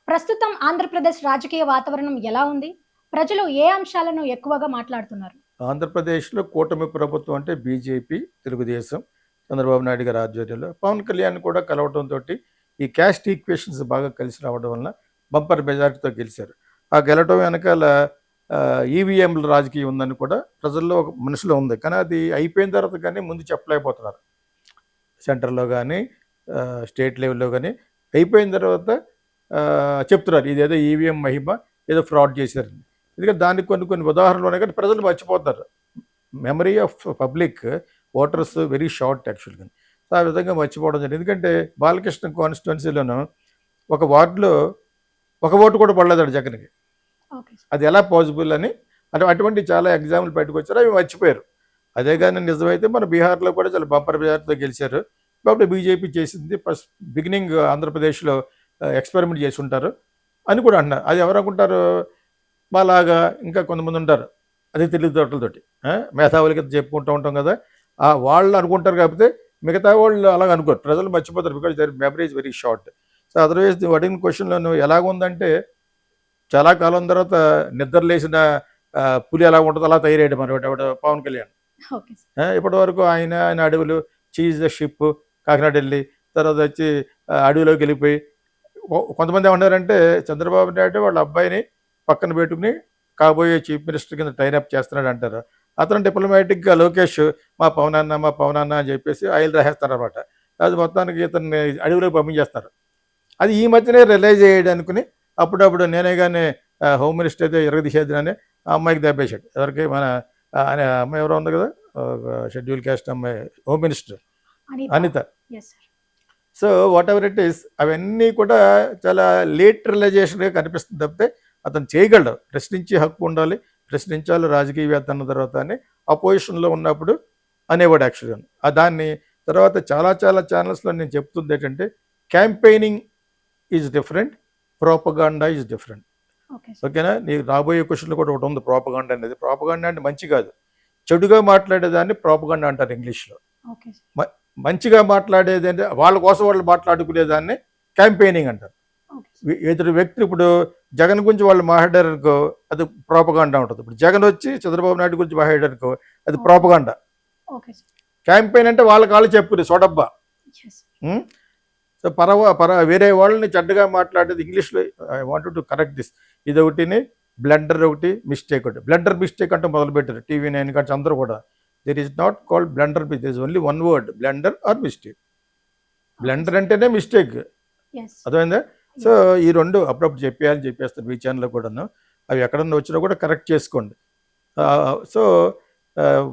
ప్రస్తుతం ఆంధ్రప్రదేశ్ రాజకీయ వాతావరణం ఎలా ఉంది? ప్రజలు ఏ అంశాలను ఎక్కువగా మాట్లాడుతున్నారు? ఆంధ్రప్రదేశ్లో కూటమి ప్రభుత్వం అంటే బీజేపీ, తెలుగుదేశం, చంద్రబాబు నాయుడు గారి ఆధ్వర్యంలో పవన్ కళ్యాణ్ కూడా కలవడంతో ఈ క్యాస్ట్ ఈక్వేషన్స్ బాగా కలిసి రావడం వలన బంపర్ మెజారిటీతో గెలిచారు. ఆ గెలవడం వెనకాల ఈవీఎంల రాజకీయం ఉందని కూడా ప్రజల్లో ఒక మనసులో ఉంది. కానీ అది అయిపోయిన తర్వాత కానీ ముందు చెప్పలేకపోతున్నారు. సెంటర్లో కానీ స్టేట్ లెవెల్లో కానీ అయిపోయిన తర్వాత చెప్తున్నారు ఇదేదో ఈవీఎం మహిమ, ఏదో ఫ్రాడ్ చేశారని. ఎందుకంటే దానికి కొన్ని కొన్ని ఉదాహరణలు ఉన్నాయి కానీ ప్రజలు మర్చిపోతారు. Memory of public voters very short యాక్చువల్గా. సో ఆ విధంగా మర్చిపోవడం జరిగింది. ఎందుకంటే బాలకృష్ణ కాన్స్టిట్యున్సీలోనూ ఒక వార్డులో ఒక ఓటు కూడా పడలేదాడు జగన్కి. అది ఎలా పాసిబుల్ అని అటువంటి చాలా ఎగ్జాంపుల్ బయటకు వచ్చారు, అవి మర్చిపోయారు. అదే కానీ నిజమైతే మన బీహార్లో కూడా చాలా బంపర్ మెజారిటీతో గెలిచారు. కాబట్టి బీజేపీ చేసింది ఫస్ట్ బిగినింగ్ ఆంధ్రప్రదేశ్లో ఎక్స్పెరిమెంట్ చేసి ఉంటారు అని కూడా అంటున్నారు. అది ఎవరు అనుకుంటారు? మాలాగా ఇంకా కొంతమంది ఉంటారు, అది తెలివితేటలతోటి మేధావులకి చెప్పుకుంటూ ఉంటాం కదా, వాళ్ళు అనుకుంటారు. కాకపోతే మిగతా వాళ్ళు అలాగ అనుకోరు, ప్రజలు మర్చిపోతారు. Because their memory is very short. So otherwise అడిగిన క్వశ్చన్లో ఎలాగుందంటే చాలా కాలం తర్వాత నిద్ర లేచిన పులి ఎలా ఉంటుందో అలా తయారయ్యాడు మన పవన్ కళ్యాణ్. ఇప్పటి వరకు ఆయన అడవులు, చీజ్ ద షిప్, కాకినాడ వెళ్ళి తర్వాత వచ్చి అడవిలోకి వెళ్ళిపోయి కొంతమంది ఏమన్నారంటే చంద్రబాబు నాయుడు వాళ్ళ అబ్బాయిని పక్కన పెట్టుకుని కాబోయే చీఫ్ మినిస్టర్ కింద టైనప్ చేస్తున్నాడు అంటారు. అతను డిప్లొమాటిక్గా లోకేష్ మా పవనాన్న అని చెప్పేసి ఆయిల్ రాసేస్తారు అనమాట. అది మొత్తానికి ఇతన్ని అడవిలోకి పంపించేస్తారు. అది ఈ మధ్యనే రిలైజ్ అయ్యాడు అనుకుని అప్పుడప్పుడు నేనే కానీ హోమ్ మినిస్టర్ అయితే ఎరగదీసేద్దని ఆ అమ్మాయికి దెబ్బేశాడు. ఎవరికి మన అమ్మాయి ఎవరో ఉంది కదా, షెడ్యూల్ క్యాస్ట్ అమ్మాయి, home minister Anitha. So whatever it is, అవన్నీ కూడా చాలా లేట్ రియలైజేషన్గా కనిపిస్తుంది తప్పితే అతను చేయగలడు. ప్రశ్నించే హక్కు ఉండాలి, ప్రశ్నించాలి రాజకీయవేత్త అన్న తర్వాత అని అపోజిషన్లో ఉన్నప్పుడు అనేవాడు యాక్చువల్గా. దాన్ని తర్వాత చాలా చాలా ఛానల్స్లో నేను చెప్తుంది ఏంటంటే campaigning is different, propaganda is different. ఓకేనా? నీకు రాబోయే క్వశ్చన్లో కూడా ఒకటి ఉంది, ప్రోపగాండా అనేది. ప్రోపగాండా అంటే మంచి కాదు, చెడుగా మాట్లాడేదాన్ని ప్రోపగాండా అంటారు ఇంగ్లీష్లో. మంచిగా మాట్లాడేది అంటే వాళ్ళ కోసం వాళ్ళు మాట్లాడుకునేదాన్ని క్యాంపెయినింగ్ అంటారు. ఇతరు వ్యక్తులు ఇప్పుడు జగన్ గురించి వాళ్ళు మాట్లాడారనుకో అది ప్రోపగాండా ఉంటుంది. ఇప్పుడు జగన్ వచ్చి చంద్రబాబు నాయుడు గురించి మాట్లాడారనుకో అది ప్రోపగాండా. క్యాంపెయిన్ అంటే వాళ్ళకి వాళ్ళు చెప్పుకునే సొడబ్బా. సో వేరే వాళ్ళని చెడ్డగా మాట్లాడేది ఇంగ్లీష్లో. I want to correct this. ఇది ఒకటిని బ్లండర్, ఒకటి మిస్టేక్. ఒకటి బ్లండర్ మిస్టేక్ అంటే మొదలుపెట్టారు TV9 కానీ అందరూ కూడా. There is not called blunder, there is only one word, blunder or mistake. Blunder అంటేనే మిస్టేక్, అర్థమైందా? సో ఈ రెండు అప్పుడప్పుడు చెప్పేస్తారు మీ ఛానల్లో కూడాను. అవి ఎక్కడన్నా వచ్చినా కూడా కరెక్ట్ చేసుకోండి. సో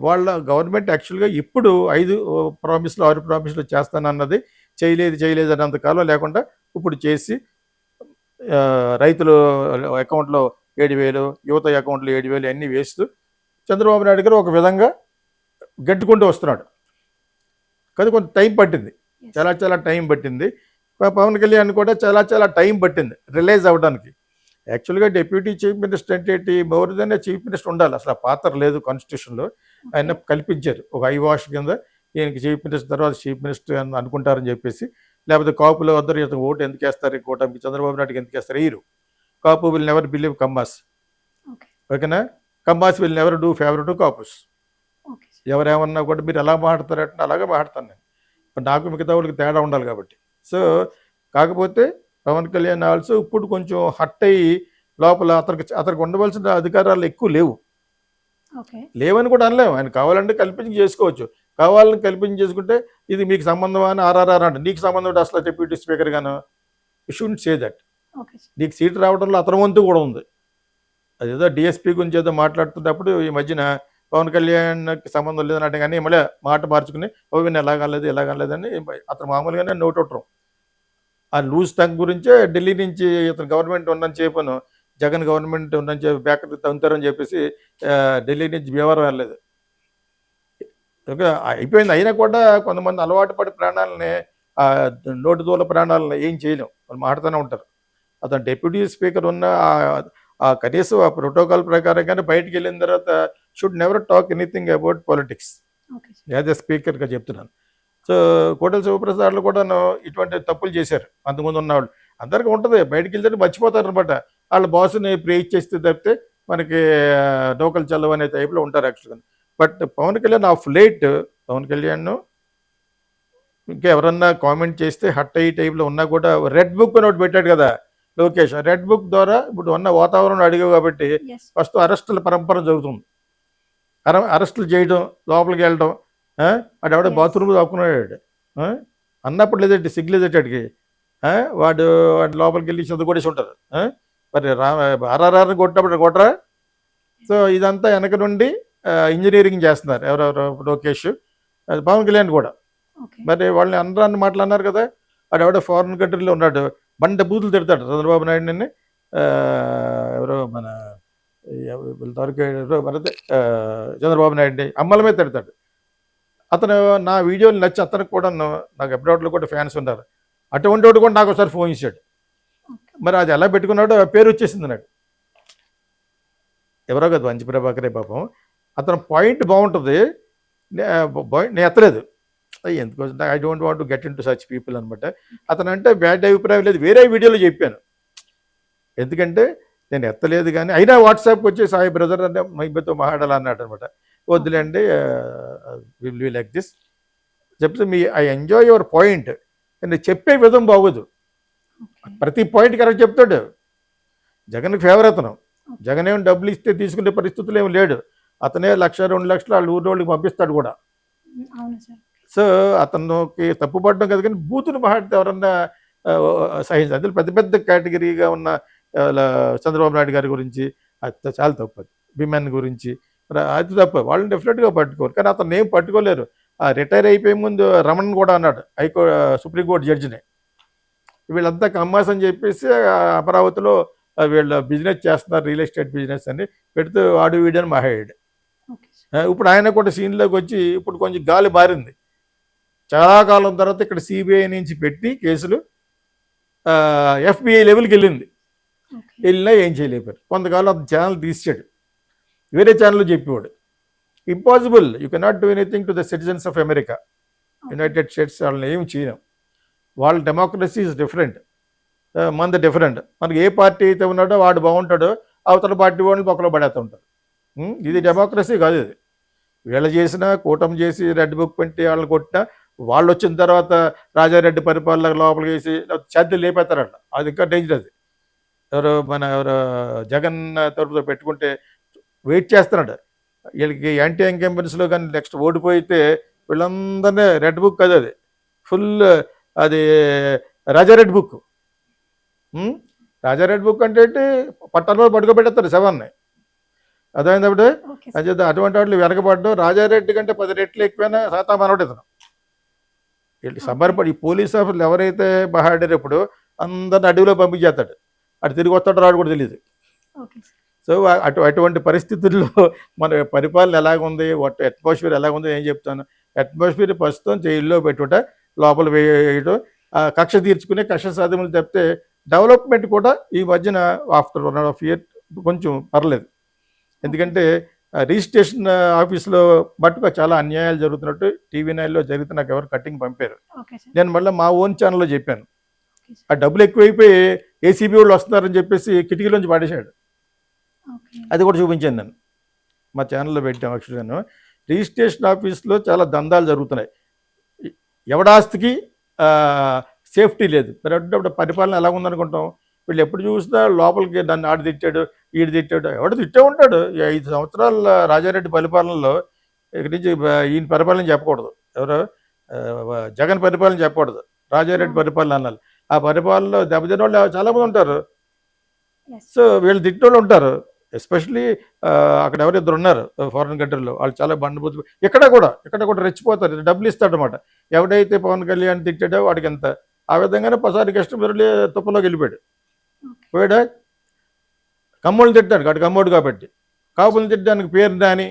వాళ్ళ గవర్నమెంట్ యాక్చువల్గా ఇప్పుడు 5 ప్రామిస్లు 6 ప్రామిస్లు చేస్తానన్నది చేయలేదు అన్నంతకాలం లేకుండా ఇప్పుడు చేసి రైతులు అకౌంట్లో 7,000, యువత అకౌంట్లో 7,000 అన్నీ వేస్తూ చంద్రబాబు నాయుడు గారు ఒక విధంగా గట్టుకుంటూ వస్తున్నాడు. కానీ కొంత టైం పట్టింది, చాలా చాలా టైం పట్టింది. పవన్ కళ్యాణ్ కూడా చాలా చాలా టైం పట్టింది రిలైజ్ అవ్వడానికి. యాక్చువల్గా డిప్యూటీ చీఫ్ మినిస్టర్ అంటే మోర్ దెన్ చీఫ్ మినిస్టర్ ఉండాలి. అసలు ఆ పాత్ర లేదు కాన్స్టిట్యూషన్లో. ఆయన కల్పించారు ఒక ఐ వాష్ కింద, ఈయనకి చీఫ్ మినిస్టర్ తర్వాత చీఫ్ మినిస్టర్ అని అనుకుంటారని చెప్పేసి. లేకపోతే కాపులో వద్దరు ఇతను ఓటు ఎందుకు వేస్తారు, కూటమికి చంద్రబాబు నాయుడుకి ఎందుకు వేస్తారు, ఈరు Kapu will never believe Kammas. ఓకేనా? Kammas will never do favour to Kapus. ఎవరేమన్నా కూడా మీరు ఎలా మాట్లాడతారంటే అలాగే మాట్లాడతాను నేను. నాకు మిగతా వాళ్ళకి తేడా ఉండాలి కాబట్టి. సో కాకపోతే పవన్ కళ్యాణ్ ఆల్సో ఇప్పుడు కొంచెం హట్ అయ్యి లోపల అతనికి ఉండవలసిన అధికారాలు ఎక్కువ లేవని కూడా అనలేము. ఆయన కావాలంటే కల్పించి చేసుకోవచ్చు, కావాలని కల్పించి చేసుకుంటే ఇది మీకు సంబంధం అని ఆర్ఆర్ఆర్ అంటే నీకు సంబంధం అసలు డిప్యూటీ స్పీకర్ గాను. You shouldn't say that. నీకు సీట్ రావడంలో అతని వంతు కూడా ఉంది. అదేదో డిఎస్పీ గురించి ఏదో మాట్లాడుతున్నప్పుడు ఈ మధ్యన పవన్ కళ్యాణ్కి సంబంధం లేదన్నట్టు కానీ మళ్ళీ మాట మార్చుకుని ఓవిన్ ఎలా కాలేదని అతను మామూలుగానే నోట్ అవటం. ఆ లూజ్ టంగ్ గురించే ఢిల్లీ నుంచి ఇతను గవర్నమెంట్ ఉందని చెప్పాను, జగన్ గవర్నమెంట్ ఉందని చెప్పి బ్యాక్ తంతారని చెప్పేసి ఢిల్లీ నుంచి వ్యవహారం వెళ్ళలేదు. ఓకే, అయిపోయింది. అయినా కూడా కొంతమంది అలవాటు పడి ప్రాణాలని, నోటి దూల ప్రాణాలను ఏం చేయలేం, వాళ్ళు మాట్లాడుతూనే ఉంటారు. అతను డిప్యూటీ స్పీకర్ ఉన్న కనీసం ఆ ప్రోటోకాల్ ప్రకారంగానే బయటికి వెళ్ళిన తర్వాత should never talk anything about politics as a స్పీకర్గా చెప్తున్నాను. సో కోటల శివప్రసాద్లు కూడా ఇటువంటి తప్పులు చేశారు అంతకుముందు ఉన్నవాళ్ళు. అందరికీ ఉంటుంది, బయటికి వెళ్తే మర్చిపోతారు అనమాట. వాళ్ళ బాస్ని ప్రేజ్ చేస్తే తప్పితే మనకి నౌకలు చల్లవు అనే టైప్లో ఉంటారు యాక్చువల్గా. But Pawan Kalyan of late, Pawan Kalyan ఇంకా ఎవరన్నా కామెంట్ చేస్తే హట్ అయ్యే టైప్లో ఉన్నా కూడా రెడ్ బుక్ అని ఒకటి పెట్టాడు కదా లోకేష్. రెడ్ బుక్ ద్వారా ఇప్పుడు ఉన్న వాతావరణం అడిగావు కాబట్టి ఎస్. ఫస్ట్ అరెస్టుల పరంపర జరుగుతుంది. అరెస్టులు చేయడం, లోపలికి వెళ్ళడం, వాడు ఎవడో Yes. బాత్రూమ్ దాక్కున్నాడు అన్నప్పుడు లేదంటే సిగ్గు లేదటాడికి. వాడు వాడు లోపలికి వెళ్ళి చదువు కొట్టేసి ఉంటారు. మరి ఆర్ఆర్ఆర్ని కొట్టినప్పుడు కొట్టరా? సో ఇదంతా వెనక నుండి ఇంజనీరింగ్ చేస్తున్నారు ఎవరెవరు, లోకేష్, అది పవన్ కళ్యాణ్ కూడా. ఓకే. మరి వాళ్ళని అనరాని మాటలు అన్నారు కదా. వాడు ఎవడో ఫారిన్ కంట్రీలో ఉన్నాడు, బండ బూతులు తిడతాడు చంద్రబాబు నాయుడుని. ఎవరో మన వీళ్ళ తాలూకా ఎవరో మనదే, చంద్రబాబు నాయుడిని అమ్మల మీద తిడతాడు. అతను నా వీడియోలు నచ్చి అతనికి కూడా నాకు అబ్రాడ్లో కూడా ఫ్యాన్స్ ఉన్నారు. అటువంటి వాడు కూడా నాకు ఒకసారి ఫోన్ చేశాడు. ఓకే. మరి అది ఎలా పెట్టుకున్నాడో ఆ పేరు వచ్చేసింది నాకు. ఎవరో కదా వంచి ప్రభాకరే పాపం. అతను పాయింట్ బాగుంటుంది, నేను ఎత్తలేదు ఎందుకోసం. I don't want to get in to such people అనమాట. అతను అంటే బ్యాడ్ అభిప్రాయం లేదు, వేరే వీడియోలో చెప్పాను. ఎందుకంటే నేను ఎత్తలేదు కానీ అయినా వాట్సాప్కి వచ్చి సాయి బ్రదర్ అంటే మైబతో మాట్లాడాలి అన్నాడు అనమాట. వద్దులేండి, విల్ బి లైక్ దిస్ చెప్తే me I enjoy your point. నేను చెప్పే విధం బాగోదు, ఓకే. ప్రతి పాయింట్ కరెక్ట్ చెప్తాడు. జగన్కి ఫేవర్ అతను. జగన్ ఏమి డబ్బులు ఇస్తే తీసుకునే పరిస్థితులు ఏమి లేడు. అతనే 1,00,000-2,00,000 వాళ్ళ ఊరి వాళ్ళకి పంపిస్తాడు కూడా. అవును సార్. సో అతనికి తప్పుపడడం కదా, కానీ బూతుని మాట్లాడితే ఎవరన్నా సహించాలి. అందులో పెద్ద పెద్ద కేటగిరీగా ఉన్న చంద్రబాబు నాయుడు గారి గురించి అది చాలా తప్పు. అది విమెన్ గురించి అది తప్ప వాళ్ళని డెఫినెట్గా పట్టుకోరు, కానీ అతను ఏం పట్టుకోలేరు. రిటైర్ అయిపోయే ముందు రమణ్ కూడా అన్నాడు, సుప్రీంకోర్టు జడ్జిని, వీళ్ళంతా కమ్మాస్ అని చెప్పేసి అమరావతిలో వీళ్ళ బిజినెస్ చేస్తున్నారు, రియల్ ఎస్టేట్ బిజినెస్ అని పెడుతూ ఆడు వీడియోని మాట్లాడాడు. Okay sir. ఇప్పుడు ఆయన కూడా సీన్లోకి వచ్చి ఇప్పుడు కొంచెం గాలి మారింది. చాలా కాలం తర్వాత ఇక్కడ సిబిఐ నుంచి పెట్టి కేసులు ఎఫ్బిఐ లెవెల్కి వెళ్ళింది. ఓకే. వెళ్ళినా ఏం చేయలేపారు. కొంతకాలం అది ఛానల్ తీసాడు, వేరే ఛానల్లో చెప్పేవాడు. Impossible, you cannot do anything to the citizens of America, United states. వాళ్ళని ఏం చేయలేం. వాళ్ళ డెమోక్రసీ ఇస్ డిఫరెంట్, మనది డిఫరెంట్. మనకి ఏ పార్టీ అయితే ఉన్నాడో వాడు బాగుంటాడో, అవతల పార్టీ వాళ్ళని పక్కలో పడేస్తూ ఉంటారు. ఇది డెమోక్రసీ కాదు. ఇది వీళ్ళు చేసినా, కూటమి చేసి రెడ్ బుక్ పెట్టి వాళ్ళని కొట్టినా, వాళ్ళు వచ్చిన తర్వాత రాజారెడ్డి పరిపాలన లోపలికి వేసి ఛాతీలు లేపేస్తారట. అది ఇంకా డేంజర్. అది ఎవరు జగన్ తరపుతో పెట్టుకుంటే వెయిట్ చేస్తున్నాడు. వీళ్ళకి యాంటీ ఇన్కంబెన్స్లో కానీ నెక్స్ట్ ఓడిపోయితే వీళ్ళందరినీ రెడ్ బుక్ కదా, అది ఫుల్, అది రాజారెడ్డి బుక్. రాజారెడ్డి బుక్ అంటే ఏంటి, పట్టణంలో పడుకోబెట్టేస్తారు శవాన్ని. అదేంటప్పుడు ఓకే అని సార్. చెప్తే అటువంటి వాటిని వెనకబడ్డం, రాజారెడ్డి కంటే 10 రెట్లు ఎక్కువైనా సాతా మనోడు ఇతను. వీళ్ళు సమర్పడి ఈ పోలీస్ ఆఫీసర్లు ఎవరైతే మాట్లాడారు అందరిని అడవిలో పంపించేస్తాడు. అటు తిరిగి వస్తాడో రాడు కూడా తెలియదు. Okay sir. సో అటువంటి పరిస్థితుల్లో మన పరిపాలన ఎలాగుంది, అట్మాస్ఫియర్ ఎలాగుంది ఏం చెప్తాను. అట్మాస్ఫియర్ ప్రస్తుతం జైల్లో పెట్టుట, లోపల వేయడం, కక్ష తీర్చుకునే కక్ష సాధనలు తప్పితే డెవలప్మెంట్ కూడా ఈ మధ్యన ఆఫ్టర్ 1.5 years కొంచెం పర్లేదు. ఎందుకంటే రిజిస్ట్రేషన్ ఆఫీస్లో మట్టుగా చాలా అన్యాయాలు జరుగుతున్నట్టు TV9లో జరిగితే నాకు ఎవరు కట్టింగ్ పంపారు. Okay sir. నేను మళ్ళీ మా ఓన్ ఛానల్లో చెప్పాను. Okay sir. ఆ డబ్బులు ఎక్కువైపోయి ఏసీబీ వాళ్ళు వస్తున్నారని చెప్పేసి కిటికీలోంచి పడేశాడు. ఓకే. అది కూడా చూపించాను నేను, మా ఛానల్లో పెట్టాను. యాక్చువల్గాను రిజిస్ట్రేషన్ ఆఫీస్లో చాలా దందాలు జరుగుతున్నాయి. ఎవడాస్తికి సేఫ్టీ లేదు. మరి అప్పుడు పరిపాలన ఎలా ఉందనుకుంటాం. వీళ్ళు ఎప్పుడు చూసినా లోపలికి దాన్ని ఆడు తిట్టాడు, ఈడు తిట్టాడు, ఎవడు తిట్టే ఉంటాడు. 5 సంవత్సరాల రాజారెడ్డి పరిపాలనలో ఇక్కడి నుంచి ఈయన పరిపాలన చెప్పకూడదు, ఎవరో జగన్ పరిపాలన చెప్పకూడదు, రాజారెడ్డి పరిపాలన అనాలి. ఆ పరిపాలనలో దెబ్బతిన్న వాళ్ళు చాలామంది ఉంటారు. ఎస్. సో వీళ్ళు తిట్టోళ్ళు ఉంటారు. ఎస్పెషలీ అక్కడ ఎవరిద్దరు ఉన్నారు ఫారిన్ కంట్రీలో, వాళ్ళు చాలా బండబూతులు. ఇక్కడ కూడా రెచ్చిపోతారు, డబ్బులు ఇస్తాడు అనమాట. ఎవడైతే పవన్ కళ్యాణ్ తిట్టాడో వాడికి ఎంత. ఆ విధంగానే పసారి కృష్ణమురళి తుప్పలోకి వెళ్ళిపోయాడు. పోయాడా, కమ్మోళ్ళు తిట్టాడు, అటు కమ్మోడు కాబట్టి. కాపులు తిట్టడానికి పేరు నాని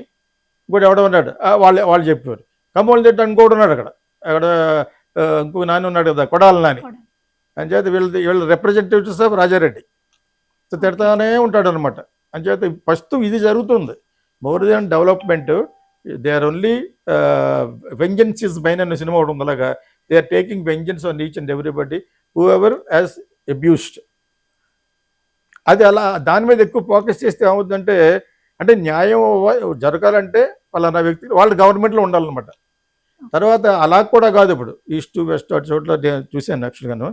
ఇంకోటి ఎవడో ఉన్నాడు, వాళ్ళు చెప్పారు. కమ్మోళ్ళు తిట్టడానికి ఇంకోటి ఉన్నాడు అక్కడ ఇంకో నాని ఉన్నాడు కదా, కొడాల నాని. అంచేత వీళ్ళు రిప్రజెంటేటివ్స్ ఆఫ్ రాజారెడ్డి. సో తిడతానే ఉంటాడు అనమాట. అంచేత ఫస్ట్ ఇది జరుగుతుంది. More than development, they are only vengeance is mine అనే సినిమా ఒకటి ఉంది. అలాగా they are taking vengeance on each and everybody who ever has abused. అది అలా దాని మీద ఎక్కువ ఫోకస్ చేస్తే ఏమవుతుందంటే, అంటే న్యాయం జరగాలంటే పలానా వ్యక్తి వాళ్ళు గవర్నమెంట్లో ఉండాలన్నమాట. తర్వాత అలా కూడా కాదు, ఇప్పుడు ఈస్ట్ వెస్ట్ అటు చోట్ల నేను చూశాను యాక్చువల్గాను.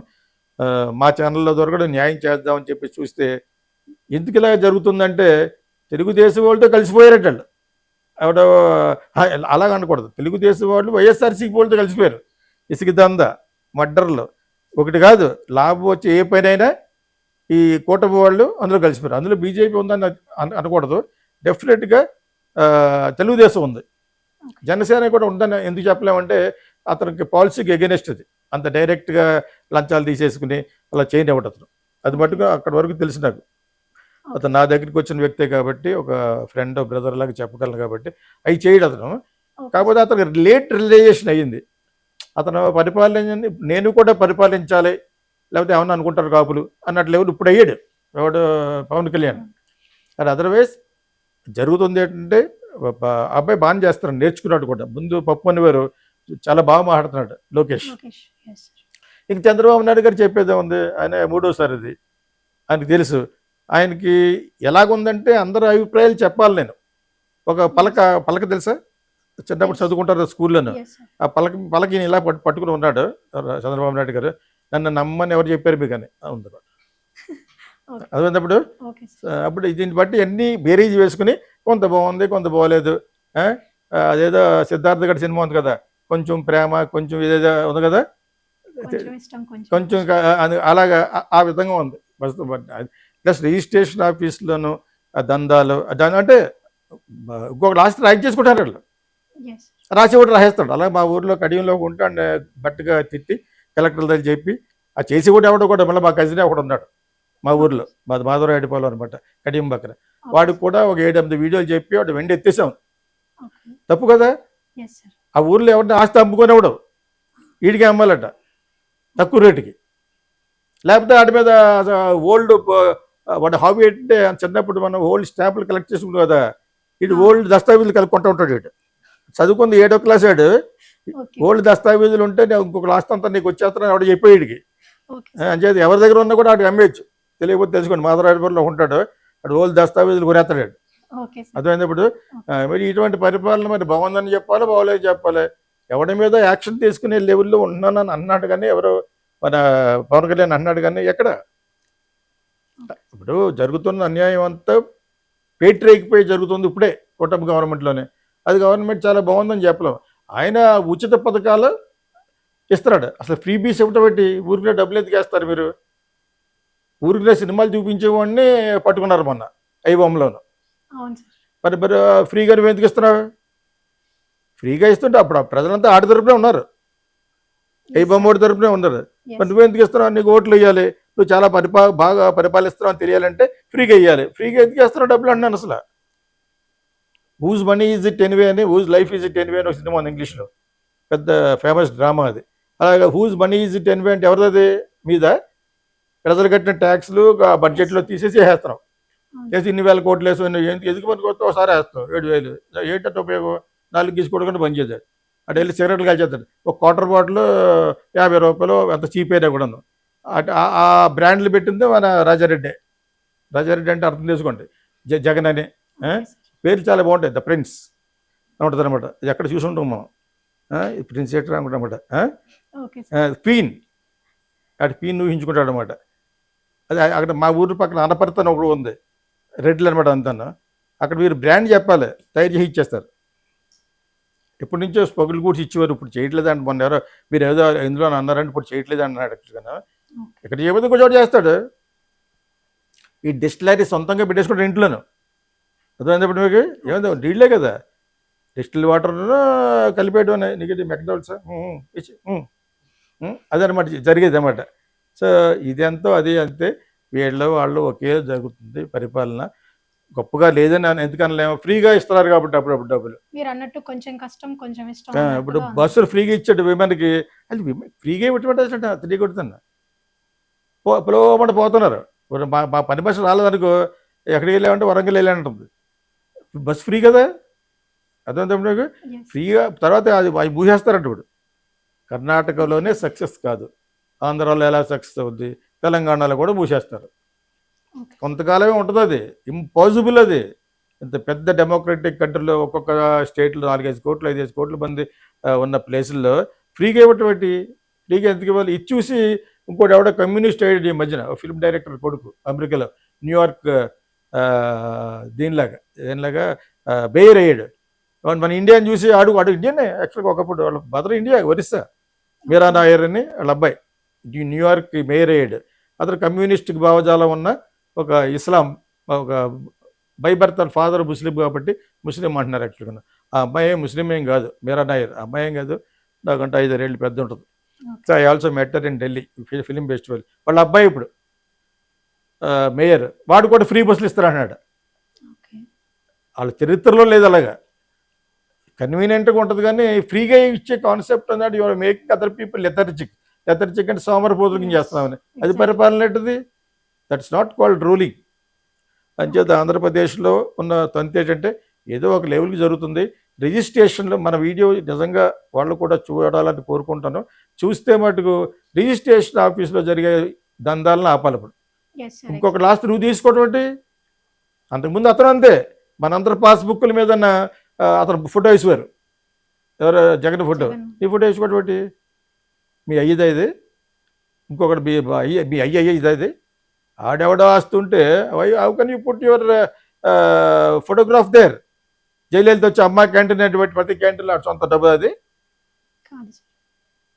మా ఛానల్లో దొరకడం న్యాయం చేద్దామని చెప్పి చూస్తే ఎందుకు ఇలా జరుగుతుందంటే తెలుగుదేశం వాళ్ళతో కలిసిపోయారట వాళ్ళు. ఆవిడ అలాగ అనకూడదు, తెలుగుదేశం వాళ్ళు వైఎస్ఆర్సీపీ వాళ్ళతో కలిసిపోయారు. ఇసుక దంద, మర్డర్లు ఒకటి కాదు, లాభం వచ్చి ఏ పనైనా ఈ కూటమి వాళ్ళు అందులో కలిసిపోయారు. అందులో బీజేపీ ఉందని అనకూడదు, డెఫినెట్గా తెలుగుదేశం ఉంది, జనసేన కూడా ఉందని ఎందుకు చెప్పలేమంటే అతనికి పాలసీకి ఎగెనెస్ట్ అది. అంత డైరెక్ట్గా లంచాలు తీసేసుకుని అలా చేయనివ్వడు అతను. అది మటుగా అక్కడి వరకు తెలిసి నాకు. అతను నా దగ్గరికి వచ్చిన వ్యక్తే కాబట్టి, ఒక ఫ్రెండ్ బ్రదర్ లాగా చెప్పగలను కాబట్టి అవి చేయడు అతను. కాకపోతే అతనికి లేట్ రియలైజేషన్ అయ్యింది. అతను నేను కూడా పరిపాలించాలి, లేకపోతే ఏమన్నా అనుకుంటారు కాపులు అన్నట్లు లెవెల్ ఇప్పుడు అయ్యాడు ఎవడు పవన్ కళ్యాణ్. అది అదర్వైజ్ జరుగుతుంది ఏంటంటే అబ్బాయి బాగా చేస్తాడు, నేర్చుకున్నాడు కూడా. ముందు పప్పు అనేవారు, చాలా బాగా మాట్లాడుతున్నాడు లోకేష్. ఇంక చంద్రబాబు నాయుడు గారు చెప్పేదే ఉంది, ఆయన మూడోసారి ఇది ఆయనకి తెలుసు. ఆయనకి ఎలాగుందంటే అందరూ అభిప్రాయాలు చెప్పాలి. నేను ఒక పలక తెలుసా, చిన్నప్పుడు చదువుకుంటారు స్కూల్లోనూ, ఆ పలక ఈయన ఇలా పట్టుకుని ఉన్నాడు చంద్రబాబు నాయుడు గారు. నన్ను నమ్మని ఎవరు చెప్పారు మీకు అని ఉంది. అదేంటప్పుడు అప్పుడు దీన్ని బట్టి అన్నీ బేరీజ్ వేసుకుని కొంత బాగుంది, కొంత బాగోలేదు. అదేదో సిద్ధార్థ గారి సినిమా ఉంది కదా, కొంచెం ప్రేమ కొంచెం ఇదేదో ఉంది కదా, కొంచెం అలాగా ఆ విధంగా ఉంది ప్లస్ రిజిస్ట్రేషన్ ఆఫీస్లోను ఆ దందాలు దాని అంటే ఇంకొక లాస్ట్ రాయి చేసుకుంటారు వాళ్ళు, రాసి కూడా రాసేస్తాడు. అలా మా ఊర్లో కడియంలో ఉంటే గట్టిగా తిట్టి కలెక్టర్ దగ్గర చెప్పి ఆ చేసి కూడా ఎవడో కూడా మళ్ళీ మా కజినే ఒకడు ఉన్నాడు మా ఊర్లో, మాది మాధవరాయుడిపాలెం అనమాట, కడియం పక్కన. వాడికి కూడా ఒక 7-8 వీడియోలు చెప్పి వాడు వెండి ఎత్తేసాం. తప్పు కదా, ఆ ఊర్లో ఎవరిని ఆస్తి అమ్ముకునేవాడు వీడికి అమ్మాలట తక్కువ రేటుకి. లేకపోతే వాటి మీద ఓల్డ్ వాడి హాబీ ఏంటంటే చిన్నప్పుడు మనం ఓల్డ్ స్టాంపులు కలెక్ట్ చేసుకుంటాం కదా, ఇటు ఓల్డ్ దస్తావేజులు కలుపుకుంటూ ఉంటాడు. ఇటు చదువుకుంది 7వ క్లాస్ వాడు, ఓల్డ్ దస్తావేజులు ఉంటే నేను ఇంకొక లాస్ట్ అంతా నీకు వచ్చేస్తానని ఆవిడ చెప్పే వీడికి. అంచేది ఎవరి దగ్గర ఉన్నా కూడా వాడికి అమ్మేయచ్చు, తెలియకపోతే తెలుసుకోండి. మాధవరాయుడులో ఉంటాడు, వాడు ఓల్డ్ దస్తావేజులు కొనేస్తాడు. అర్థమైంది. ఇప్పుడు మరి ఇటువంటి పరిపాలన మరి బాగుందని చెప్పాలి, బాగోలేదు చెప్పాలి. ఎవడి మీద యాక్షన్ తీసుకునే లెవెల్లో ఉంటున్నానని అన్నాడు కానీ, ఎవరు మన పవన్ కళ్యాణ్ అన్నాడు కానీ ఎక్కడ. ఇప్పుడు జరుగుతున్న అన్యాయం అంతా పేటరేకిపోయి జరుగుతుంది ఇప్పుడే కూటమి గవర్నమెంట్లోనే. అది గవర్నమెంట్ చాలా బాగుందని చెప్పలేం. ఆయన ఉచిత పథకాలు ఇస్తున్నాడు, అసలు ఫ్రీ బీస్ ఇవ్వటం పెట్టి ఊరికే డబ్బులు ఎందుకు వేస్తారు మీరు? ఊరికే సినిమాలు చూపించేవాడిని పట్టుకున్నారు మొన్న ఐబొమ్మలోను. మరి ఫ్రీగా నువ్వు ఎందుకు ఇస్తున్నావు? ఫ్రీగా ఇస్తుంటే అప్పుడు ప్రజలంతా ఆడి తరపునే ఉన్నారు, ఐబొమ్మడి తరపునే ఉన్నారు. మరి నువ్వెందుకు ఇస్తున్నావు? నీకు ఓట్లు వేయాలి, నువ్వు చాలా బాగా పరిపాలిస్తున్నావు అని తెలియాలంటే ఫ్రీగా ఇవ్వాలి. ఫ్రీగా ఎందుకు ఇస్తున్నావు డబ్బులు అన్నాను. అసలు whose money is it anyway అని, whose life is it anyway అని ఒక సినిమా ఉంది ఇంగ్లీష్లో, పెద్ద ఫేమస్ డ్రామా అది. అలాగే whose money is it anyway అంటే ఎవరిది? మీద ప్రజలు కట్టిన ట్యాక్స్లు బడ్జెట్లో తీసేసి వేస్తున్నాం. చేసి ఇన్ని వేల కోట్లు వేసి ఎందుకు పని కొత్త ఒకసారి వేస్తాం 7,000. ఏంటంటే ఉపయోగం? 4 గీసుకోవడం బంద్ చేద్దాడు. అటు వెళ్ళి సిగరెట్లు కాల్చేస్తాడు. ఒక క్వార్టర్ బాటిల్ 50 రూపాయలు, అంత చీప్ అయినా కూడాను. అటు ఆ బ్రాండ్లు పెట్టింది మన రాజారెడ్డి. రాజారెడ్డి అంటే అర్థం చేసుకోండి, జగన్ అని పేరు చాలా బాగుంటాయి. ద ప్రిన్స్ ఉంటుంది అనమాట. ఇది ఎక్కడ చూసి ఉంటాం మనం, ప్రిన్స్ ఎక్కడ అనుకుంటామన్నమాట. క్వీన్, అటు క్వీన్ ఊహించుకుంటాడు అనమాట. అది అక్కడ మా ఊరి పక్కన అనపర్తన ఒకటి ఉంది, రెడ్లు అనమాట అంతా. అక్కడ మీరు బ్రాండ్ చెప్పాలి, తయారు చేసి ఇచ్చేస్తారు. ఎప్పటి నుంచో స్పగులు కూడా ఇచ్చేవారు, ఇప్పుడు చేయట్లేదండి. మొన్న ఎవరో మీరు ఏదో ఎందులో అన్నారంటే ఇప్పుడు చేయట్లేదు అన్నాడు. యాక్చువల్గా ఇక్కడ చేయబోతే ఇంకో చోట చేస్తాడు. ఈ డిస్టిలరీ సొంతంగా పెట్టేసుకుంటాడు ఇంట్లోనూ. అర్థమైనప్పుడు మీకు ఏమైందో నీళ్ళే కదా, డిస్టిల్ వాటర్ కలిపేయడం నీకు మెక్డోల్స్ అదనమాట జరిగేది అనమాట. సో ఇదంతా అది అంతే, వాళ్ళు ఒకే జరుగుతుంది పరిపాలన. గొప్పగా లేదని ఎందుకనలేమో, ఫ్రీగా ఇస్తున్నారు కాబట్టి అప్పుడప్పుడు డబ్బులు. మీరు అన్నట్టు కొంచెం కష్టం కొంచెం ఇష్టం. ఇప్పుడు బస్సులు ఫ్రీగా ఇచ్చాడు విమెన్కి, అది ఫ్రీగా ఇవ్వటం తెలియకొడుతున్నా పిలవమంటే పోతున్నారు. మా పని బస్సు రాలేదనుకో, ఎక్కడికి వెళ్ళామంటే వరంగల్ వెళ్ళానంటుంది. బస్సు ఫ్రీ కదా, అర్థం ఫ్రీగా. తర్వాత అది ఊహేస్తారంట. ఇప్పుడు కర్ణాటకలోనే సక్సెస్ కాదు, ఆంధ్రాలో ఎలా సక్సెస్ అవుద్ది, తెలంగాణలో కూడా మూసేస్తారు. ఓకే. కొంతకాలమే ఉంటుంది అది. ఇంపాసిబుల్ అది. ఇంత పెద్ద డెమోక్రటిక్ కంట్రీలో ఒక్కొక్క స్టేట్లో 4-5 కోట్లు 5-5 కోట్ల మంది ఉన్న ప్లేసుల్లో ఫ్రీగా ఇవ్వటం ఏంటి? ఫ్రీగా ఎందుకు ఇవ్వాలి? ఇది చూసి ఇంకోటి ఎవడో కమ్యూనిస్ట్ అయ్యాడు ఈ మధ్యన. ఓ ఫిల్మ్ డైరెక్టర్ కొడుకు అమెరికాలో న్యూయార్క్ దేనిలాగా బెయిర్ అయ్యాడు. మన ఇండియాని చూసి ఆడు ఇండియనే యాక్చువల్గా ఒకప్పుడు వాళ్ళ మదర్ ఇండియా ఒరిస్సా. మీరా నాయర్ అని వాళ్ళ అబ్బాయి న్యూయార్క్ మేయర్ అయ్యాడు. అతను కమ్యూనిస్ట్ భావజాలం ఉన్న ఒక ఇస్లాం ఒక బై బర్త్ ఫాదర్ ముస్లిం కాబట్టి ముస్లిం అంటున్నారు యాక్చువల్గా. ఆ అమ్మాయి ముస్లిం ఏం కాదు, మీరా నాయర్ ఆ అమ్మాయి ఏం కాదు, నాకంటే 5-6 ఏళ్ళు పెద్ద ఉంటుంది. So I also met her in Delhi film festival. వాళ్ళ అబ్బాయి ఇప్పుడు మేయర్, వాడు కూడా ఫ్రీ బస్సులు ఇస్తారన్నాడు. ఓకే. వాళ్ళ చరిత్రలో లేదు అలాగా. కన్వీనియంట్గా ఉంటుంది కానీ ఫ్రీగా ఇచ్చే కాన్సెప్ట్ అన్నాడు your making other people lethargic అంటే సోమరపోతులు చేస్తున్నామని. అది పరిపాలన ఏంటిది? That's not called ruling. అంచేత ఆంధ్రప్రదేశ్లో ఉన్న తంతు ఏంటంటే ఏదో ఒక లెవెల్కి జరుగుతుంది. రిజిస్ట్రేషన్లో మన వీడియో నిజంగా వాళ్ళు కూడా చూడాలని కోరుకుంటాను. చూస్తే మటుకు రిజిస్ట్రేషన్ ఆఫీస్లో జరిగే దందాలను ఆపాలి. ఇప్పుడు Yes, sir. ఇంకొక లాస్ట్ నువ్వు తీసుకోవడం ఏంటి? అంతకుముందు అతను అంతే, మనందరి పాస్బుక్ల మీద అతను ఫోటో వేసేవారు. ఎవరు? జగన్ ఫోటో. జగన్. నీ ఫోటో వేసుకోవడం ఏంటి? మీ అయ్యదా ఇది? ఇంకొకటి మీ అయ్య ఇదా? ఆడెవడో ఆస్తుంటే how can you put your photograph there? Jayalalitha వచ్చి అమ్మ క్యాంటీన్ అటువంటి ప్రతి క్యాంటీన్లో సొంత డబ్బు అది. కాదు సార్.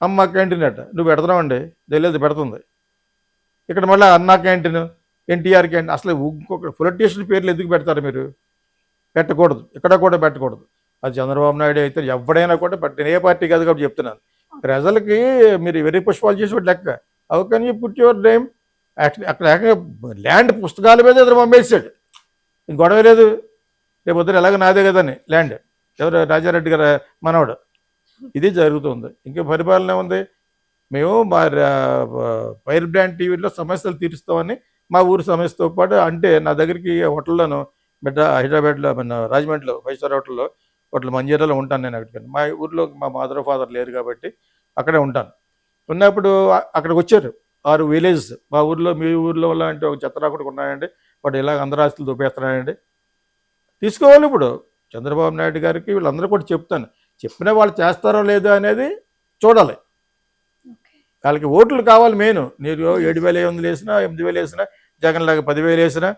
అమ్మ క్యాంటీన్ అట నువ్వు పెడుతున్నావండి, జైలలిత పెడుతుంది. ఇక్కడ మళ్ళీ అన్నా క్యాంటీన్, ఎన్టీఆర్ క్యాంటీన్. అసలు ఇంకొక పొలిటీషియన్ పేర్లు ఎందుకు పెడతారు మీరు? పెట్టకూడదు, ఇక్కడ కూడా పెట్టకూడదు. అది చంద్రబాబు నాయుడు అయితే ఎవడైనా కూడా నేను ఏ పార్టీ కాదు కాబట్టి చెప్తున్నాను. ప్రజలకి మీరు వెర్రి పుష్పాలు చేసి లెక్క. How can you put your name? అక్కడ ల్యాండ్ పుస్తకాల మీద ఇద్దరు పంపేసాడు. గొడవ లేదు. రేపు వద్దు ఎలాగ నాదే కదని ల్యాండ్. ఎవరు? రాజారెడ్డి గారు మనవాడు. ఇది జరుగుతుంది. ఇంకా పరిపాలన ఉంది. మేము మా ఫైర్ బ్రాండ్ టీవీలో సమస్యలు తీరుస్తామని మా ఊరు సమస్యతో పాటు అంటే నా దగ్గరికి హోటల్లోను హైదరాబాద్లో మన రాజమండ్రిలో 5 స్టార్ హోటల్ మంజీరాలో ఉంటాను నేను. అక్కడికి మా ఊర్లో మా మదర్ ఫాదర్ లేరు కాబట్టి అక్కడే ఉంటాను. ఉన్నప్పుడు అక్కడికి వచ్చారు 6 విలేజెస్. మా ఊర్లో మీ ఊర్లో లాంటి ఒక చెత్త రాకుండా ఉన్నాయండి, వాడు ఇలాగ అందరు ఆస్తులు దొబ్బేస్తున్నాయండి. తీసుకోవాలి. ఇప్పుడు చంద్రబాబు నాయుడు గారికి వీళ్ళందరూ కూడా చెప్తాను, చెప్పినా వాళ్ళు చేస్తారో లేదో అనేది చూడాలి. ఓకే. వాళ్ళకి ఓట్లు కావాలి మెయిన్. మీరు 7,500 వేసినా 8,000 వేసినా జగన్ లాగా 10,000 వేసినా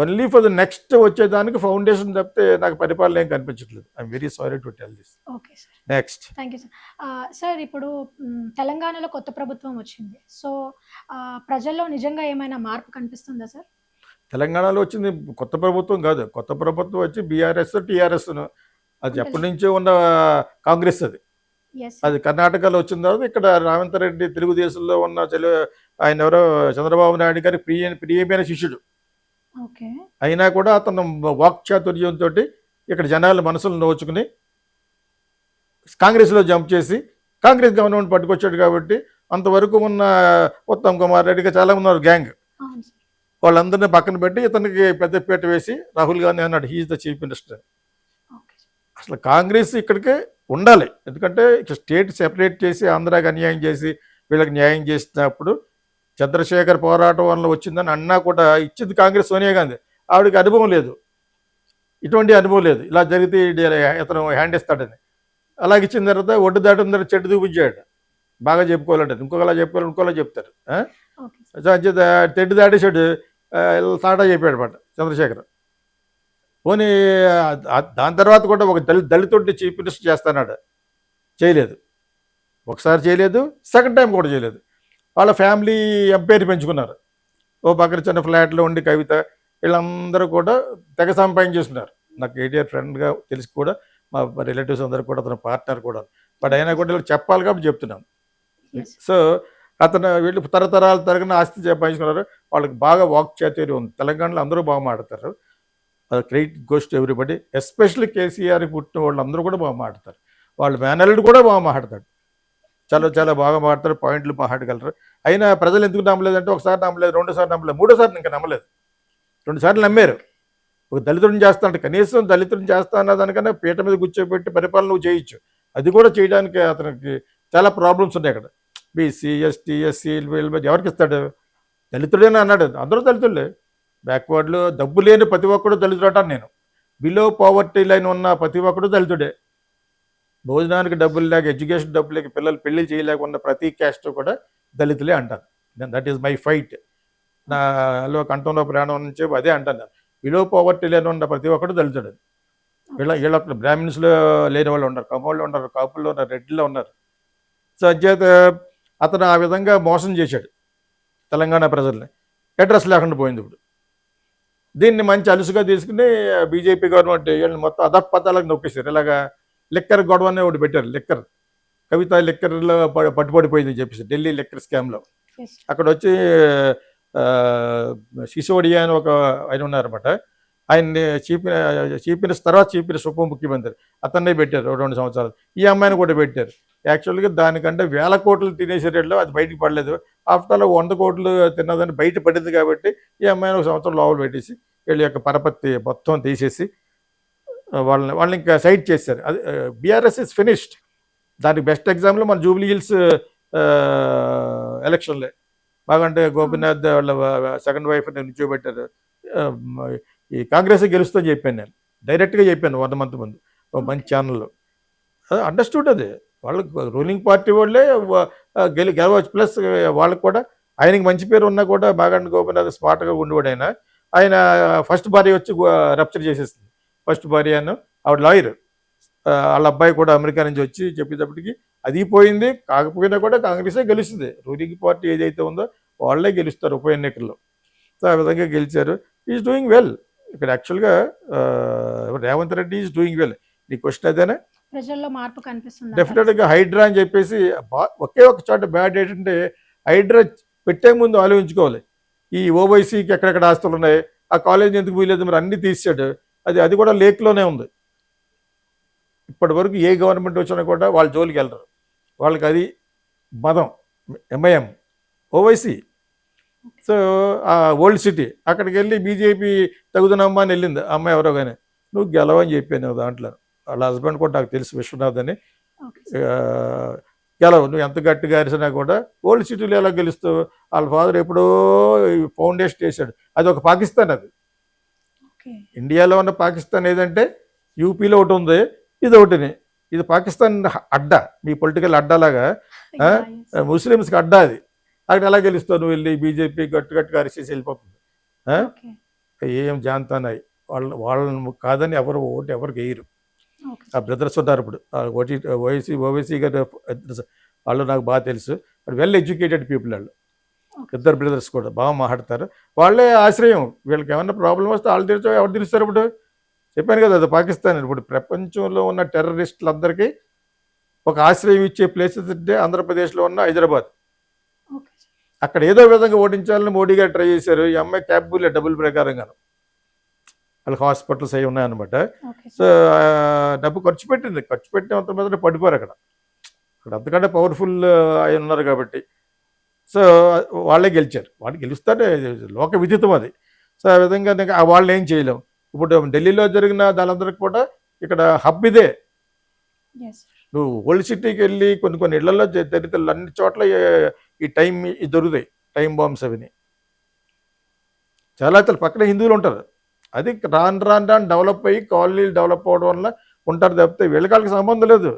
ఓన్లీ ఫర్ ద నెక్స్ట్ వచ్చేదానికి ఫౌండేషన్ తప్పితే నాకు పరిపాలన ఏం కనిపించట్లేదు. I'm very sorry to tell this. Okay sir. Next thank you sir. Sir ఇప్పుడు తెలంగాణలో కొత్త ప్రభుత్వం వచ్చింది. సో ప్రజల్లో నిజంగా ఏమైనా మార్పు కనిపిస్తుందా సార్? తెలంగాణలో వచ్చింది కొత్త ప్రభుత్వం కాదు. కొత్త ప్రభుత్వం వచ్చి బీఆర్ఎస్ టీఆర్ఎస్ను, అది ఎప్పటి నుంచో ఉన్న కాంగ్రెస్. ఎస్. అది కర్ణాటకలో వచ్చిన తర్వాత ఇక్కడ రేవంత్ రెడ్డి తెలుగుదేశంలో ఉన్న ఆయన ఎవరో చంద్రబాబు నాయుడు గారి ప్రియమైన శిష్యుడు. ఓకే. అయినా కూడా అతను వాక్చాతుర్యంతో ఇక్కడ జనాల మనసులు నోచుకుని కాంగ్రెస్లో జంప్ చేసి కాంగ్రెస్ గవర్నమెంట్ పట్టుకొచ్చాడు. కాబట్టి అంతవరకు ఉన్న ఉత్తమ్ కుమార్ రెడ్డిగా చాలామంది ఉన్నారు గ్యాంగ్. అవును సార్. వాళ్ళందరినీ పక్కన పెట్టి ఇతనికి పెద్దపేట వేసి రాహుల్ గాంధీ అన్నాడు he's the chief minister. Okay. అసలు కాంగ్రెస్ ఇక్కడికే ఉండాలి. ఎందుకంటే ఇక్కడ స్టేట్ సెపరేట్ చేసి ఆంధ్రాకి అన్యాయం చేసి వీళ్ళకి న్యాయం చేసినప్పుడు చంద్రశేఖర్ పోరాటం వల్ల వచ్చిందని అన్నా కూడా ఇచ్చింది కాంగ్రెస్ సోనియా గాంధీ. ఆవిడకి అనుభవం లేదు, ఇటువంటి అనుభవం లేదు. ఇలా జరిగితే ఇతను హ్యాండ్ ఇస్తాడని. అలాగే ఇచ్చిన తర్వాత ఒడ్డు దాటిన తర్వాత చెట్టు చూపించాడు. బాగా చెప్పుకోవాలంటే ఇంకొకలా చెప్పుకోవాలి, ఇంకోలా చెప్తారు. తెడ్డు దాటేసాడు, తాటా చెప్పాడు అనమాట చంద్రశేఖర్. పోనీ దాని తర్వాత కూడా ఒక దళితుడిని చీఫ్ మినిస్టర్ చేస్తానాడు, చేయలేదు. ఒకసారి చేయలేదు, సెకండ్ టైం కూడా చేయలేదు. వాళ్ళ ఫ్యామిలీ ఎంపైర్ పెంచుకున్నారు. ఓ పక్కన చిన్న ఫ్లాట్లో ఉండి కవిత వీళ్ళందరూ కూడా తెగ సంపాదించేస్తున్నారు. నాకు ఏటీఆర్ ఫ్రెండ్గా తెలిసి కూడా మా రిలేటివ్స్ అందరూ కూడా అతను పార్ట్నర్ కూడా. బట్ అయినా కూడా వీళ్ళకి చెప్పాలి కాబట్టి చెప్తున్నాను. సో అతను వీళ్ళు తరతరాలు తరగని ఆస్తి సంపాదించుకున్నారు. వాళ్ళకి బాగా వాక్చాతుర్యం ఉంది. తెలంగాణలో అందరూ బాగా మాట్లాడతారు. Credit goes to everybody. Especially KCR పుట్టిన వాళ్ళు అందరూ కూడా బాగా మాట్లాడతారు. వాళ్ళ మేనల్లుడు కూడా బాగా మాట్లాడతాడు. చాలా బాగా మాట్లాడతారు, పాయింట్లు మాట్లాడగలరు. అయినా ప్రజలు ఎందుకు నమ్మలేదంటే ఒకసారి నమ్మలేదు, రెండోసారి నమ్మలేదు, మూడోసారి ఇంకా నమ్మలేదు. 2 సార్లు నమ్మారు. ఒక దళితుడిని చేస్తానంటే కనీసం దళితుడిని చేస్తా అన్న దానికన్నా పీట మీద కూర్చోబెట్టి పరిపాలన నువ్వు చేయొచ్చు. అది కూడా చేయడానికి అతనికి చాలా ప్రాబ్లమ్స్ ఉన్నాయి అక్కడ. బీసీ, ఎస్టీ, ఎస్సీ వీళ్ళ మీద ఎవరికి ఇస్తాడు? దళితుడేనా అన్నాడు. అందరూ దళితులే. బ్యాక్వర్డ్‌లో డబ్బు లేని ప్రతి ఒక్కడు దళితుడంటాను నేను. బిలో పావర్టీ లైన్ ఉన్న ప్రతి ఒక్కడు దళితుడే. భోజనానికి డబ్బులు లేక, ఎడ్యుకేషన్ డబ్బులు లేక, పిల్లలు పెళ్లిళ్ళు చేయలేకున్న ప్రతి క్యాస్ట్ కూడా దళితులే అంటాను. That is my fight. నాలో కంఠంలో ప్రాణం నుంచి అదే అంటాను నేను. బిలో పావర్టీ లైన్ ఉన్న ప్రతి ఒక్కడు దళితుడు. వీళ్ళ బ్రాహ్మిన్స్‌లో లేని వాళ్ళు ఉన్నారు, కమ్మోళ్ళు ఉన్నారు, కాపుల్లో ఉన్నారు, రెడ్డిలో ఉన్నారు. సో అంచేత అతను ఆ విధంగా మోసం చేశాడు తెలంగాణ ప్రజల్ని. అడ్రస్ లేకుండా పోయింది ఇప్పుడు. దీన్ని మంచి అలుసుగా తీసుకుని బీజేపీ గవర్నమెంట్ వీళ్ళని మొత్తం అధపతాలకు నొక్కేశారు. ఇలాగా లిక్కర్ గొడవ అనే ఒకటి పెట్టారు. లిక్కర్ కవిత లిక్కర్లో పట్టుబడిపోయింది చెప్పేసి ఢిల్లీ లిక్కర్ స్కామ్లో. Yes. అక్కడ వచ్చి సిసోడియా అని ఒక ఆయన ఉన్నారన్నమాట. ఆయన్ని చీఫ్ మినిస్టర్ తర్వాత చీఫ్ మినిస్టర్ ఉప ముఖ్యమంత్రి అతన్నే పెట్టారు 2 సంవత్సరాలు. ఈ అమ్మాయిని కూడా పెట్టారు. యాక్చువల్గా దానికంటే 1000 కోట్లు తినేసే రేట్లో అది బయటికి పడలేదు. ఆఫ్టర్ ఆల్ 100 కోట్లు తిన్నదని బయట పడింది కాబట్టి ఈ అమ్మాయిని 1 సంవత్సరం లోపల పెట్టేసి వీళ్ళ యొక్క పరపతి మొత్తం తీసేసి వాళ్ళని ఇంకా సైడ్ చేశారు. అది బీఆర్ఎస్ ఇస్ ఫినిష్డ్. దానికి బెస్ట్ ఎగ్జాంపుల్ మన జూబ్లీ హిల్స్ ఎలక్షన్లే. బాగంటే గోపీనాథ్ వాళ్ళ సెకండ్ వైఫ్ని నిల్చోబెట్టారు. ఈ కాంగ్రెస్ గెలుస్తుందని చెప్పాను నేను, డైరెక్ట్గా చెప్పాను 1 మంత్ ముందు మంచి ఛానల్లో. అండర్స్టూడ్ అది. వాళ్ళకి రూలింగ్ పార్టీ వాళ్ళే గెలవచ్చు. ప్లస్ వాళ్ళకి కూడా ఆయనకి మంచి పేరు ఉన్నా కూడా బాగంటి గోపీనాథ్ స్మార్ట్గా ఉండేవాడు. ఆయన ఫస్ట్ భార్య వచ్చి రప్చర్ చేసేస్తుంది. ఫస్ట్ భార్య అను ఆవిడ లాయర్. వాళ్ళ అబ్బాయి కూడా అమెరికా నుంచి వచ్చి చెప్పేటప్పటికి అది పోయింది. కాకపోయినా కూడా కాంగ్రెసే గెలుస్తుంది. రూలింగ్ పార్టీ ఏదైతే ఉందో వాళ్ళే గెలుస్తారు ఉప ఎన్నికల్లో. సో ఆ విధంగా గెలిచారు. Is doing well. ఇక్కడ యాక్చువల్గా Revanth Reddy is doing well. నీ క్వశ్చన్ అదేనా? ప్రజల్లో మార్పు కనిపిస్తుంది. డెఫినెట్గా హైడ్రా అని చెప్పేసి ఒకే ఒక చోట బ్యాడ్ ఏంటంటే హైడ్రా పెట్టే ముందు ఆలోచించుకోవాలి. ఈ ఓవైసీకి ఎక్కడెక్కడ ఆస్తులు ఉన్నాయి, ఆ కాలేజ్ ఎందుకు వీలేదు, మరి అన్నీ తీసాడు. అది కూడా లేక్లోనే ఉంది. ఇప్పటి వరకు ఏ గవర్నమెంట్ వచ్చినా కూడా వాళ్ళ జోలికి వెళ్ళరు. వాళ్ళకి అది మదం. ఎంఐఎం ఓవైసీ. సో ఆ ఓల్డ్ సిటీ అక్కడికి వెళ్ళి బీజేపీ తగుదనమ్మా అని వెళ్ళింది ఆ అమ్మాయి ఎవరో కానీ. నువ్వు గెలవని చెప్పాను దాంట్లో. వాళ్ళ హస్బెండ్ కూడా నాకు తెలుసు, విశ్వనాథ్ అని. గెలవు, నువ్వు ఎంత గట్టిగా అరిసినా కూడా. ఓల్డ్ సిటీలో ఎలా గెలుస్తావు? వాళ్ళ ఫాదర్ ఎప్పుడో ఫౌండేషన్ చేశాడు. అది ఒక పాకిస్తాన్. అది ఇండియాలో ఉన్న పాకిస్తాన్ ఏదంటే యూపీలో ఒకటి ఉంది, ఇది ఒకటిని. ఇది పాకిస్తాన్ అడ్డా, మీ పొలిటికల్ అడ్డాలాగా ముస్లిమ్స్కి అడ్డా. అది అక్కడ ఎలా గెలుస్తావు నువ్వు? వెళ్ళి బీజేపీ గట్టిగా అరిసేసి వెళ్ళిపోతుంది. ఏం జాంతానాయి వాళ్ళని కాదని ఎవరు ఓటు ఎవరికి వేయరు. ఆ బ్రదర్స్ ఉన్నారు ఇప్పుడు ఓవైసీ గారు వాళ్ళు నాకు బాగా తెలుసు. వెల్ ఎడ్యుకేటెడ్ పీపుల్ వాళ్ళు. ఇద్దరు బ్రదర్స్ కూడా బాగా మాట్లాడతారు. వాళ్ళే ఆశ్రయం. వీళ్ళకి ఏమన్నా ప్రాబ్లం వస్తే వాళ్ళు తీర్చో ఎవరు తీరుస్తారు? ఇప్పుడు చెప్పాను కదా, అది పాకిస్తాన్. ఇప్పుడు ప్రపంచంలో ఉన్న టెర్రరిస్టులందరికీ ఒక ఆశ్రయం ఇచ్చే ప్లేసెస్ అంటే ఆంధ్రప్రదేశ్లో ఉన్న హైదరాబాద్. అక్కడ ఏదో విధంగా ఓడించాలని మోడీ గారు ట్రై చేశారు. ఈ అమ్మాయి క్యాపబుల్ డబ్బుల ప్రకారంగాను. వాళ్ళకి హాస్పిటల్స్ అవి ఉన్నాయన్నమాట. సో డబ్బు ఖర్చు పెట్టినంత మీద పడిపోరు అక్కడ అంతకంటే పవర్ఫుల్ అయి ఉన్నారు కాబట్టి. సో వాళ్ళే గెలిచారు. వాళ్ళు గెలుస్తారే, లోక విదితం అది. సో ఆ విధంగా వాళ్ళని ఏం చేయలేం. ఇప్పుడు ఢిల్లీలో జరిగిన దానందరికి కూడా ఇక్కడ హబ్ ఇదే. నువ్వు ఓల్డ్ సిటీకి వెళ్ళి కొన్ని ఇళ్లలో దళితులు అన్ని చోట్ల ఈ టైం దొరుకుతాయి, టైం బాంబ్స్ అవిని. చాలా పక్కన హిందువులు ఉంటారు. అది రాను డెవలప్ అయ్యి కాలనీలు డెవలప్ అవ్వడం వల్ల ఉంటారు తప్పితే వీళ్ళకి సంబంధం లేదు.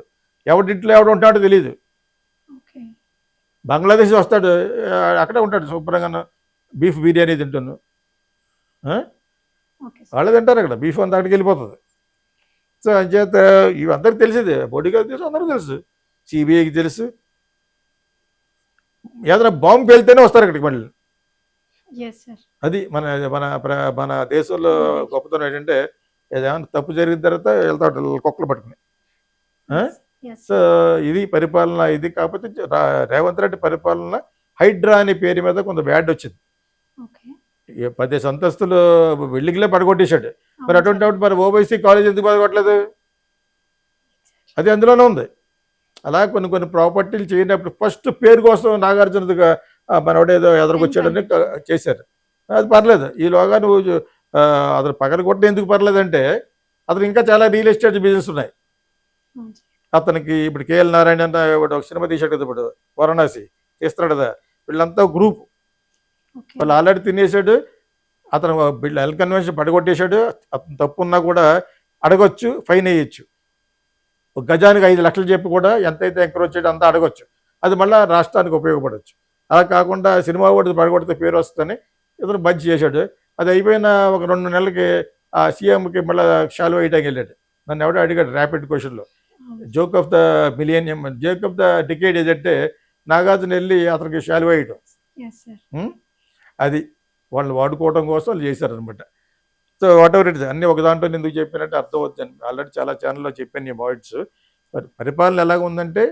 ఎవరింట్లో ఎవడు ఉంటాడో తెలియదు. బంగ్లాదేశ్ వస్తాడు, అక్కడే ఉంటాడు శుభ్రంగా బీఫ్ బిర్యానీ తింటాను. వాళ్ళే తింటారు అక్కడ. బీఫ్ అంతా అక్కడికి వెళ్ళిపోతుంది. సో అంచేత ఇవి అందరికి తెలిసేది. మోడీ గారికి తెలుసు, అందరికీ తెలుసు, సిబిఐకి తెలుసు. ఏదైనా బాంబు పేలితేనే వస్తారు అక్కడికి మళ్ళీ. అది మన మన మన దేశంలో గొప్పతనం ఏంటంటే ఏదైనా తప్పు జరిగిన తర్వాత వెళ్తాడు కుక్కలు పట్టుకుని. సో ఇది పరిపాలన. ఇది కాకపోతే రేవంత్ రెడ్డి పరిపాలన హైడ్రా అనే పేరు మీద కొంత బ్యాడ్ వచ్చింది. 10 అంతస్తులు బిల్డింగ్లే పడగొట్టేశాడు. మరి అటువంటి మరి ఓవైసీ కాలేజ్ ఎందుకు పడగొట్టలేదు? అది అందులోనే ఉంది. అలా కొన్ని ప్రాపర్టీలు చేయనప్పుడు ఫస్ట్ పేరు కోసం నాగార్జునగా మనోడేదో ఎదురుకొచ్చాడని చేశారు. అది పర్లేదు. ఈలోగా నువ్వు అతను పగలగొట్టిన ఎందుకు పర్లేదంటే అతను ఇంకా చాలా రియల్ ఎస్టేట్ బిజినెస్ ఉన్నాయి అతనికి. ఇప్పుడు కేఎల్ నారాయణ ఒక సినిమా తీశాడు కదా ఇప్పుడు, వారణాసి. తీస్తున్నాడు కదా, వీళ్ళంతా గ్రూప్. ఓకే. వాళ్ళు ఆల్రెడీ తినేసాడు, అతను వీళ్ళు ఎల్ కన్వెన్షన్ పడగొట్టేశాడు. అతను తప్పు ఉన్నా కూడా అడగొచ్చు, ఫైన్ వేయచ్చు. ఒక గజానికి 5 లక్షలు చెప్పి కూడా ఎంతైతే ఎంకరేజ్ చేయడం అంతా అడగొచ్చు. అది మళ్ళీ రాష్ట్రానికి ఉపయోగపడవచ్చు. అలా కాకుండా సినిమా కూడా పడగొడితే పేరు వస్తుందని ఇతను బంద్ చేశాడు. అది అయిపోయిన ఒక 2 నెలలకి ఆ సీఎంకి మళ్ళీ షాల్వా వేయడానికి వెళ్ళాడు. నన్ను ఎవడో అడిగాడు ర్యాపిడ్ క్వశ్చన్లో, joke of the millennium, joke of the decade ఏదంటే నాగార్జున వెళ్ళి అతనికి షాల్వా వేయటం. అది వాళ్ళని వాడుకోవడం కోసం వాళ్ళు చేశారనమాట. So whatever it is, అన్నీ ఒక దాంట్లో ఎందుకు చెప్పినట్టు అర్థం అవుతుంది. ఆల్రెడీ చాలా ఛానల్లో చెప్పాను ఈ పాయింట్స్. మరి పరిపాలన ఎలాగ ఉందంటే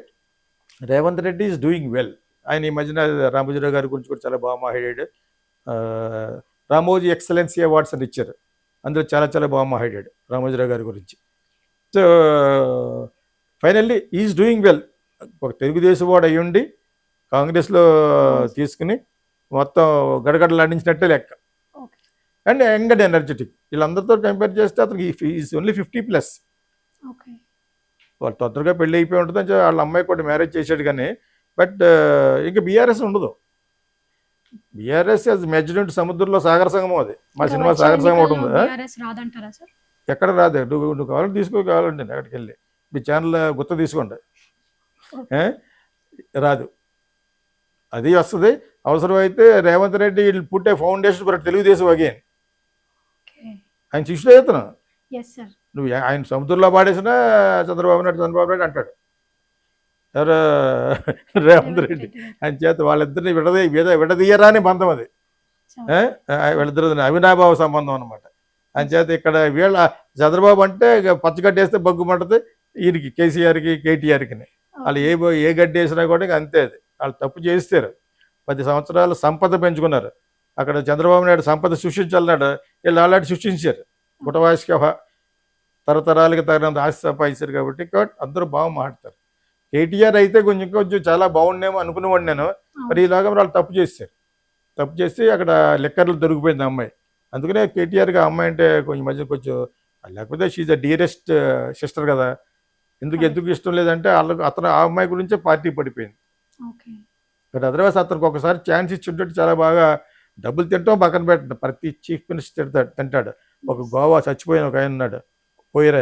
Revanth Reddy is doing well. ఆయన ఈ మధ్యన రామోజీరావు గారి గురించి కూడా చాలా బాగా మాట్లాడాడు. రామోజీ ఎక్సలెన్సీ అవార్డ్స్ అని ఇచ్చారు, అందులో చాలా చాలా బాగా మాట్లాడాడు రామోజీరావు గారి గురించి. So finally is doing well. ఒక తెలుగుదేశం వాడు అయ్యుండి కాంగ్రెస్లో తీసుకుని మొత్తం గడగడలాడించినట్టే లెక్క. And young and energetic. వీళ్ళందరితో కంపేర్ చేస్తే అతనికి ఈజ్ ఓన్లీ 50+. వాళ్ళు తొందరగా పెళ్ళి అయిపోయి ఉంటుంది, వాళ్ళ అమ్మాయి కూడా మ్యారేజ్ చేశాడు. కానీ బట్ ఇంకా బీఆర్ఎస్ ఉండదు. బీఆర్ఎస్ మెజర్మెంట్ సముద్రంలో సాగర సంగమం. అది మా సినిమా సాగర సంగమం ఒకటి ఉంది. ఎక్కడ రాదే, నువ్వు కావాలంటే కావాలండి అక్కడికి వెళ్ళి మీ ఛానల్ గుర్తు తీసుకోండి. రాదు. అది వస్తుంది. అవసరమైతే రేవంత్ రెడ్డి వీళ్ళు పుట్టే ఫౌండేషన్ ఫర్ తెలుగుదేశం అగైన్. ఆయన శిష్యుడు అవుతున్నా, నువ్వు ఆయన సముద్రంలో పాడేసినా చంద్రబాబు నాయుడు అంటాడు. ఎవరు? రేవంత్ రెడ్డి. ఆయన చేత వాళ్ళిద్దరిని విడదీయరాని బంధం అది. వీళ్ళిద్దరు అవినాభావ సంబంధం అనమాట. ఆయన చేత ఇక్కడ వీళ్ళ చంద్రబాబు అంటే పచ్చగడ్డేస్తే బగ్గుమంటది, ఈయనకి కేసీఆర్కి కేటీఆర్కి. వాళ్ళు ఏ గడ్డి వేసినా కూడా అంతే. అది వాళ్ళు తప్పు చేస్తారు. 10 సంవత్సరాలు సంపద పెంచుకున్నారు. అక్కడ చంద్రబాబు నాయుడు సంపద సృష్టించాలన్నాడు, వీళ్ళు ఆల్రెడీ సృష్టించారు. కుటవాయిస్కి తరతరాలకి తగినంత ఆస్తి సంపాదించారు. కాబట్టి అందరూ బాగా మాట్లాడతారు. కేటీఆర్ అయితే కొంచెం చాలా బాగుండేమో అనుకునేవాడు నేను. మరి ఇలాగా వాళ్ళు తప్పు చేసి అక్కడ లెక్కర్లు దొరికిపోయింది అమ్మాయి. అందుకనే కేటీఆర్కి ఆ అమ్మాయి అంటే కొంచెం లేకపోతే షీజ్ ద డియరెస్ట్ సిస్టర్ కదా. ఎందుకు ఇష్టం లేదంటే అతను ఆ అమ్మాయి గురించే పార్టీ పడిపోయింది. బట్ అదర్వైజ్ అతనికి ఒకసారి ఛాన్స్ ఇచ్చి చాలా బాగా డబ్బులు తింటాం పక్కన పెట్టండి, ప్రతి చీఫ్ మినిస్టర్ తింటాడు. ఒక గోవా చచ్చిపోయిన ఒక ఆయన ఉన్నాడు, పోయారు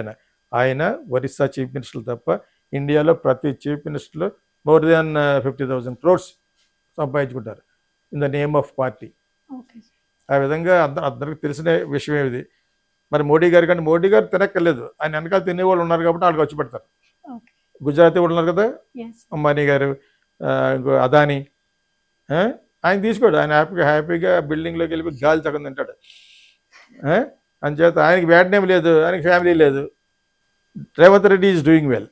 ఆయన ఒరిస్సా చీఫ్ మినిస్టర్ తప్ప ఇండియాలో ప్రతి చీఫ్ మినిస్టర్లు మోర్ దాన్ 50,000 crores సంపాదించుకుంటారు in the name of party. ఆ విధంగా అందరికి తెలిసిన విషయం ఇది. మరి మోడీ గారు కానీ మోడీ గారు తినక్కర్లేదు, ఆయన వెనకాల తినేవాళ్ళు ఉన్నారు కాబట్టి వాళ్ళకి వచ్చి పెడతారు. గుజరాతీ వాళ్ళు ఉన్నారు కదా, అంబానీ గారు, అదానీ, ఆయన తీసుకోడు. ఆయన హ్యాపీగా బిల్డింగ్లోకి వెళ్ళి గాలి సగం తింటాడు. అంచేత ఆయనకి బ్యాడ్ నేమ్ లేదు, ఆయనకి ఫ్యామిలీ లేదు. Revanth Reddy is doing well.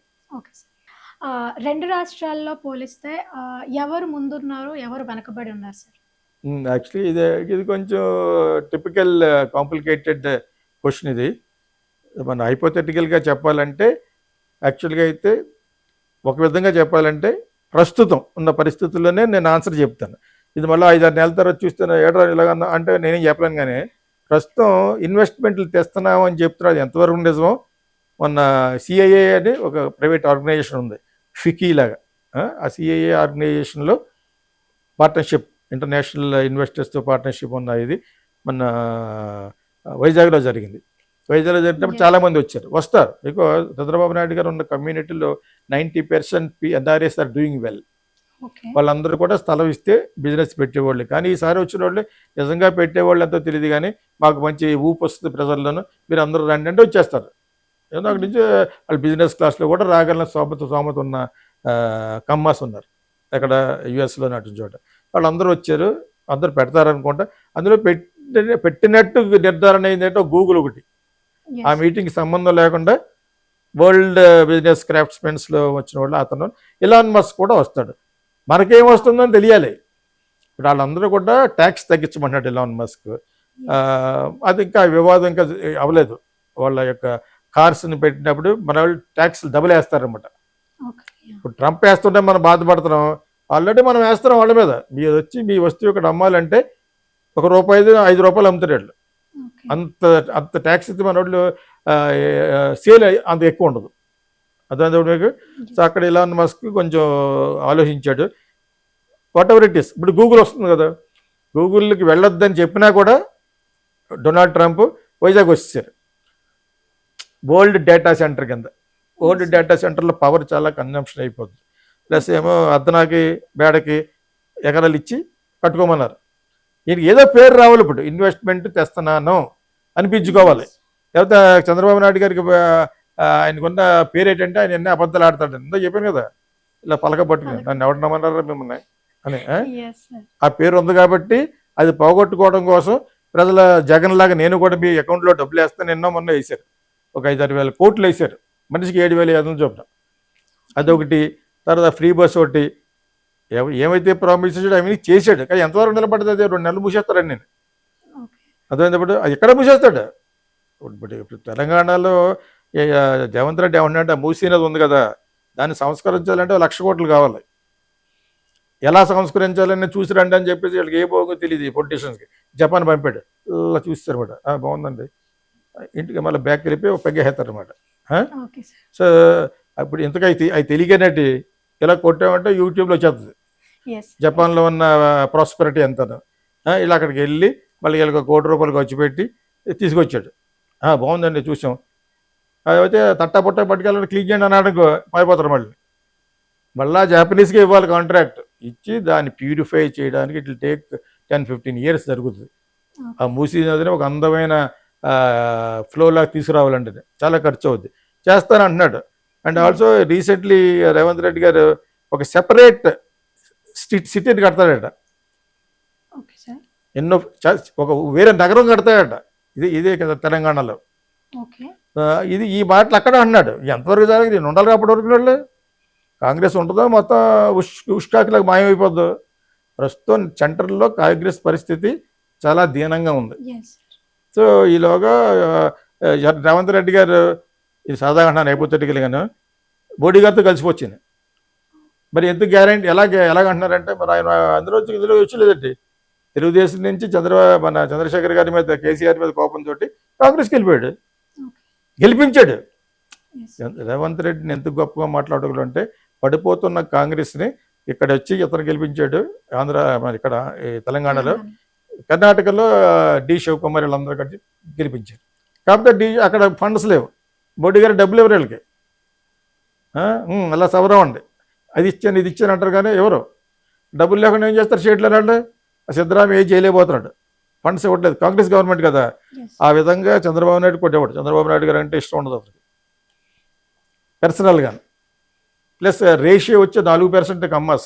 రెండు రాష్ట్రాల్లో పోలిస్తే ఎవరు ముందున్నారు, ఎవరు వెనకబడి ఉన్నారు సార్? యాక్చువల్లీ ఇది కొంచెం టిపికల్ కాంప్లికేటెడ్ క్వశ్చన్. ఇది మన హైపోథెటికల్గా చెప్పాలంటే, యాక్చువల్గా అయితే ఒక విధంగా చెప్పాలంటే ప్రస్తుతం ఉన్న పరిస్థితుల్లోనే నేను ఆన్సర్ చెప్తాను. ఇది మళ్ళీ 5-6 నెలల తర్వాత చూస్తే ఏడో ఇలాగన్నా అంటే నేనేం చెప్పలేను. కానీ ప్రస్తుతం ఇన్వెస్ట్మెంట్లు తెస్తున్నామని చెప్తున్నారు, ఎంతవరకు నిజమో. మొన్న సిఐఏ అని ఒక ప్రైవేట్ ఆర్గనైజేషన్ ఉంది, ఫికీ లాగా. ఆ సిఐఏ ఆర్గనైజేషన్లో పార్ట్నర్షిప్, ఇంటర్నేషనల్ ఇన్వెస్టర్స్తో పార్ట్నర్షిప్ ఉన్న ఇది మన వైజాగ్లో జరిగింది. వైజాగ్లో జరిగినప్పుడు చాలామంది వస్తారు. బికాజ్ చంద్రబాబు నాయుడు గారు ఉన్న కమ్యూనిటీలో 90% ఎన్ఆర్ఎస్ ఆర్ డూయింగ్ వెల్. వాళ్ళందరూ కూడా స్థలం ఇస్తే బిజినెస్ పెట్టేవాళ్ళు. కానీ ఈసారి వచ్చిన వాళ్ళు నిజంగా పెట్టేవాళ్ళు ఎంతో తెలియదు. కానీ మాకు మంచి ఊపు వస్తుంది ప్రజల్లోనూ, మీరు అందరూ రండి అంటే వచ్చేస్తారు. ఏదో అక్కడి నుంచి వాళ్ళు బిజినెస్ క్లాస్లో కూడా రాగల సోమత ఉన్న కమ్మాస్ ఉన్నారు అక్కడ యుఎస్లో అటు చోట. వాళ్ళందరూ వచ్చారు, అందరూ పెడతారనుకుంటా. అందులో పెట్టినట్టు నిర్ధారణ అయిందంటే గూగుల్ ఒకటి. ఆ మీటింగ్కి సంబంధం లేకుండా వరల్డ్ బిజినెస్ క్రాఫ్ట్స్మెన్స్లో వచ్చిన వాళ్ళు అతను ఎలాన్ మస్క్ కూడా వస్తాడు. మనకేం వస్తుందని తెలియాలి. ఇప్పుడు వాళ్ళందరూ కూడా ట్యాక్స్ తగ్గించమంటాడు ఎలాన్ మస్క్. అది ఇంకా వివాదం ఇంకా అవ్వలేదు. వాళ్ళ యొక్క కార్స్ని పెట్టినప్పుడు మన వాళ్ళు ట్యాక్స్లు డబుల్ వేస్తారనమాట. ఇప్పుడు ట్రంప్ వేస్తుంటే మనం బాధపడుతున్నాం, ఆల్రెడీ మనం వేస్తున్నాం వాళ్ళ మీద. మీరు వచ్చి మీ వస్తువు ఇక్కడ అమ్మాలంటే ₹1 ₹5 అమ్ముతారు. అంత ట్యాక్స్ అయితే మన వాళ్ళు సేల్ అంత ఎక్కువ ఉండదు. అదే మీకు. సో అక్కడ ఎలాన్ మస్క్ కొంచెం ఆలోచించాడు. What ever it is. ఇప్పుడు గూగుల్ వస్తుంది కదా, గూగుల్కి వెళ్ళొద్దని చెప్పినా కూడా డొనాల్డ్ ట్రంప్ వైజాగ్ వచ్చేసారు. ఓల్డ్ డేటా సెంటర్ కింద. ఓల్డ్ డేటా సెంటర్లో పవర్ చాలా కన్జంప్షన్ అయిపోతుంది. ప్లస్ ఏమో అద్దనాకి బేడకి ఎకరాలు ఇచ్చి కట్టుకోమన్నారు. ఈయనకి ఏదో పేరు రావాలి, ఇప్పుడు ఇన్వెస్ట్మెంట్ తెస్తున్నాను అనిపించుకోవాలి. లేకపోతే చంద్రబాబు నాయుడు గారికి ఆయనకున్న పేరు ఏంటంటే ఆయన ఎన్ని అబద్ధాలు ఆడతాడు. ఎంతో చెప్పాను కదా, ఇలా పలక పట్టుకుని నన్ను ఎవరు నమ్మన్నారా మిమ్మల్ని అని. ఆ పేరు ఉంది కాబట్టి అది పోగొట్టుకోవడం కోసం ప్రజల జగన్ లాగా నేను కూడా మీ అకౌంట్లో డబ్బులు వేస్తాను ఎన్నో మొన్న వేశారు. ఒక 5-6 వేల కోట్లు వేశారు, మనిషికి 7,500 చొప్పున. అదొకటి. తర్వాత ఫ్రీ బస్ ఒకటి. ఏమైతే ప్రామిస్ చేశాడో అవన్నీ చేశాడు, కానీ ఎంతవరకు నిలబడుతుంది? అది 2 నెలలు మూసేస్తారండి నేను. అర్థమైనప్పుడు అది ఎక్కడ మూసేస్తాడు? ఇప్పుడు తెలంగాణలో రేవంత్ రెడ్డి ఏమన్నాడంటే మూసీనది ఉంది కదా, దాన్ని సంస్కరించాలంటే 1,00,000 కోట్లు కావాలి. ఎలా సంస్కరించాలని చూసి రండి అని చెప్పేసి వీళ్ళకి ఏ బాగో తెలియదు పొలిటీషియన్స్కి. జపాన్ పంపాడు, ఇలా చూస్తారు అనమాట. బాగుందండి, ఇంటికి మళ్ళీ బ్యాక్ వెళ్ళిపోయి ఒక పెగ్గేస్తారు అనమాట. సో అప్పుడు ఇంతగా అవి తెలియనట్టు ఇలా కొట్టామంటే యూట్యూబ్లో వచ్చేస్తుంది జపాన్లో ఉన్న ప్రాస్పెరిటీ ఎంతను. ఇలా అక్కడికి వెళ్ళి మళ్ళీ వీళ్ళకి 1 కోటి రూపాయలు ఖర్చు పెట్టి తీసుకొచ్చాడు. బాగుందండి చూసాం. అయితే తట్టా పుట్ట పట్టుకెళ్ళి క్లీన్ చేయండి అన్నాడు, పైపోతారు. మళ్ళీ జాపనీస్కి ఇవ్వాలి కాంట్రాక్ట్ ఇచ్చి దాన్ని ప్యూరిఫై చేయడానికి ఇట్ విల్ టేక్ 10-15 years జరుగుతుంది. ఆ మూసీ నదిని ఒక అందమైన ఫ్లోలాగా తీసుకురావాలంటే చాలా ఖర్చు అవుద్ది. చేస్తానంటున్నాడు. And also recently Revanth Reddy గారు ఒక సెపరేట్ సిటీని కడతాడట. ఎన్నో ఒక వేరే నగరం కడతాడట. ఇదే కదా తెలంగాణలో. ఈ మాటలు అక్కడ అన్నాడు. ఎంతవరకు జరిగింది? నేను ఉండాలి అప్పటి వరకు. వాళ్ళు కాంగ్రెస్ ఉంటుందో మొత్తం ఉష్కాకిలకు మాయమైపోద్దు. ప్రస్తుతం సెంటర్లో కాంగ్రెస్ పరిస్థితి చాలా దీనంగా ఉంది. సో ఈలోగా రేవంత్ రెడ్డి గారు ఇది సాధారణ హైపోథెటికల్ గాను మోడీ గారితో కలిసిపోచ్చింది. మరి ఎందుకు గ్యారెంటీ ఎలాగంటున్నారంటే మరి ఆయన ఇందులో వచ్చలేదండి. తెలుగుదేశం నుంచి మన చంద్రశేఖర్ గారి మీద, కేసీఆర్ మీద కోపంతో కాంగ్రెస్కి వెళ్ళిపోయాడు. గెలిపించాడు. రేవంత్ రెడ్డిని ఎంత గొప్పగా మాట్లాడగలరు అంటే పడిపోతున్న కాంగ్రెస్ని ఇక్కడ వచ్చి ఇతను గెలిపించాడు. ఇక్కడ తెలంగాణలో, కర్ణాటకలో డి శివకుమార్ వీళ్ళందరూ కలిసి గెలిపించారు. కాకపోతే అక్కడ ఫండ్స్ లేవు. మోడీ గారు డబ్బులు ఎవరు వీళ్ళకి? అలా సవరం అండి, అది ఇచ్చాను ఇది ఇచ్చాను అంటారు, కానీ ఎవరు డబ్బులు లేకుండా ఏం చేస్తారు? షేట్లు అన్నాడు. సిద్ధరామయ్య ఏం చేయలేకపోతున్నాడు, ఫండ్స్ ఇవ్వట్లేదు. కాంగ్రెస్ గవర్నమెంట్ కదా. ఆ విధంగా చంద్రబాబు నాయుడు కొట్టేవాడు. చంద్రబాబు నాయుడు గారు అంటే ఇష్టం ఉండదు అతనికి పర్సనల్గా. ప్లస్ రేషియో వచ్చి 4% కమ్మాస్.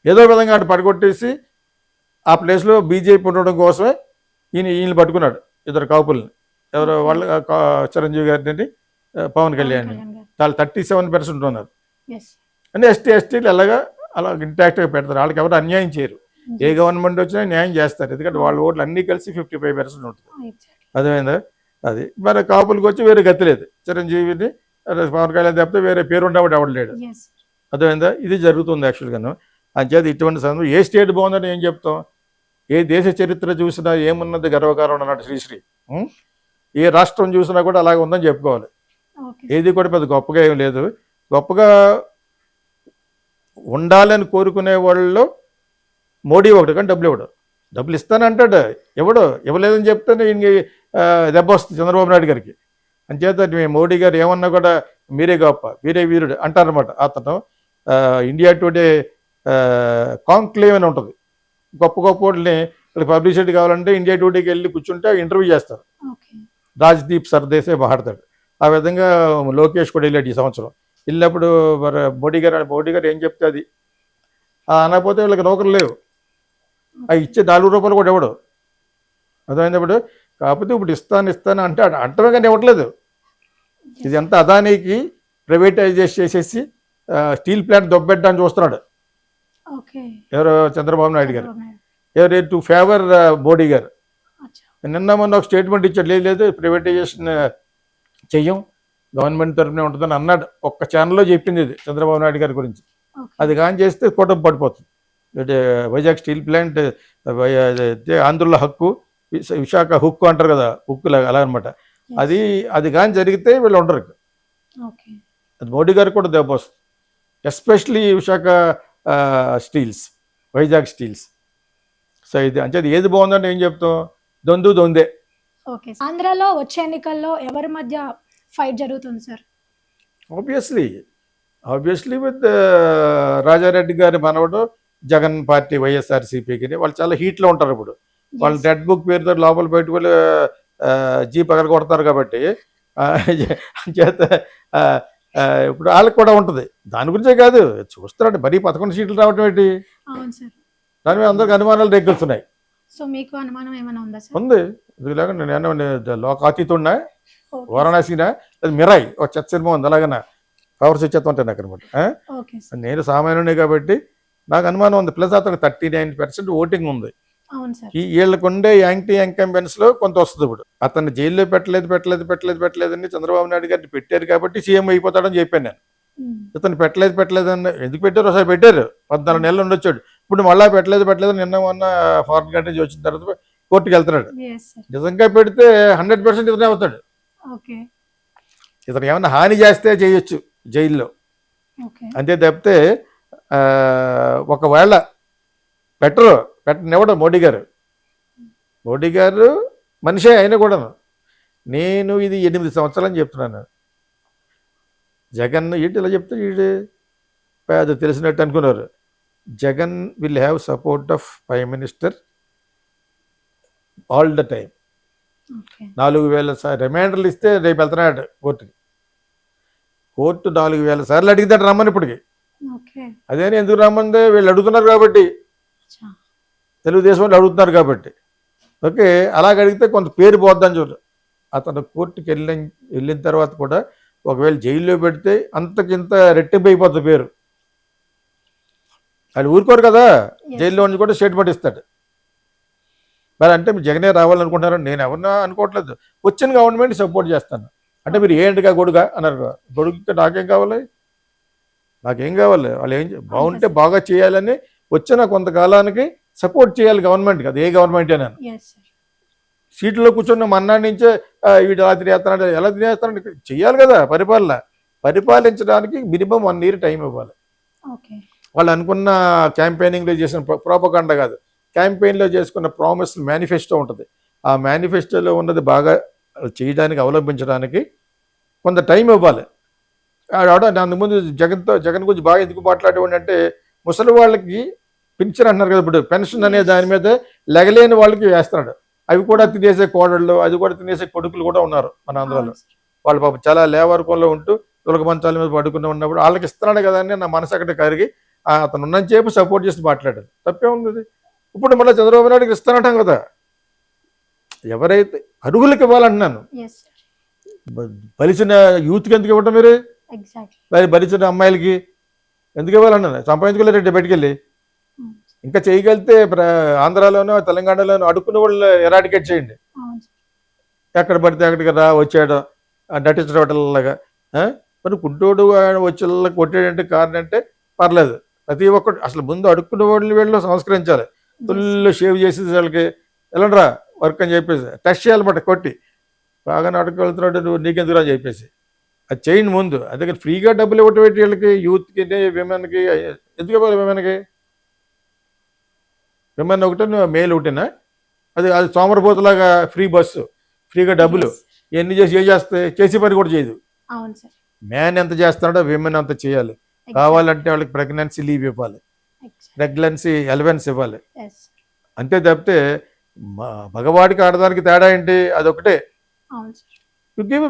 ఏదో విధంగా అటు పడగొట్టేసి ఆ ప్లేస్లో బీజేపీ ఉండడం కోసమే ఈయన పట్టుకున్నాడు 2 కాపుల్ని. ఎవరు వాళ్ళు? చిరంజీవి గారిని, పవన్ కళ్యాణ్. వాళ్ళు 37% ఉన్నారు. అంటే ఎస్టీలు ఎలాగా అలా ఇంటాక్ట్గా పెడతారు. వాళ్ళకి ఎవరు అన్యాయం చేయరు. ఏ గవర్నమెంట్ వచ్చినా న్యాయం చేస్తారు, ఎందుకంటే వాళ్ళ ఓట్లు అన్నీ కలిసి 55% ఉంటుంది. అదేమైందా? అది మరి కాపులకు వచ్చి వేరే గతి లేదు. చిరంజీవిని, పవన్ కళ్యాణ్ తప్పితే వేరే పేరు ఉండేవాడు ఎవడు లేడు. అదేమైందా? ఇది జరుగుతుంది యాక్చువల్గాను. అంచేది ఇటువంటి సందర్భం ఏ స్టేట్ బాగుందని ఏం చెప్తాం? ఏ దేశ చరిత్ర చూసినా ఏమున్నది గర్వకారణం అన్నట్టు శ్రీశ్రీ. ఏ రాష్ట్రం చూసినా కూడా అలాగే ఉందని చెప్పుకోవాలి. ఏది కూడా పెద్ద గొప్పగా ఏం లేదు. గొప్పగా ఉండాలని కోరుకునే వాళ్ళలో మోడీ ఒకటి, కానీ డబ్బులు ఇస్తానంటాడు. ఇవ్వలేదని చెప్తే దెబ్బ వస్తుంది చంద్రబాబు నాయుడు గారికి. అంచేత మోడీ గారు ఏమన్నా కూడా మీరే గొప్ప, మీరే వీరుడు అంటారనమాట. అతను ఇండియా టుడే కాంక్లేవ్ అని ఉంటుంది. గొప్ప వాళ్ళని పబ్లిసిటీ కావాలంటే ఇండియా టుడేకి వెళ్ళి కూర్చుంటే ఇంటర్వ్యూ చేస్తారు. రాజ్దీప్ సర్దేశే మాట్లాడతాడు. ఆ విధంగా లోకేష్ కూడా వెళ్ళాడు ఈ సంవత్సరం. వెళ్ళినప్పుడు మరి మోడీ గారు ఏం చెప్తే అది అనకపోతే వీళ్ళకి నౌకరు లేవు. అవి ఇచ్చే 4 రూపాయలు కూడా ఇవ్వడు. అర్థమైనప్పుడు. కాకపోతే ఇప్పుడు ఇస్తాను అంటే అంటమే కానీ ఇవ్వట్లేదు. ఇది ఎంత అదానికి ప్రైవేటైజ్ చేసేసి స్టీల్ ప్లాంట్ దొబ్బెట్టడానికి చూస్తున్నాడు ఎవరు? చంద్రబాబు నాయుడు గారు. ఎవరు? టు ఫేవర్ మోడీ గారు. నిన్న మొన్న ఒక స్టేట్మెంట్ ఇచ్చాడు, లేదు ప్రైవేటైజేషన్ చెయ్యం, గవర్నమెంట్ తరఫునే ఉంటుందని అన్నాడు. ఒక్క ఛానల్లో చెప్పింది ఇది చంద్రబాబు నాయుడు గారి గురించి. అది కానీ చేస్తే కూటమి పడిపోతుంది. వైజాగ్ స్టీల్ ప్లాంట్ ఆంధ్రుల హక్కు, విశాఖ హుక్కు అంటారు కదా, హుక్కులాగా అలా అనమాట. అది కానీ జరిగితే వీళ్ళు ఉండరు. అది మోడీ గారికి కూడా దెబ్బ వస్తుంది, especially Visakha steels. Vizag steels. So ఇది అంటే అది ఏది బాగుందంటే ఏం చెప్తాం, దొందే. ఓకే. ఆంధ్రాలో వచ్చే ఎన్నికల్లో ఎవరి మధ్య ఫైట్ జరుగుతుంది సార్? ఆబ్వియస్లీ విత్ రాజారెడ్డి గారి మనవడు జగన్ పార్టీ వైఎస్ఆర్సీపీకి వాళ్ళు చాలా హీట్లో ఉంటారు ఇప్పుడు. వాళ్ళు Yes. రెడ్ బుక్ పేరుతో లోపల పెట్టుకొని జీ పగల కొడతారు కాబట్టి ఆ, చేత ఆ, ఇప్పుడు వాళ్ళకి కూడా ఉంటుంది. దాని గురించే కాదు చూస్తున్నాడు, మరీ 11 సీట్లు రావటం ఏంటి, అవును సార్. దాని మీద అందరికి అనుమానాలు రేగుతున్నాయి. సో మీకు అనుమానం ఏమైనా ఉందా సార్? ఉంది. ఇది లేకుండా నేను లోకాతీతున్నా, ఓకే. వారణాసినా, అది మిరాయి ఒక చెత్త సినిమా ఉంది అలాగనా పవర్స్ ఇచ్చేస్తా ఉంటాను నాకు అనమాట. Okay sir. నేను సామాన్యుడే కాబట్టి నాకు అనుమానం ఉంది. ప్లస్ అతనికి 39% ఓటింగ్ ఉంది. అవును సార్. ఈ వీళ్ళకు ఉండే యాంటీ ఎంకంబెన్స్ లో కొంత వస్తుంది. ఇప్పుడు అతన్ని జైల్లో పెట్టలేదని చంద్రబాబు నాయుడు గారిని పెట్టారు కాబట్టి సీఎం అయిపోతాడని చెప్పాను నేను. ఇతను పెట్టలేదని ఎందుకు పెట్టారు, ఒకసారి పెట్టారు, 14 నెలలు ఉండొచ్చాడు. ఇప్పుడు మళ్ళీ పెట్టలేదు నిన్న మొన్న ఫారెన్ కంట్రీస్ వచ్చిన తర్వాత కోర్టుకి వెళ్తున్నాడు. Yes sir. నిజంగా పెడితే 100% ఇతనే అవుతాడు. ఓకే. ఇతను ఏమన్నా హాని చేస్తే చేయొచ్చు జైల్లో, ఓకే. అంతే తప్పితే ఒకవేళ పెట్టనివ్వడం మోడీ గారు మనిషే అయినా కూడా. నేను ఇది 8 సంవత్సరాలని చెప్తున్నాను. జగన్ ఏంటి ఇలా చెప్తే వీడు పెద్ద తెలిసినట్టు అనుకున్నారు. Jagan will have support of prime minister all the time. Okay. 4,000 రిమైండర్లు ఇస్తే రేపు వెళ్తున్నాడు కోర్టు 4,000 సార్లు అడిగితే రమ్మని ఇప్పటికి. ఓకే. అదేని ఎందుకు రమ్మందే, వీళ్ళు అడుగుతున్నారు కాబట్టి, అచ్చా. తెలుగుదేశం వాళ్ళు అడుగుతున్నారు కాబట్టి. ఓకే, అలాగ అడిగితే కొంత పేరు పోద్దని చూడు. అతను కోర్టుకి వెళ్ళిన తర్వాత కూడా ఒకవేళ జైల్లో పెడితే అంతకింత రెట్టింపు అయిపోతుంది పేరు. వాళ్ళు ఊరుకోరు కదా, Yes. జైల్లో నుంచి కూడా స్టేట్మెంట్ ఇస్తాడు. మరి అంటే మీరు జగనే రావాలనుకుంటున్నారు, నేను ఎవరన్నా అనుకోవట్లేదు. వచ్చిన గవర్నమెంట్ సపోర్ట్ చేస్తాను అంటే మీరు ఏంటిగా గొడుగా అన్నారు. గొడుగుకి నాకేం కావాలి, వాళ్ళు ఏం బాగుంటే బాగా చేయాలని వచ్చిన కొంతకాలానికి సపోర్ట్ చేయాలి గవర్నమెంట్కి, అది ఏ గవర్నమెంట్ అయినా. Yes sir. సీట్లో కూర్చున్న మన్నాడి నుంచే వీడు ఎలా తినేస్తున్నాడు, ఎలా తినేస్తున్నాడు, చెయ్యాలి కదా. పరిపాలించడానికి మినిమం 1 year టైం ఇవ్వాలి. ఓకే. వాళ్ళు అనుకున్న క్యాంపెయినింగ్లో చేసిన ప్రోపగండ కాదు, క్యాంపెయిన్లో చేసుకున్న ప్రామిస్ మేనిఫెస్టో ఉంటుంది. ఆ మేనిఫెస్టోలో ఉన్నది బాగా చేయడానికి, అవలంబించడానికి కొంత టైం ఇవ్వాలి. అంతకుముందు జగన్ గురించి బాగా ఎందుకు మాట్లాడేవాడి అంటే, ముసలి వాళ్ళకి పింఛన్ అంటున్నారు కదా, ఇప్పుడు పెన్షన్ అనే దాని మీద లెగలేని వాళ్ళకి వేస్తున్నాడు. అవి కూడా తినేసే కోడళ్ళు, అది కూడా తినేసే కొడుకులు కూడా ఉన్నారు మన ఆంధ్రాలో. వాళ్ళు పాపం చాలా లేవర్కంలో ఉంటూ తులక మంచాల మీద పడుకుని ఉన్నప్పుడు వాళ్ళకి ఇస్తున్నాడు కదా అని నా మనసు అక్కడ కరిగి అతను ఉన్నని చెప్పి సపోర్ట్ చేసి మాట్లాడారు. తప్పే ఉంది. ఇప్పుడు మళ్ళీ చంద్రబాబు నాయుడుకి ఇస్తానంటాం కదా. ఎవరైతే అర్హులకి ఇవ్వాలంటున్నాను. Yes sir. బలిసిన యూత్కి ఎందుకు ఇవ్వటం, మీరు Exactly. మరి బలిసిన అమ్మాయిలకి ఎందుకు ఇవ్వాలన్నాను. సంపాదించుకోలేరంటే బయటికెళ్ళి. ఇంకా చేయగలిగితే ఆంధ్రాలోనో తెలంగాణలోనో అడుక్కున్న వాళ్ళు ఎరాడికేట్ చేయండి. అవును సార్. ఎక్కడ పడితే అక్కడికి వచ్చాడు నటించడంలాగా. మరి గుడ్డోడు వచ్చేలా కొట్టాడంటే కారణం అంటే పర్లేదు, ప్రతి ఒక్కటి అసలు ముందు అడుక్కున్న వాళ్ళు వీళ్ళు సంస్కరించాలి. ఫుల్ షేవ్ చేసేసి వాళ్ళకి వెళ్ళండిరా వర్క్ అని చెప్పేసి టెస్ట్ చేయాలన్నమాట. కొట్టి బాగా అడుక్కెళ్తున్నాడు, నువ్వు నీకెందుకు అని చెప్పేసి అది చేయండి ముందు. అందుకని ఫ్రీగా డబ్బులు ఇవ్వటం ఏంటి వీళ్ళకి, యూత్కి, విమెన్కి. ఎందుకు ఇవ్వాలి విమెన్ ఒకటే, మేల్ ఒకటేనా? అది సోమరపోతులాగా ఫ్రీ బస్సు, ఫ్రీగా డబ్బులు ఇవన్నీ చేసి చేసే పని కూడా చేయదు. అవును సార్. మ్యాన్ ఎంత చేస్తున్నాడో విమెన్ అంత చేయాలి. కావాలంటే వాళ్ళకి ప్రెగ్నెన్సీ లీవ్ ఇవ్వాలి, ప్రెగ్నెన్సీ అలవెన్స్ ఇవ్వాలి. Yes. అంతే తప్పితే మగవాడికి ఆడదానికి తేడా ఏంటి, అదొకటే. అవును సార్. గివ్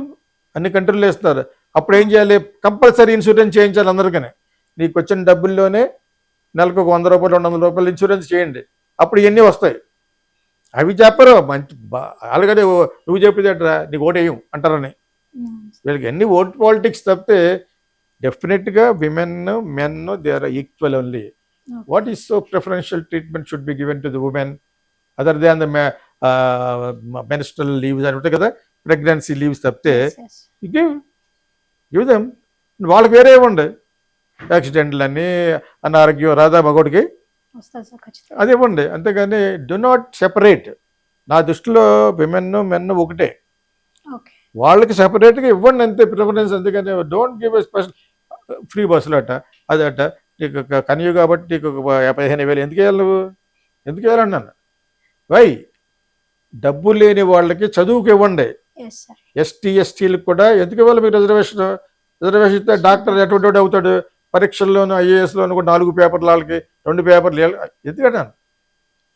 అన్ని కంట్రీలు ఇస్తారు. అప్పుడు ఏం చేయాలి, కంపల్సరీ ఇన్సూరెన్స్ చేయించాలి అందరికీ. నీకు వచ్చిన డబ్బుల్లోనే నెలకు 100 రూపాయలు 200 రూపాయలు ఇన్సూరెన్స్ చేయండి, అప్పుడు ఇవన్నీ వస్తాయి. అవి చెప్పరు మంచి ఆల్రెడీ నువ్వు చెప్పేదేట్రా నీకు ఓటేయం అంటారని. వీళ్ళకి అన్ని ఓట్ పాలిటిక్స్ తప్పితే డెఫినెట్గా women men they are equal only. What is so preferential treatment should be given to the women other than the menstrual leaves అని ఉంటాయి కదా, ప్రెగ్నెన్సీ లీవ్స్ తప్పితే గివ్ దెమ్. వాళ్ళకి వేరే ఇవ్వండి, యాక్సిడెంట్లు అని అనారోగ్యం రాదా మగోడికి, అది ఇవ్వండి. అంతేగాని డు నాట్ సెపరేట్. నా దృష్టిలో విమెన్ మెన్ ఒకటే, వాళ్ళకి సెపరేట్గా ఇవ్వండి అంతే ప్రిఫరెన్స్. అందుకని don't give a special free బస్సులు అట అదట నీకు కనియు కాబట్టి నీకు 15,000 ఎందుకు వేయాలి నువ్వు? ఎందుకు వేయాలన్నాను? వై? డబ్బు లేని వాళ్ళకి చదువుకు ఇవ్వండి. Yes sir. ఎస్టీ ఎస్టీలకు కూడా ఎందుకు ఇవ్వాలి మీరు రిజర్వేషన్? రిజర్వేషన్ ఇస్తే డాక్టర్ ఎటువంటి వాడు అవుతాడు? పరీక్షల్లోనూ ఐఏఎస్లోనూ కూడా 4 పేపర్లు వాళ్ళకి, 2 పేపర్లు ఎందుకన్నాను?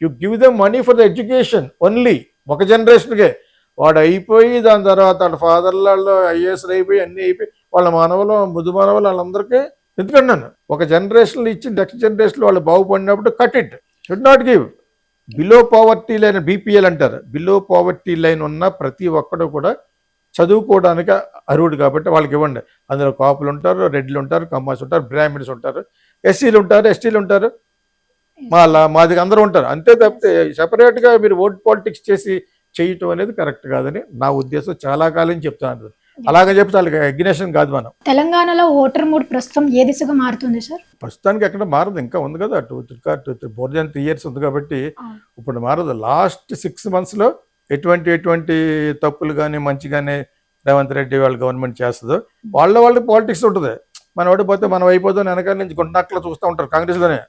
You give them money for the education only. ఒక జనరేషన్కే వాడు అయిపోయి దాని తర్వాత వాళ్ళ ఫాదర్లలో ఐఏఎస్లు అయిపోయి అన్నీ అయిపోయి వాళ్ళ మానవులు ముద్దు మానవులు వాళ్ళందరికీ ఎందుకన్నాను? ఒక జనరేషన్లో ఇచ్చి నెక్స్ట్ జనరేషన్లో వాళ్ళు బాగుపడినప్పుడు cut it. Should not give. Below poverty line BPL అంటారు. బిలో పావర్టీ లైన్ ఉన్న ప్రతి ఒక్కడు కూడా చదువుకోవడానికి అర్హుడు కాబట్టి వాళ్ళకి ఇవ్వండి. అందులో కాపులు ఉంటారు, రెడ్లు ఉంటారు, కమ్మాస్ ఉంటారు, బ్రాహ్మిన్స్ ఉంటారు, ఎస్సీలు ఉంటారు, ఎస్టీలు ఉంటారు, మాది అందరూ ఉంటారు. అంతే తప్పితే సెపరేట్గా మీరు ఓట్ పాలిటిక్స్ చేసి చేయటం అనేది కరెక్ట్ కాదని నా ఉద్దేశం. చాలా కాలం చెప్తాను. అలాగే చెప్తే వాళ్ళకి ఎగ్జినేషన్ కాదు. మనం తెలంగాణలో ఓటర్ మూడ్ ప్రస్తుతం ఏ దిశగా మారుతుంది సార్? ప్రస్తుతానికి ఎక్కడ మారదు, ఇంకా ఉంది కదా, 2 than 3 years ఉంది కాబట్టి ఇప్పుడు మారదు. లాస్ట్ 6 monthsలో ఎటువంటి తప్పులు కానీ మంచి కానీ రేవంత్ రెడ్డి వాళ్ళ గవర్నమెంట్ చేస్తుందో వాళ్ళకి పాలిటిక్స్ ఉంటుంది. మనం ఓడిపోతే మనం అయిపోతాం వెనకాల నుంచి గుంటనక్కలు చూస్తూ ఉంటారు కాంగ్రెస్లోనే.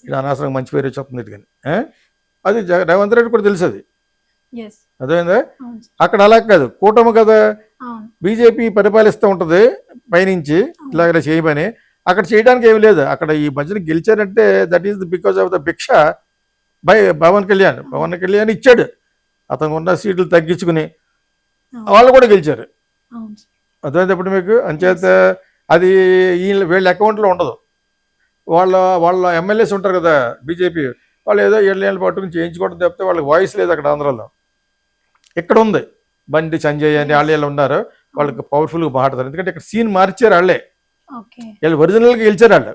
ఇది అనవసరంగా మంచి పేరు వచ్చేస్తుంది కానీ అది రేవంత్ రెడ్డి కూడా తెలుసు. అది అదేందా? అక్కడ అలా కాదు, కూటమి కదా, బీజేపీ పరిపాలిస్తూ ఉంటుంది పైనుంచి ఇలా చేయమని. అక్కడ చేయడానికి ఏమి లేదు. అక్కడ ఈ మధ్యన గెలిచారంటే that is because of the భిక్ష బై పవన్ కళ్యాణ్ ఇచ్చాడు. అతను ఉన్న సీట్లు తగ్గించుకుని వాళ్ళు కూడా గెలిచారు. అర్థమైంది ఇప్పుడు మీకు? అంచేత అది వీళ్ళ అకౌంట్లో ఉండదు. వాళ్ళ ఎమ్మెల్యేస్ ఉంటారు కదా బీజేపీ వాళ్ళు, ఏదో 7 ఏళ్ళు పట్టుకుని చేయించుకోవడం తప్పితే వాళ్ళకి వాయిస్ లేదు అక్కడ ఆంధ్రాలో. ఇక్కడ ఉంది బండి సంజయ్ అని వాళ్ళు ఉన్నారు, వాళ్ళకి పవర్ఫుల్గా మాట్లాడతారు. ఎందుకంటే ఇక్కడ సీన్ మార్చారు వాళ్ళే. వీళ్ళు ఒరిజినల్గా గెలిచారు వాళ్ళు.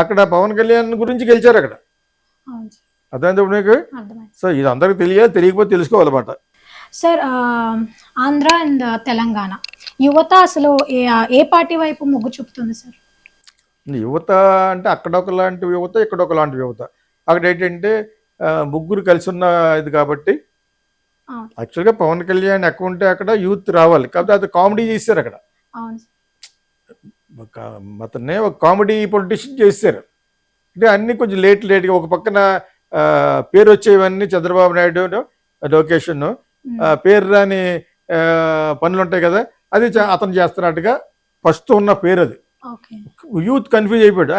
అక్కడ పవన్ కళ్యాణ్ గురించి గెలిచారు అక్కడ. అర్థమైంది ఇప్పుడు మీకు? సో ఇది అందరికి తెలియకపోతే తెలుసుకోవాలన్నమాట. సార్, ఆంధ్ర అండ్ తెలంగాణ యువత అసలు ఏ పార్టీ వైపు మొగ్గు చూపుతుంది సార్? యువత అంటే అక్కడ ఒకలాంటి యువత, ఇక్కడ ఒకలాంటి యువత. అక్కడ ఏంటంటే ముగ్గురు కలిసి ఉన్న ఇది కాబట్టి యాక్చువల్గా పవన్ కళ్యాణ్ అకౌంట్ అక్కడ యూత్ రావాలి కాబట్టి అది కామెడీ చేశారు అక్కడ. అతన్నే ఒక కామెడీ పొలిటీషియన్ చేశారు. అంటే అన్ని కొంచెం లేట్గా ఒక పక్కన పేరు వచ్చేవన్నీ చంద్రబాబు నాయుడు, లోకేష్ పేరు రాని పనులు ఉంటాయి కదా, అది అతను చేస్తున్నట్టుగా ఫస్ట్ ఉన్న పేరు. అది యూత్ కన్ఫ్యూజ్ అయిపోయాడు.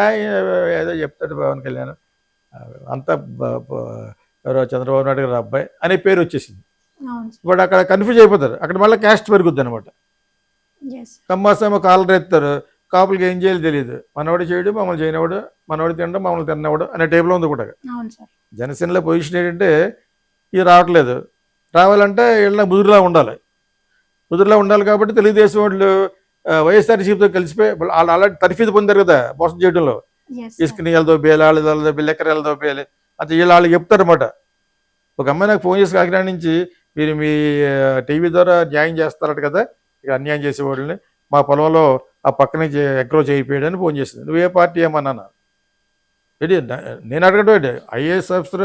ఏదో చెప్తాడు పవన్ కళ్యాణ్, అంతా చంద్రబాబు నాయుడు గారు అబ్బాయి అనే పేరు వచ్చేసింది. ఇప్పుడు అక్కడ కన్ఫ్యూజ్ అయిపోతారు. అక్కడ మళ్ళీ క్యాస్ట్ పెరుగుద్ది అనమాట. కమ్మాసేమో కాలర్ ఎత్తారు, కాపులకి ఏం చేయాలి తెలియదు. మనవాడు చేయడు, మమ్మల్ని చేయనివాడు, మనవాడు తినడం, మమ్మల్ని తిన్నవాడు అనే టైప్లో ఉంది కూడా. జనసేనలో పొజిషన్ ఏంటంటే ఇది రావాలంటే వీళ్ళ ముదురులా ఉండాలి కాబట్టి తెలుగుదేశం వాళ్ళు వైఎస్ఆర్సీపీతో కలిసిపోయి వాళ్ళు అలాంటి తర్ఫీదు పొందారు కదా మోసం చేయడంలో. ఇసుక నీళ్ళతో బేయాలి, వాళ్ళతో బేయాలి, ఎకరాలతో బేయాలి అంటే వాళ్ళు చెప్తారన్నమాట. ఒక అమ్మాయి నాకు ఫోన్ చేసి కాకినాడ నుంచి, మీరు మీ టీవీ ద్వారా న్యాయం చేస్తారట కదా, ఇక అన్యాయం చేసేవాళ్ళని మా పొలంలో ఆ పక్కనే ఎంక్రోచ్ అయిపోయాడని ఫోన్ చేసింది. నువ్వే పార్టీ ఏమన్నాను ఏంటి నేను అడగడం ఏంటి? ఐఏఎస్ ఆఫీసర్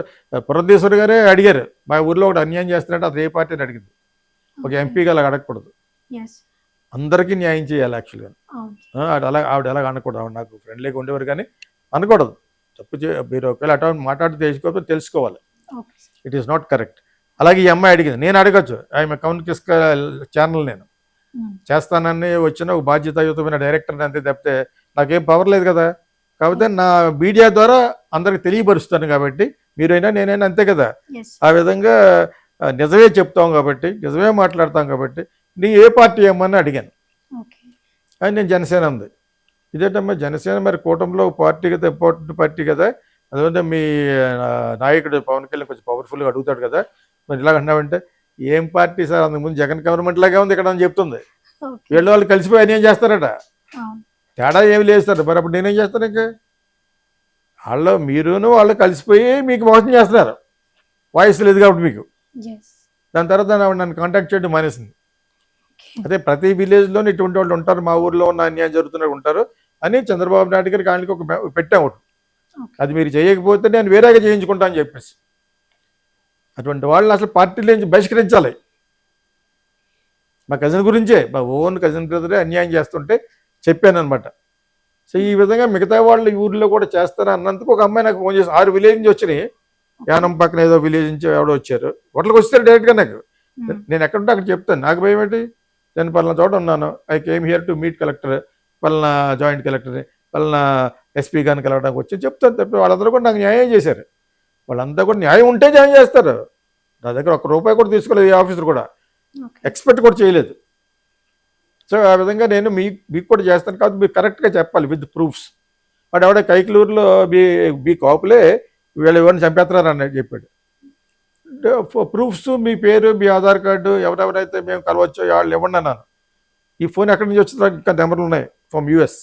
పురంధేశ్వరి గారే అడిగారు, మా ఊర్లో ఒకటి అన్యాయం చేస్తున్నట్టు అది ఏ పార్టీ అని అడిగింది. ఒక ఎంపీగా అలా అడగకూడదు, అందరికీ న్యాయం చేయాలి యాక్చువల్గా. ఆవిడ ఎలాగ అనకూడదు. ఆవిడ నాకు ఫ్రెండ్లీగా ఉండేవారు కానీ అనకూడదు. తప్పు మీరు ఒకవేళ అటు మాట్లాడి తెలుసుకోకపోతే తెలుసుకోవాలి. It is not correct. అలాగే ఈ అమ్మాయి అడిగింది, నేను అడగచ్చు. ఆమె కౌన్కిస్క ఛానల్ నేను చేస్తానని వచ్చిన ఒక బాధ్యతాయుతమైన డైరెక్టర్ని అంతే తప్పితే నాకేం పవర్ లేదు కదా. కాకపోతే నా మీడియా ద్వారా అందరికి తెలియపరుస్తాను కాబట్టి మీరైనా నేనైనా అంతే కదా. ఆ విధంగా నిజమే చెప్తాం కాబట్టి, నిజమే మాట్లాడతాం కాబట్టి నీ ఏ పార్టీ ఏమని అడిగాను. అని నేను జనసేన ఉంది. ఇదేంటమ్మా జనసేన మరి కూటమిలో పార్టీ కదా, ఇంపార్టెంట్ పార్టీ కదా, అందువల్ల మీ నాయకుడు పవన్ కళ్యాణ్ కొంచెం పవర్ఫుల్గా అడుగుతాడు కదా, మరి ఇలాగ అన్నామంటే ఏం పార్టీ సార్, అందుకు జగన్ గవర్నమెంట్ లాగే ఉంది ఇక్కడ అని చెప్తుంది. వాళ్ళు కలిసిపోయి అన్యాయం చేస్తారట, తేడా ఏమి లేదు సార్. మరి అప్పుడు నేనేం చేస్తాను? ఇంకా వాళ్ళు కలిసిపోయి మీకు మోసం చేస్తున్నారు, వాయిస్ లేదు కాబట్టి మీకు. దాని తర్వాత నన్ను కాంటాక్ట్ చేయడం మానేసింది. అదే ప్రతి విలేజ్లోనే ఇటువంటి వాళ్ళు ఉంటారు, మా ఊర్లో ఉన్న అన్యాయం జరుగుతున్నట్టు ఉంటారు అని చంద్రబాబు నాయుడు గారికి ఆయనకి ఒక పెట్టాము. అది మీరు చేయకపోతే నేను వేరేగా చేయించుకుంటా అని చెప్పేసి అటువంటి వాళ్ళని అసలు పార్టీల నుంచి బహిష్కరించాలి. మా కజిన్ గురించే, మా ఓన్ కజిన్ బ్రదరే అన్యాయం చేస్తుంటే చెప్పాను అనమాట. సో ఈ విధంగా మిగతా వాళ్ళు ఈ ఊర్లో కూడా చేస్తారు అన్నందుకు ఒక అమ్మాయి నాకు ఫోన్ చేసి 6 విలేజ్ నుంచి వచ్చినాయి. యానం పక్కన ఏదో విలేజ్ నుంచి ఎవడో వచ్చారు. హోటల్కి వస్తారు డైరెక్ట్గా నాకు. నేను ఎక్కడుంటే అక్కడ చెప్తాను. నాకు భయం ఏంటి? నేను పలానా చోట ఉన్నాను. I came here to meet collector, పలానా జాయింట్ కలెక్టర్, పలానా ఎస్పీ గారిని కలవడానికి వచ్చి చెప్తాను తప్ప వాళ్ళందరూ కూడా నాకు న్యాయం చేశారు. వాళ్ళంతా కూడా న్యాయం ఉంటే న్యాయం చేస్తారు. నా దగ్గర ₹1 కూడా తీసుకోలేదు ఈ ఆఫీసర్ కూడా. ఎక్స్పెక్ట్ కూడా చేయలేదు. సో ఆ విధంగా నేను మీకు కూడా చేస్తాను కాబట్టి మీరు కరెక్ట్గా చెప్పాలి విత్ ప్రూఫ్స్. వాడు ఎవడో కైకలూరులో మీ కాపులే వీళ్ళు ఎవరిని చంపేస్తున్నారు అన్నట్టు చెప్పాడు. ప్రూఫ్స్ మీ పేరు, మీ ఆధార్ కార్డు, ఎవరెవరైతే మేము కలవచ్చో వాళ్ళు ఇవ్వండి అన్నాను. ఈ ఫోన్ ఎక్కడి నుంచి వచ్చిందో ఇంకా నెంబర్లు ఉన్నాయి ఫ్రమ్ యూఎస్.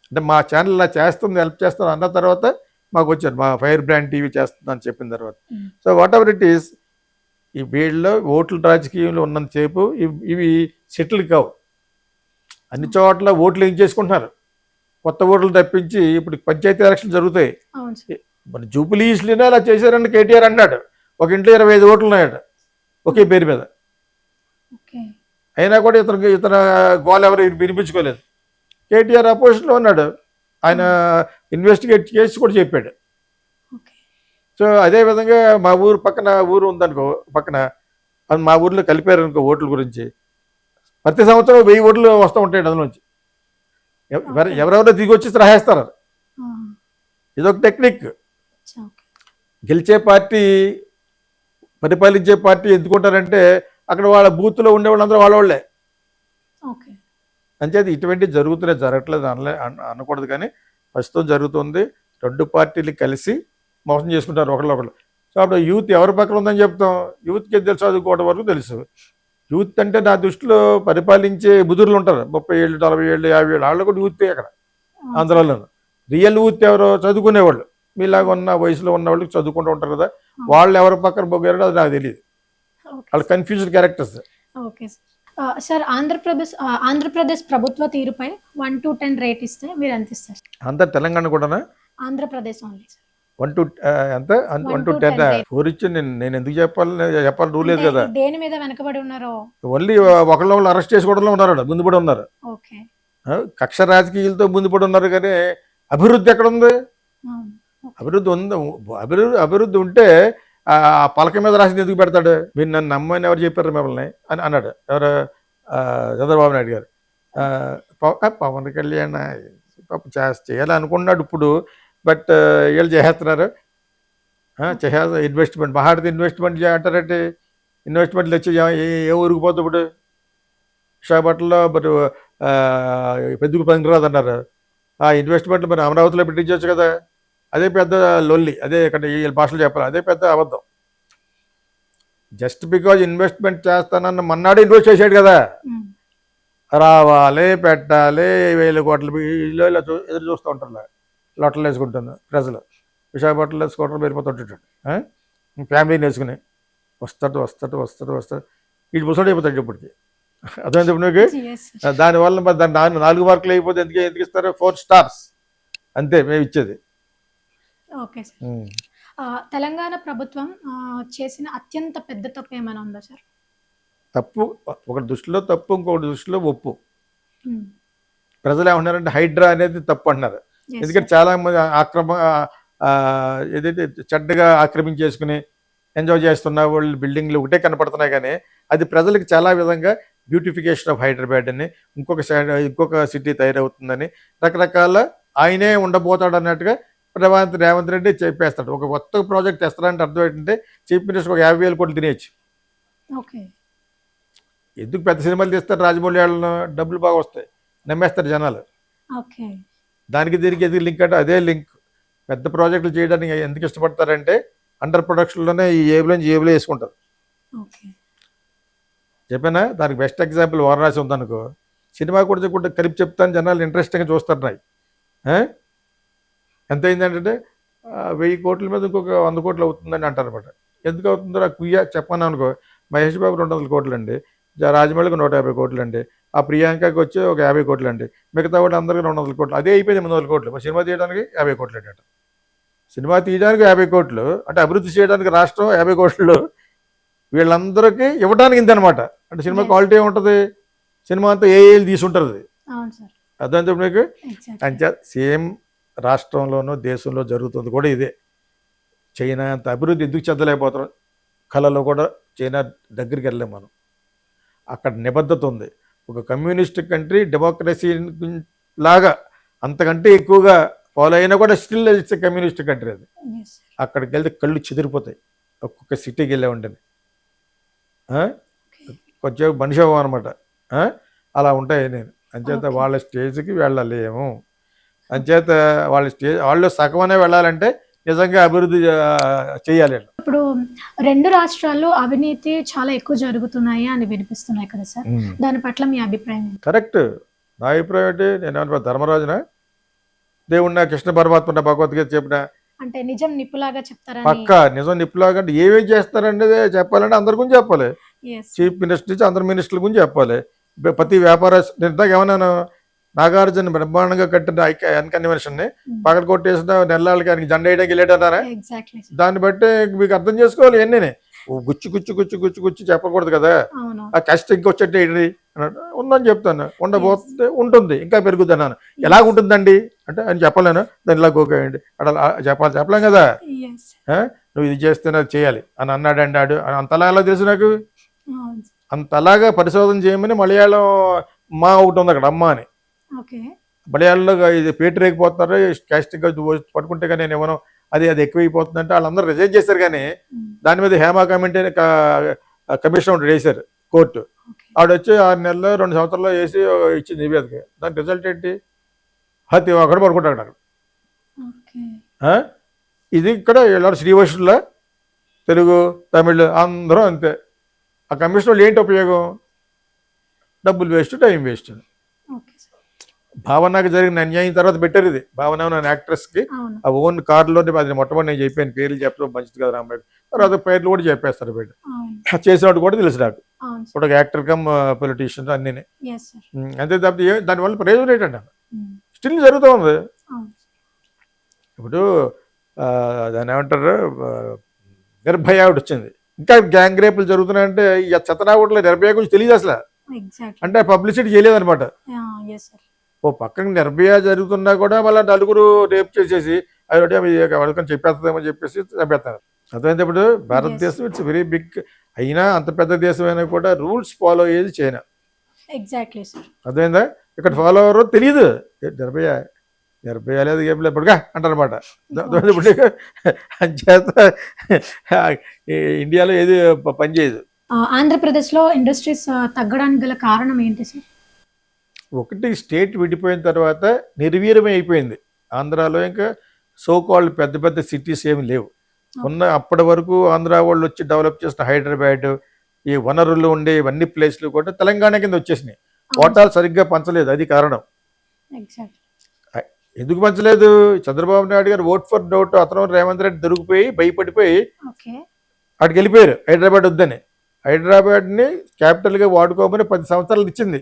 అంటే మా ఛానల్ ఇలా చేస్తుంది, హెల్ప్ చేస్తుంది అన్న తర్వాత మాకు వచ్చారు. మా ఫైర్ బ్రాండ్ టీవీ చేస్తుంది అని చెప్పిన తర్వాత. So whatever it is, ఈ వీళ్ళలో ఓట్ల రాజకీయంలో ఉన్నంతసేపు ఇవి సెటిల్ కావు. అన్ని చోట్ల ఓట్లు ఏం చేసుకుంటున్నారు, కొత్త ఓట్లు తప్పించి. ఇప్పుడు పంచాయతీ ఎలక్షన్ జరుగుతాయి. మన జూబ్లీస్లోనే అలా చేశారని కేటీఆర్ అన్నాడు. ఒక ఇంట్లో 25 ఓట్లు ఉన్నాయట ఒకే పేరు మీద. అయినా కూడా ఇతర గోల్ ఎవరు వినిపించుకోలేదు. కేటీఆర్ అపోజిషన్లో ఉన్నాడు. ఆయన ఇన్వెస్టిగేట్ చేసి కూడా చెప్పాడు. సో అదేవిధంగా మా ఊరు పక్కన ఊరు ఉందనుకో, పక్కన అది మా ఊర్లో కలిపారు అనుకో ఓట్ల గురించి. ప్రతి సంవత్సరం 1000 ఓట్లు వస్తూ ఉంటాయి అందులోంచి. ఎవరెవరో దిగి వచ్చి రాసేస్తారు. ఇదొక టెక్నిక్. గెలిచే పార్టీ, పరిపాలించే పార్టీ ఎందుకుంటారంటే అక్కడ వాళ్ళ బూత్లో ఉండే వాళ్ళందరూ వాళ్ళే. అంచేది ఇటువంటివి జరుగుతున్నాయి, జరగట్లేదు అనకూడదు. కానీ ప్రస్తుతం జరుగుతుంది. 2 పార్టీలు కలిసి మోసం చేసుకుంటారు ఒకళ్ళొకళ్ళు. సో అప్పుడు యూత్ ఎవరి పక్కన ఉందని చెప్తాం. యూత్కి తెలుసు, చదువుకోవడం వరకు తెలుసు. యూత్ అంటే నా దృష్టిలో పరిపాలించే బుదురులు ఉంటారు, 30 ఏళ్ళు, 40 ఏళ్ళు, 50 ఏళ్ళు, వాళ్ళు కూడా యూతే అక్కడ ఆంధ్రాలో. రియల్ యూత్ ఎవరో చదువుకునేవాళ్ళు, మీలాగా ఉన్న వయసులో ఉన్న వాళ్ళకి చదువుకుంటూ ఉంటారు కదా, వాళ్ళు ఎవరి పక్కన పోగారో అది నాకు తెలియదు. వాళ్ళు confused characters. Okay sir, Andhra Pradesh ప్రభుత్వ తీరుపై 1 to 10 రేట్ ఇస్తే మీరు ఎంత ఇస్తారు? అంతా తెలంగాణ కూడానా? Andhra Pradesh only sir. 1 to ఎంత? 1 to 10 4 ఇచ్చి నేను ఎందుకు చెప్పాలి రూల్ లేదు కదా. దేని మీద వెనకబడి ఉన్నారో ఓన్లీ ఒకళ్ళు అరెస్ట్ చేసుకోవడంలో ఉన్నారు, ముందు పడి ఉన్నారు. కక్ష రాజకీయాలతో ముందు పడి ఉన్నారు. కానీ అభివృద్ధి ఎక్కడ ఉంది? అభివృద్ధి ఉంది. అభివృద్ధి ఉంటే ఆ పలక మీద రాసి ఎందుకు పెడతాడు? మీరు నన్ను నమ్మని ఎవరు చెప్పారు మిమ్మల్ని అని అన్నాడు. ఎవరు? చంద్రబాబు నాయుడు గారు. పవన్ కళ్యాణ్ చేయాలనుకున్నాడు ఇప్పుడు, బట్ వీళ్ళు చేసేస్తున్నారు. ఇన్వెస్ట్మెంట్ మహాడితే ఇన్వెస్ట్మెంట్ అంటారంటే ఇన్వెస్ట్మెంట్లు వచ్చి ఏ ఊరికి పోతుంది ఇప్పుడు? విశాఖపట్నంలో మరి పెద్దకు పనికిరాదు అన్నారు. ఆ ఇన్వెస్ట్మెంట్లు మరి అమరావతిలో పెట్టించవచ్చు కదా. అదే పెద్ద లొల్లి. అదే ఇక్కడ వీళ్ళ భాషలు చెప్పాలి, అదే పెద్ద అబద్ధం. జస్ట్ బికాజ్ ఇన్వెస్ట్మెంట్ చేస్తానన్న మన్నాడు ఇన్వెస్ట్ చేశాడు కదా. రావాలి, పెట్టాలి, 1000 కోట్ల ఇలా ఎదురు చూస్తూ ఉంటారు. లొట్టలు వేసుకుంటుంది ప్రజలు. విశాఖపట్నంలో స్కూటర్లు వెళ్ళిపోతుంటాడు, ఫ్యామిలీని వేసుకుని వస్తాడు. వీడు ముసడు అయిపోతాడు ఇప్పటికి. అర్థమైంది నీకు? దానివల్ల మరి దాన్ని 4 మార్కులు అయిపోతే ఎందుకు ఇస్తారు? 4 stars అంతే మేము ఇచ్చేది. ఓకే సార్, తెలంగాణ ప్రభుత్వం చేసిన అత్యంత పెద్ద తప్పు ఏమైనా ఉందా సార్? తప్పు ఒక దృష్టిలో తప్పు, ఇంకొకటి దృష్టిలో ఒప్పు. ప్రజలు ఏమంటున్నారంటే హైడ్రా అనేది తప్పు అంటున్నారు. ఎందుకంటే చాలా మంది ఏదైతే చెడ్డగా ఆక్రమించేసుకుని ఎంజాయ్ చేస్తున్న వాళ్ళు బిల్డింగ్లు ఒకటే కనపడుతున్నాయి. కానీ అది ప్రజలకు చాలా విధంగా బ్యూటిఫికేషన్ ఆఫ్ హైదరాబాద్ అని, ఇంకొక సిటీ తయారవుతుందని, రకరకాల ఆయనే ఉండబోతాడు అన్నట్టుగా రేవంత్ రెడ్డి చెప్పేస్తాడు. ఒక కొత్త ప్రాజెక్ట్ తెస్తాడంటే అర్థం ఏంటంటే చీఫ్ మినిస్టర్ ఒక 50,000 కోట్లు తినేయచ్చు. ఎందుకు పెద్ద సినిమాలు తీస్తారు? రాజమౌళి వాళ్ళను డబ్బులు బాగా వస్తాయి, నమ్మేస్తారు జనాలు. దానికి దీనికి ఎందుకు లింక్ అంటే అదే లింక్. పెద్ద ప్రాజెక్టులు చేయడానికి ఎందుకు ఇష్టపడతారంటే అండర్ ప్రొడక్షన్లోనే ఈ ఏబులో వేసుకుంటారు. చెప్పానా? దానికి బెస్ట్ ఎగ్జాంపుల్ వారణాసి ఉందనుకో, సినిమా కూడా కలిపి చెప్తాను, జనాలు ఇంట్రెస్టింగ్గా చూస్తారు. నాయి ఎంత అయిందంటే 1000 కోట్ల మీద ఇంకొక 100 కోట్లు అవుతుందని అంటారు అనమాట. ఎందుకు అవుతుందో నాకు చెప్పాను అనుకో, మహేష్ బాబు 200 కోట్లు అండి, రాజమౌళికి 150 కోట్లు అండి, ఆ ప్రియాంకకి వచ్చి ఒక 50 కోట్లు అండి, మిగతా వాళ్ళు అందరికీ 200 కోట్లు. అదే అయిపోయింది 300 కోట్లు. సినిమా తీయడానికి 50 కోట్లు అండి. సినిమా తీయడానికి 50 కోట్లు అంటే అభివృద్ధి చేయడానికి రాష్ట్రం 50 కోట్లు వీళ్ళందరికీ ఇవ్వడానికి ఇంతనమాట. అంటే సినిమా క్వాలిటీ ఏముంటుంది? సినిమా అంతా ఏళ్ళు తీసుంటుంది. అర్థమైంది మీకు. ఎగ్జాక్ట్లీ. అంతే సేమ్ రాష్ట్రంలోనూ దేశంలో జరుగుతుంది కూడా ఇదే. చైనా అంత అభివృద్ధి ఎందుకు చెందలేకపోతున్నాం, కళలో కూడా చైనా దగ్గరికి వెళ్ళలేం మనం. అక్కడ నిబద్ధత ఉంది. ఒక కమ్యూనిస్ట్ కంట్రీ డెమోక్రసీ లాగా అంతకంటే ఎక్కువగా ఫాలో అయినా కూడా స్టిల్ ఇట్స్ కమ్యూనిస్ట్ కంట్రీ అది. ఎస్. అక్కడికి వెళ్తే కళ్ళు చెదిరిపోతాయి ఒక్కొక్క సిటీకి వెళ్ళే ఉండని. కొంచెం మనిషి అనమాట. అలా ఉంటాయి. నేను అంచేత Okay. వాళ్ళ స్టేజ్కి వెళ్ళలేము. అంచేత వాళ్ళ స్టేజ్ వాళ్ళు సగమనే వెళ్ళాలంటే నిజంగా అభివృద్ధి చేయాలి. ఇప్పుడు 2 రాష్ట్రాల్లో అవినీతి చాలా ఎక్కువ జరుగుతున్నాయి అని వినిపిస్తున్నాయి కదా సార్. దాని పట్ల మీ అభిప్రాయం ఏంటి? కరెక్ట్. నా అభిప్రాయం ఏంటి, నేను ఏమన్నా ధర్మరాజున, దేవుడిన, కృష్ణ పరమాత్మ భగవద్గీత చెప్పిన అంటే నిజం నిప్పులాగా చెప్తారని. పక్క నిజం నిప్పులాగా ఏమేం చేస్తారనేది చెప్పాలంటే అందరి గురించి చెప్పాలి. Yes. చీఫ్ మినిస్టర్ నుంచి అందరు మినిస్టర్ల గురించి చెప్పాలి. ప్రతి వ్యాపార ఇందాక ఏమన్నాను, నాగార్జున బ్రహ్మాండంగా కట్టిన కన్వెన్షన్ని పగల కొట్టేసిన నెలలకి ఆయనకి జెండా వేయడానికి వెళ్ళాడన్నారా. Exactly. దాన్ని బట్టి మీకు అర్థం చేసుకోవాలి. ఇవన్నీ గుచ్చి గుచ్చి గుచ్చి గుచ్చి గుచ్చి చెప్పకూడదు కదా. అవును. ఆ కష్టం ఇంకొచ్చేట్టు ఏంటి అన్నట్టు ఉందని చెప్తాను. ఉండబోతుంది, ఉంటుంది, ఇంకా పెరుగుద్ది అన్నాను. ఎలాగ ఉంటుందండి అంటే అని చెప్పలేను. దాన్ని ఇలా గోకేయండి అట్లా చెప్పలేం కదా. Yes. నువ్వు ఇది చేస్తేనే అది చేయాలి అని అన్నాడు. అంతలా ఎలా తెలుసు నాకు. అవును. అంతలాగా పరిశోధన చేయమని మలయాళం మా ఒకటి ఉంది అక్కడ, అమ్మ అని. ఓకే. మలయాళంలో ఇది పేటరేగిపోతున్నారు, క్యాస్టింగ్ పట్టుకుంటే కానీ నేను ఏమన్నా అది ఎక్కువైపోతుందంటే వాళ్ళందరూ రిజైన్ చేశారు. కానీ దాని మీద హేమా కమిటీ కమిషన్ ఒకటి వేశారు కోర్టు. ఆవిడ వచ్చి 6 నెలలు 2 సంవత్సరాలు వేసి ఇచ్చింది నివేదిక. దాని రిజల్ట్ ఏంటి, హత్య ఒకటి పడుకుంటాడు అక్కడ. ఓకే. ఇది ఇక్కడ ఇలా శ్రీవైష్ణుల తెలుగు తమిళ్ అందరూ అంతే. ఆ కమిషన్ వాళ్ళు ఏంటి ఉపయోగం, డబ్బులు waste, time waste. Okay sir. భావనకు జరిగిన అన్యాయం తర్వాత పెట్టారు ఇది. భావన అనే యాక్ట్రెస్కి అవును. ఆ ఓన్ కార్డులో అది మొట్టమొదటి నేను చెప్పాను, పేర్లు చెప్పడం మంచిది కదా అమ్మాయి. తర్వాత పేర్లు కూడా చెప్పేస్తారు బయట. అవును. చేసినట్టు కూడా తెలుసు నాకు. అవును ఇప్పుడు ఒక యాక్టర్ కమ్ పొలిటీషియన్ అన్నీ. Yes sir. అంతే తప్ప దానివల్ల ప్రయోజనం ఏంటంటే Mm. స్టిల్ జరుగుతూ ఉంది. అవును. ఇప్పుడు దాన్ని ఏమంటారు, నిర్భయ ఒకటి వచ్చింది. ఇంకా గ్యాంగ్ రేపులు జరుగుతున్నాయంటే ఈ చెత్తనాగుట్లో నిర్భయ గురించి తెలియదు అసలు. ఎగ్జాక్ట్లీ. అంటే పబ్లిసిటీ చేయలేదన్నమాట. Yes sir. ఓ పక్కన నిర్భయ జరుగుతున్నా కూడా మళ్ళీ నలుగురు రేప్ చేసేసి అది వాళ్ళకని చెప్పేస్తుందేమని చెప్పేసి చంపేస్తారు. అర్థమైంది. ఇప్పుడు భారతదేశం ఇట్స్ వెరీ బిగ్. అయినా అంత పెద్ద దేశం అయినా కూడా రూల్స్ ఫాలో అయ్యేది చైనా. Exactly sir. అర్థమైందా. ఇక్కడ ఫాలో అవ్వరో తెలియదు. నిర్భయ లేదు ఏం లేదు ఇప్పుడుగా అంటారనమాట. ఇప్పుడు అంచేత ఇండియాలో ఏది పనిచేయదు. ఆంధ్రప్రదేశ్లో ఇండస్ట్రీస్ తగ్గడానికి గల కారణం ఏంటి సార్? ఒకటి, స్టేట్ విడిపోయిన తర్వాత నిర్వీర్యమే అయిపోయింది. ఆంధ్రాలో ఇంకా సోకాల్డ్ పెద్ద పెద్ద సిటీస్ ఏమి లేవు. ఉన్న అప్పటి వరకు ఆంధ్ర వాళ్ళు వచ్చి డెవలప్ చేసిన హైదరాబాద్, ఈ వనరులు ఉండే ఇవన్నీ ప్లేస్లు కూడా తెలంగాణ కింద వచ్చేసినాయి. కోటాలు సరిగ్గా పంచలేదు, అది కారణం. ఎందుకు పంచలేదు, చంద్రబాబు నాయుడు గారు ఓట్ ఫర్ డౌట్ అతను రేవంత్ రెడ్డి దొరికిపోయి భయపడిపోయి అక్కడికి వెళ్ళిపోయారు. హైదరాబాద్ వద్దని. హైదరాబాద్ని క్యాపిటల్గా వాడుకోమని 10 సంవత్సరాలు ఇచ్చింది.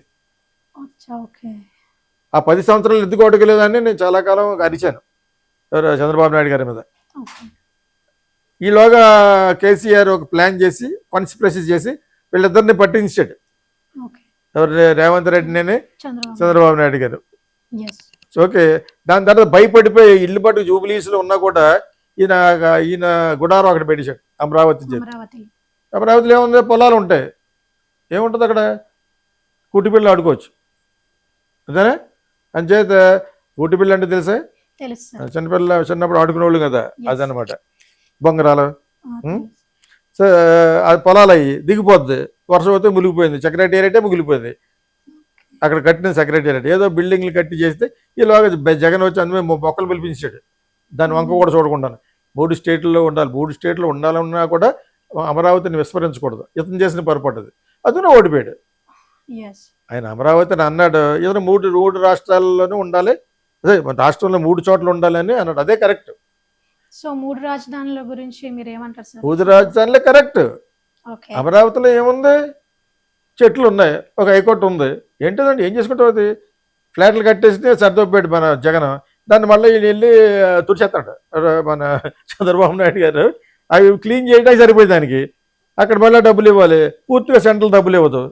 ఆ 10 సంవత్సరాలు ఎందుకు వాడుకోలేదని నేను చాలా కాలం అరిచాను చంద్రబాబు నాయుడు గారి మీద. ఈలోగా కేసీఆర్ ఒక ప్లాన్ చేసి కాన్స్పిరసీ చేసి వీళ్ళిద్దరిని పట్టించాడు. ఎవరు, రేవంత్ రెడ్డిని, చంద్రబాబు నాయుడు గారు. ఓకే. దాని తర్వాత భయపడిపోయి ఇల్లు పట్టు జూబిలీస్లో ఉన్నా కూడా ఈయన గుడారం అక్కడ పెట్టేశాడు, అమరావతిలో ఏముంది, పొలాలు ఉంటాయి, ఏముంటుంది అక్కడ, కుట్టిపిల్లలు ఆడుకోవచ్చు అంతేనా. అంచేత కుట్టిపిల్ల అంటే తెలుసా, చిన్నప్పుడు ఆడుకునేవాళ్ళు కదా, అదనమాట. బొంగరాలు. సో అది పొలాలు అయ్యి దిగిపోద్ది, వర్షం అయితే మునిగిపోయింది, సెక్రటేరియటే ముగిలిపోయింది. అక్కడ కట్టిన సెక్రటేరియట్ ఏదో బిల్డింగ్లు కట్టి చేస్తే ఈలోగా జగన్ వచ్చి అందులో మొక్కలు పిలిపించాడు. దాని వంక కూడా చూడకుండా 3 స్టేట్లలో ఉండాలి. 3 స్టేట్లో ఉండాలన్నా కూడా అమరావతిని విస్మరించకూడదు. ఇతను చేసిన పొరపాటు అది. అతను ఓడిపోయాడు. ఆయన అమరావతిని అన్నాడు, ఏదైనా 3 రాష్ట్రాల్లోనూ ఉండాలి, అదే రాష్ట్రంలో 3 చోట్ల ఉండాలని అన్నాడు. అదే కరెక్ట్. సో 3 రాజధానుల గురించి మీరు ఏమంటారు సార్? 3 రాజధానులే కరెక్ట్. అమరావతిలో ఏముంది, చెట్లు ఉన్నాయి, ఒక హైకోర్టు ఉంది, ఏంటిదండి ఏం చేసుకుంటావు, అది ఫ్లాట్లు కట్టేస్తే సర్దోపేట మన జగన్, దాన్ని మళ్ళీ వెళ్ళి తుడిచేస్తాడు మన చంద్రబాబు నాయుడు గారు. అవి క్లీన్ చేయడానికి సరిపోయింది దానికి. అక్కడ మళ్ళీ డబ్బులు ఇవ్వాలి, పూర్తిగా సెంట్రల్ డబ్బులు ఇవ్వదు.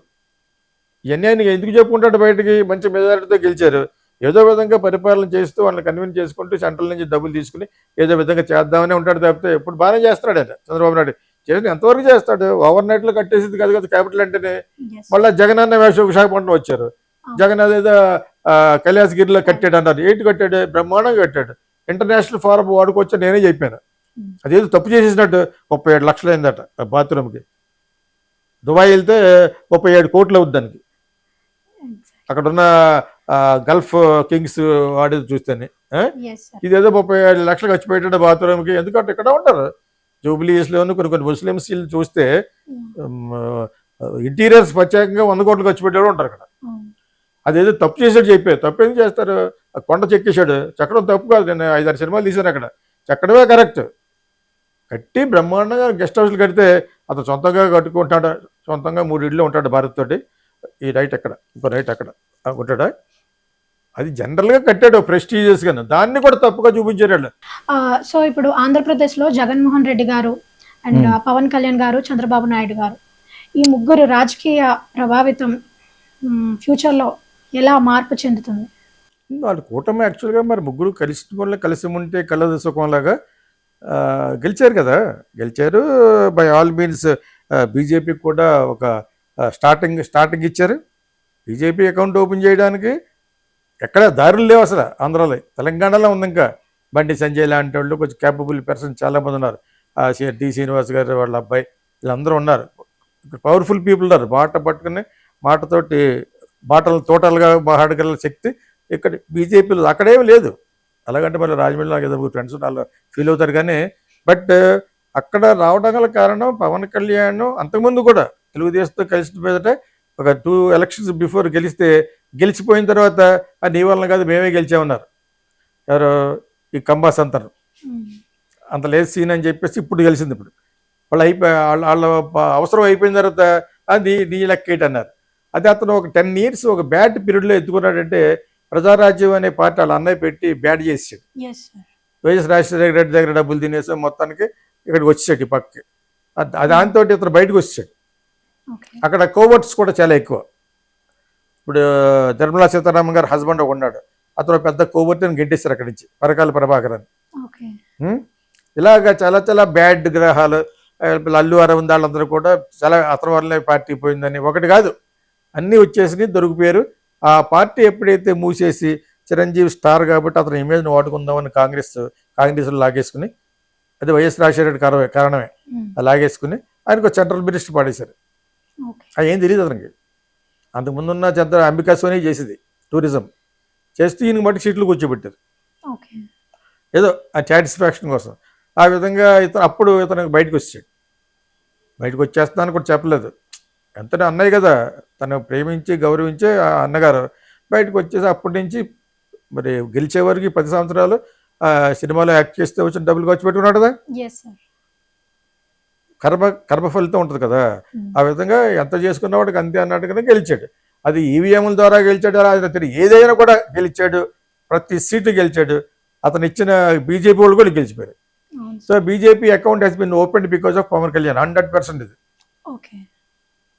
ఇవన్నీ ఆయన ఎందుకు చెప్పుకుంటాడు బయటికి, మంచి మెజారిటీతో గెలిచారు. ఏదో విధంగా పరిపాలన చేస్తూ వాళ్ళని కన్విన్స్ చేసుకుంటూ సెంట్రల్ నుంచి డబ్బులు తీసుకుని ఏదో విధంగా చేద్దామని ఉంటాడు తప్పితే ఇప్పుడు బాగానే చేస్తున్నాడు ఆయన చంద్రబాబు నాయుడు. చేసి ఎంతవరకు చేస్తాడు? ఓవర్ నైట్లో కట్టేసింది కాదు కదా క్యాపిటల్ అంటేనే. ఎస్. మళ్ళీ జగన్ అన్న విశాఖపట్నం వచ్చారు. జగన్ అదేదో కైలాసగిరిలో కట్టాడు అన్నారు. ఏంటి కట్టాడు? బ్రహ్మాండంగా కట్టాడు. ఇంటర్నేషనల్ ఫారం వాడుకోవచ్చు నేనే చెప్పాను. అదేదో తప్పు చేసేసినట్టు 37 లక్షలు అయిందట బాత్రూమ్కి. దుబాయ్ వెళ్తే 37 కోట్లు అవుద్ది దానికి. అక్కడున్న గల్ఫ్ కింగ్స్ వాడేది చూస్తేనే ఎస్ సార్. ఇదేదో 37 లక్షలు ఖర్చు పెట్టాడు బాత్రూమ్కి. ఎందుకంటే ఇక్కడ ఉంటారు జూబ్లీస్లోను కొన్ని ముస్లిమ్స్ చూస్తే ఇంటీరియర్స్ ప్రత్యేకంగా 100 కోట్లు ఖర్చు పెట్టాడు ఉంటారు అక్కడ. అదేదో తప్పు చేసాడు చెప్పారు. తప్పు ఏం చేస్తారు? కొండ చెక్కేశాడు. చెక్కడం తప్పు కాదు. నేను 5-6 సినిమాలు తీశాను అక్కడ. చెక్కడమే కరెక్ట్. కట్టి బ్రహ్మాండంగా గెస్ట్ హౌస్లు కడితే అతను సొంతంగా కట్టుకుంటాడు. సొంతంగా 3 ఇళ్ళు ఉంటాడు భారత్ తోటి. ఈ రైట్ ఎక్కడ, ఇంకో రైట్ అక్కడ ఉంటాడా? అది జనరల్గా కట్టాడు ప్రెస్టీజియస్గా. దాన్ని కూడా తప్పుగా చూపించారు వాళ్ళు. సో ఇప్పుడు ఆంధ్రప్రదేశ్లో జగన్మోహన్ రెడ్డి గారు అండ్ పవన్ కళ్యాణ్ గారు, చంద్రబాబు నాయుడు గారు, ఈ ముగ్గురు రాజకీయ ప్రభావితం ఫ్యూచర్లో ఎలా మార్పు చెందుతుంది? వాళ్ళు కూటమి యాక్చువల్గా మరి ముగ్గురు కలిసి ఉంటే కలదు సుఖంలాగా గెలిచారు కదా. గెలిచారు బై ఆల్ మీన్స్. బీజేపీకి కూడా ఒక స్టార్టింగ్ ఇచ్చారు. బీజేపీ అకౌంట్ ఓపెన్ చేయడానికి ఎక్కడ దారులు లేవు అసలు. ఆంధ్రాలో, తెలంగాణలో ఉంది. ఇంకా బండి సంజయ్ లాంటి వాళ్ళు కొంచెం క్యాపబుల్ పర్సన్ చాలామంది ఉన్నారు. డి శ్రీనివాస్ గారు వాళ్ళ అబ్బాయి వీళ్ళందరూ ఉన్నారు. పవర్ఫుల్ పీపుల్ ఉన్నారు. మాట పట్టుకుని మాటతోటి టోటల్గా మాట్లాడగల శక్తి ఇక్కడ బీజేపీలో అక్కడేమీ లేదు. అలాగంటే మళ్ళీ రాజమండ్రి నాకు ఏదో ఫ్రెండ్స్ వాళ్ళు ఫీల్ అవుతారు. కానీ బట్ అక్కడ రావడం గల కారణం పవన్ కళ్యాణ్ అంతకుముందు కూడా తెలుగుదేశంతో కలిసి మీదట ఒక 2 ఎలక్షన్స్ బిఫోర్ గెలిచిపోయిన తర్వాత నీ వలన కాదు మేమే గెలిచామన్నారు. ఎవరు? ఈ కంబాస్ అంటారు. అంత లేదు సీన్ అని చెప్పేసి ఇప్పుడు గెలిచింది. ఇప్పుడు వాళ్ళ అవసరం అయిపోయిన తర్వాత అది నీ లెక్కేట్ అన్నారు. అది అతను ఒక 10 years ఒక బ్యాడ్ పీరియడ్లో ఎత్తుకున్నాడంటే ప్రజారాజ్యం అనే పార్టీ వాళ్ళ అన్నయ్య పెట్టి బ్యాడ్ చేసాడు. వైఎస్ రాజశేఖర రెడ్డి దగ్గర డబ్బులు తినేసాం మొత్తానికి ఇక్కడికి వచ్చాడు ఈ పక్కకి. దాంతో ఇతను బయటకు వచ్చాడు. అక్కడ కోవర్ట్స్ కూడా చాలా ఎక్కువ. ఇప్పుడు నిర్మలా సీతారామన్ గారు హస్బెండ్ ఒక ఉన్నాడు. అతను పెద్ద కోవర్ట్ని గెంటేశారు అక్కడి నుంచి, పరకాల ప్రభాకర్ అని. ఇలాగ చాలా చాలా బ్యాడ్ గ్రహాలు. అల్లు అరవింద్ వాళ్ళందరూ కూడా చాలా అతని వల్లే పార్టీ పోయిందని ఒకటి కాదు, అన్నీ వచ్చేసి దొరికిపోయారు. ఆ పార్టీ ఎప్పుడైతే మూసేసి చిరంజీవి స్టార్ కాబట్టి అతని ఇమేజ్ని వాడుకుందామని కాంగ్రెస్లో లాగేసుకుని, అది వైఎస్ రాజశేఖర రెడ్డి కారణమే, లాగేసుకుని ఆయనకు సెంట్రల్ మినిస్టర్ పాడేశారు. అది ఏం తెలియదు అతనికి. అంతకుముందున్న అంబికా సోని చేసేది టూరిజం చేస్తూ ఈయన మట్టి సీట్లు కూర్చోబెట్టారు ఏదో ఆ సాటిస్ఫాక్షన్ కోసం. ఆ విధంగా ఇతనికి బయటకు వచ్చాడు. బయటకు వచ్చేస్తున్నాను కూడా చెప్పలేదు. ఎంత అన్నయ్య కదా, తను ప్రేమించి గౌరవించే ఆ అన్నగారు బయటకు వచ్చేసి అప్పటి నుంచి మరి గెలిచే వరకు 10 సంవత్సరాలు సినిమాలో యాక్ట్ చేస్తే వచ్చిన డబ్బులు ఖర్చు పెట్టుకున్నాడు కదా. కర్మ ఫలితం ఉంటుంది కదా. ఆ విధంగా ఎంత చేసుకున్నవాడికి అంతే అన్నట్టుగానే గెలిచాడు. అది ఈవీఎంల ద్వారా గెలిచాడు, అతను ఏదైనా కూడా గెలిచాడు. ప్రతి సీటు గెలిచాడు. అతను ఇచ్చిన బీజేపీ వాళ్ళు కూడా గెలిచిపోయారు. So BJP account has been open because of Pawan Kalyan 100% ఇది.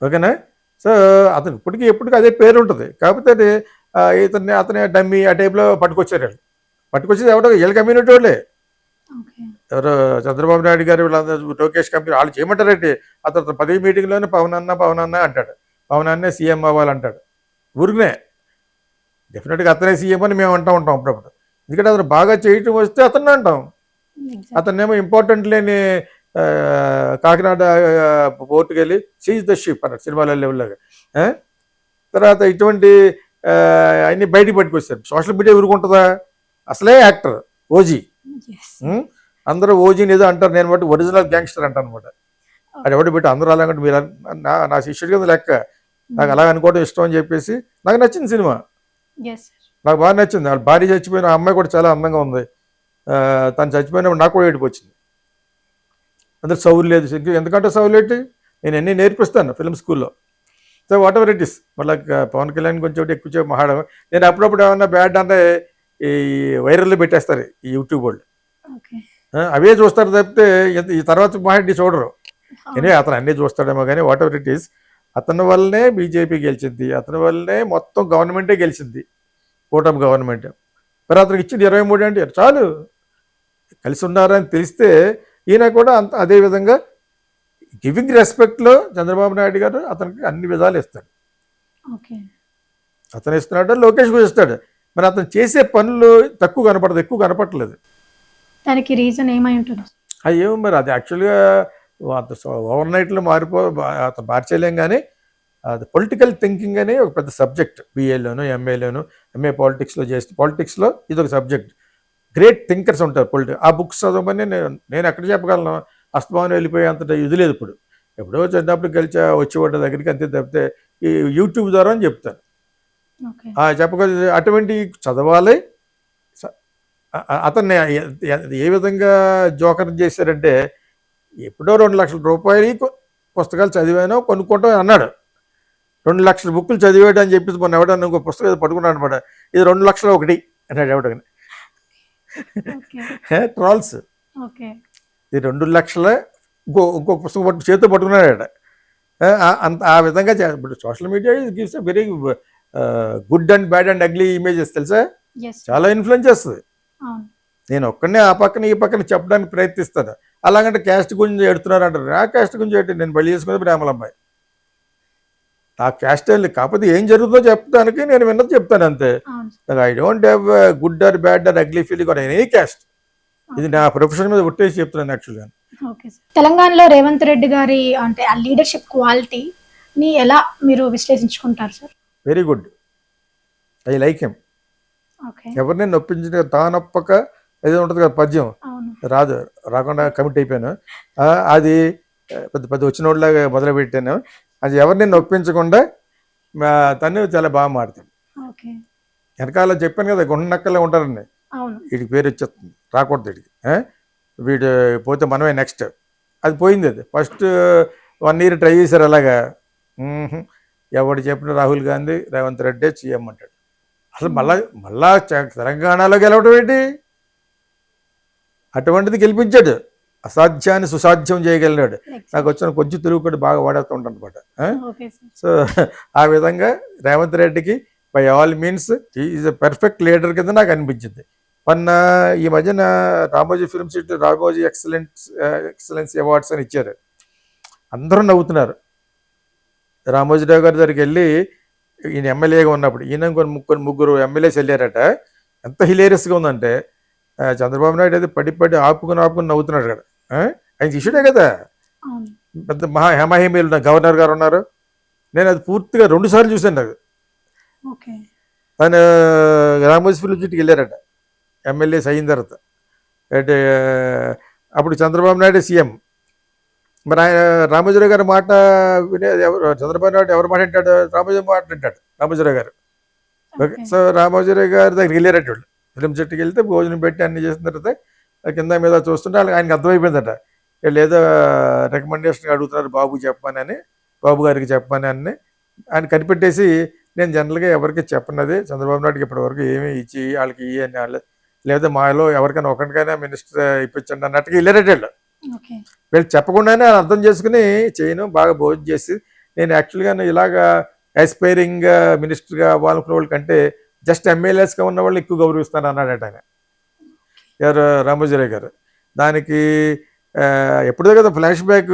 ఓకేనా? సో అతను ఎప్పటికీ అదే పేరు ఉంటుంది. కాకపోతే అతనే డమ్మి ఆ టైప్లో పట్టుకొచ్చారు వాళ్ళు. పట్టుకొచ్చేది ఎవరో వీళ్ళ కమ్యూనిటీ వాళ్ళే. ఎవరో చంద్రబాబు నాయుడు గారు వీళ్ళందరూ లోకేష్ కంపెనీ వాళ్ళు చేయమంటారంటే అతను 10 మీటింగ్లోనే పవన్ అన్న అంటాడు. పవన్ అన్నే సీఎం అవ్వాలంటాడు. ఊరికనే డెఫినెట్గా అతనే సీఎం అని మేము అంటూ ఉంటాం అప్పుడప్పుడు. ఎందుకంటే అతను బాగా చేయటం వస్తే అతన్ని అంటాం. అతన్నేమో ఇంపార్టెంట్ లేని కాకినాడ పోర్టుకి వెళ్ళి సీజ్ ద షిప్ అన్నాడు సినిమాల లెవెల్లాగా. తర్వాత ఇటువంటి అన్ని బయటికి పట్టుకొస్తారు. Social media ఊరుకుంటుందా? అసలే యాక్టర్ ఓజీ. అందరూ ఓజీని ఏదో అంటారు, నేను బట్టి ఒరిజినల్ గ్యాంగ్స్టర్ అంటాను అనమాట. అది ఎవడు పెట్టి అందరూ అలాగంటే మీరు నా శిష్యుడి కింద లెక్క, నాకు అలా అనుకోవడం ఇష్టం అని చెప్పేసి నాకు నచ్చింది సినిమా. నాకు బాగా నచ్చింది. వాళ్ళ భార్య చచ్చిపోయిన అమ్మాయి కూడా చాలా అందంగా ఉంది. తను చచ్చిపోయినప్పుడు నాకు కూడా ఏడుపు వచ్చింది. అందరు సౌలు లేదు. ఎందుకంటే సౌలేటి నేను అన్నీ నేర్పిస్తాను ఫిల్మ్ స్కూల్లో. So whatever it is. మళ్ళీ పవన్ కళ్యాణ్ కొంచెం ఎక్కువ మాట్లాడడం నేను అప్పుడప్పుడు ఏమన్నా బ్యాడ్ అంటే ఈ వైరల్లో పెట్టేస్తారు ఈ యూట్యూబ్ వాళ్ళు. అవే చూస్తారు తప్పితే ఈ తర్వాత మాట్లాడి చూడరు. అతను అన్నీ చూస్తాడేమో కానీ వాట్ ఎవర్ ఇట్ ఈస్, అతని వల్లనే బీజేపీ గెలిచింది. అతని వల్లనే మొత్తం గవర్నమెంటే గెలిచింది. కూటమి గవర్నమెంట్. మరి అతనికి ఇచ్చింది 23 అంటే చాలు. కలిసి ఉన్నారని తెలిస్తే ఈయన కూడా అంత అదే విధంగా గివింగ్ రెస్పెక్ట్లో చంద్రబాబు నాయుడు గారు అతనికి అన్ని విధాలు ఇస్తాడు. ఓకే. అతను ఇస్తున్నాడు, లోకేష్ కూడా ఇస్తాడు. మరి అతను చేసే పనులు తక్కువ కనపడదు, ఎక్కువ కనపడట్లేదు. దానికి రీజన్ ఏమై ఉంటుంది? అయ్యో మరి అది యాక్చువల్గా అంత ఓవర్ నైట్లో అతను మార్చేయలేం, కానీ అది పొలిటికల్ థింకింగ్ అనే ఒక పెద్ద సబ్జెక్ట్. బిఏలోను ఎంఏలోను ఎంఏ పాలిటిక్స్లో చేస్తే పాలిటిక్స్లో ఇది ఒక సబ్జెక్ట్. గ్రేట్ థింకర్స్ ఉంటారు ఆ బుక్స్ చదవమని నేను ఎక్కడ చెప్పగలను? అస్తమానం వెళ్ళిపోయే అంత ఇది లేదు ఇప్పుడు. ఎప్పుడో చిన్నప్పుడు వచ్చేవాడి దగ్గరికి అంతే తప్పితే ఈ యూట్యూబ్ ద్వారా అని చెప్తాను. చెప్పగలిగే అటువంటి చదవాలి. అతన్ని ఏ విధంగా జోకర్ చేశారంటే, ఎప్పుడో 2 లక్షల రూపాయలు పుస్తకాలు చదివానో కొనుక్కోవటం అన్నాడు. 2 లక్షల బుక్కులు చదివాడు అని చెప్పేసి మొన్న ఎవడన్నా ఇంకో పుస్తకం పట్టుకున్నాడు అనమాట. ఇది 2 లక్షల 1 అన్నాడు ఎవడని. ట్రాల్స్. ఇది 2 లక్షల ఇంకో పుస్తకం చేతితో పట్టుకున్నాడు. అంత ఆ విధంగా ఇప్పుడు social media gives very good and bad and ugly images, తెలుసా? చాలా ఇన్ఫ్లుయెన్స్ చేస్తుంది. నేను ఒక్కడనే ఆ పక్కన ఈ పక్కన చెప్పడానికి ప్రయత్నిస్తాను. అలాగంటే క్యాస్ట్ గురించి ఎడుతున్నారు అంటారు. ఆ క్యాస్ట్ గురించి ఏంటి? నేను బలి చేసుకునేది ప్రేమలమ్మాయి. ఆ క్యాస్ట్ కాకపోతే ఏం జరుగుతుందో చెప్పడానికి నేను విన్నది చెప్తాను అంతే. I don't have good or bad or ugly feeling or any caste. ఇది నా ప్రొఫెషన్ మీద ఒట్టేసి చెప్తున్నాను యాక్చువల్గా. తెలంగాణలో రేవంత్ రెడ్డి గారి అంటే ఆ లీడర్షిప్ క్వాలిటీని ఎలా మీరు విశ్లేషించుకుంటారు సార్? Very good. I like him. ఎవరిని నొప్పించిన తానొప్పక ఏదో ఉంటుంది కదా పద్యం, రాకుండా కమిట్ అయిపోయాను. అది పెద్ద పెద్ద వచ్చినోళ్ళలాగా మొదలుపెట్టాను. అది ఎవరిని నొప్పించకుండా తను చాలా బాగా మాడతాడు. వెనకాల చెప్పాను కదా, గుండెనక్కలే ఉంటారండి. వీడికి పేరు వచ్చేస్తుంది, రాకూడదు వీడికి, వీడు పోతే మనమే నెక్స్ట్. అది పోయింది. అది ఫస్ట్ 1 year ట్రై చేశారు అలాగా. ఎవడు చెప్పిన రాహుల్ గాంధీ రేవంత్ రెడ్డి సీఎం అంటాడు. అసలు మళ్ళా తెలంగాణలో గెలవడం ఏంటి? అటువంటిది గెలిపించాడు. అసాధ్యాన్ని సుసాధ్యం చేయగలిగాడు. నాకు వచ్చిన కొంచెం తెలుగు కూడా బాగా వాడేస్తూ ఉంటాను అనమాట. సో ఆ విధంగా రేవంత్ రెడ్డికి by all means is a perfect leader కింద నాకు అనిపించింది. మొన్న ఈ మధ్యన Ramoji film city Ramoji excellency awards అని ఇచ్చారు. అందరూ నవ్వుతున్నారు. రామోజీరావు గారి దగ్గరికి వెళ్ళి ఈయన ఎమ్మెల్యేగా ఉన్నప్పుడు ఈయన ముగ్గురు ఎమ్మెల్యేస్ వెళ్ళారట. ఎంత హిలేరియస్గా ఉందంటే, చంద్రబాబు నాయుడు అయితే పడి ఆపుకుని నవ్వుతున్నాడు కదా. ఆయన శిష్యుడే కదా, పెద్ద హేమహేమీలు గవర్నర్ గారు ఉన్నారు. నేను అది పూర్తిగా 2 సార్లు చూశాను. నాకు ఆయన రామోజీ ఫిల్మ్ సిటీకి వెళ్ళారట ఎమ్మెల్యేస్ అయిన తర్వాత. అంటే అప్పుడు చంద్రబాబు నాయుడు సీఎం. మరి ఆయన రామోజీరావు గారి మాట వినేది ఎవరు? చంద్రబాబు నాయుడు ఎవరు మాట వింటాడు? రామోజీరావు మాట వింటాడు రామోజీరావు గారు. ఓకే. సో రామోజీరావు గారి దగ్గరికి వెళ్ళారట వాళ్ళు. ఫిలిం సిటీకి వెళ్తే భోజనం పెట్టి అన్ని చేసిన తర్వాత కింద మీద చూస్తుంటే ఆయనకి అర్థమైపోయిందట, వీళ్ళు ఏదో రికమెండేషన్ అడుగుతున్నారు బాబు గారికి చెప్పని అని ఆయన కనిపెట్టేసి, నేను జనరల్గా ఎవరికి చెప్పనది, చంద్రబాబు నాయుడుకి ఇప్పటివరకు ఏమి ఇచ్చి వాళ్ళకి ఇవి అని వాళ్ళు, లేదా మాలో ఎవరికైనా ఒకరికైనా మినిస్టర్ ఇప్పించండి అన్నట్టుగా వెళ్ళారట వీళ్ళు. వీళ్ళు చెప్పకుండానే అర్థం చేసుకుని చేయను బాగా భోజనం చేసి, నేను యాక్చువల్గా ఇలాగా ఆస్పైరింగ్ మినిస్టర్గా అవ్వాలనుకున్న వాళ్ళకంటే జస్ట్ ఎమ్మెల్యేస్గా ఉన్న వాళ్ళు ఎక్కువ గౌరవిస్తాను అన్నాడట ఆయన. ఎవరు? రామోజీరావు గారు. దానికి ఎప్పుడో కదా ఫ్లాష్ బ్యాక్,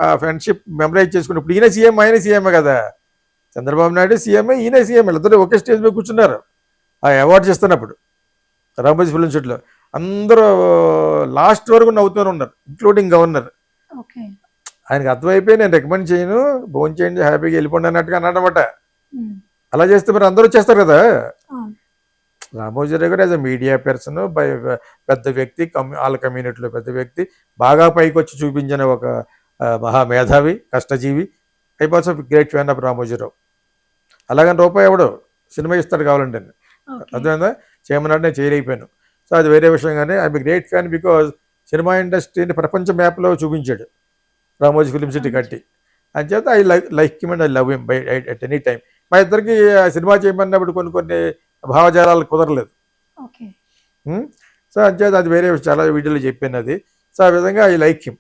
ఆ ఫ్రెండ్షిప్ మెమరైజ్ చేసుకున్నప్పుడు ఈయన సీఎం ఆయన సీఎంఏ కదా, చంద్రబాబు నాయుడు సీఎంఏ ఈయన సీఎం, ఇద్దరు ఒకే స్టేజ్ మీద కూర్చున్నారు ఆ అవార్డ్స్ ఇస్తున్నప్పుడు రామోజీ ఫిల్మ్ సిటీలో. అందరూ లాస్ట్ వరకు నవ్వుతూనే ఉన్నారు, ఇంక్లూడింగ్ గవర్నర్. ఆయనకు అర్థమైపోయి నేను రికమెండ్ చేయను, భోజనం చేయండి హ్యాపీగా వెళ్ళిపోండి అన్నట్టుగా అన్నమాట. అలా చేస్తే మరి అందరూ వచ్చేస్తారు కదా. రామోజీరావు గారు యాజ్ అ మీడియా పర్సన్, పెద్ద వ్యక్తి, వాళ్ళ కమ్యూనిటీలో పెద్ద వ్యక్తి, బాగా పైకి వచ్చి చూపించిన ఒక మహామేధావి, కష్టజీవి. I was of great fan of Ramoji Rao. అలాగని రూపాయి ఎవడు సినిమా ఇస్తాడు కావాలంటే, అర్థమైందా? చేయమన్నాడు, నేను చేయలేకపోయాను. సో అది వేరే విషయం. కానీ I'm great fan because cinema ఇండస్ట్రీని ప్రపంచ మ్యాప్లో చూపించాడు రామోజీ ఫిల్మ్ సిటీ కట్టి. అని చేత I like him and I love him by at any time. మా ఇద్దరికి సినిమా చేయమన్నప్పుడు కొన్ని భావజాలాలు కుదరలేదు. సో అంచేత అది వేరే చాలా వీడియోలో చెప్పాను అది. సో ఆ విధంగా I like him,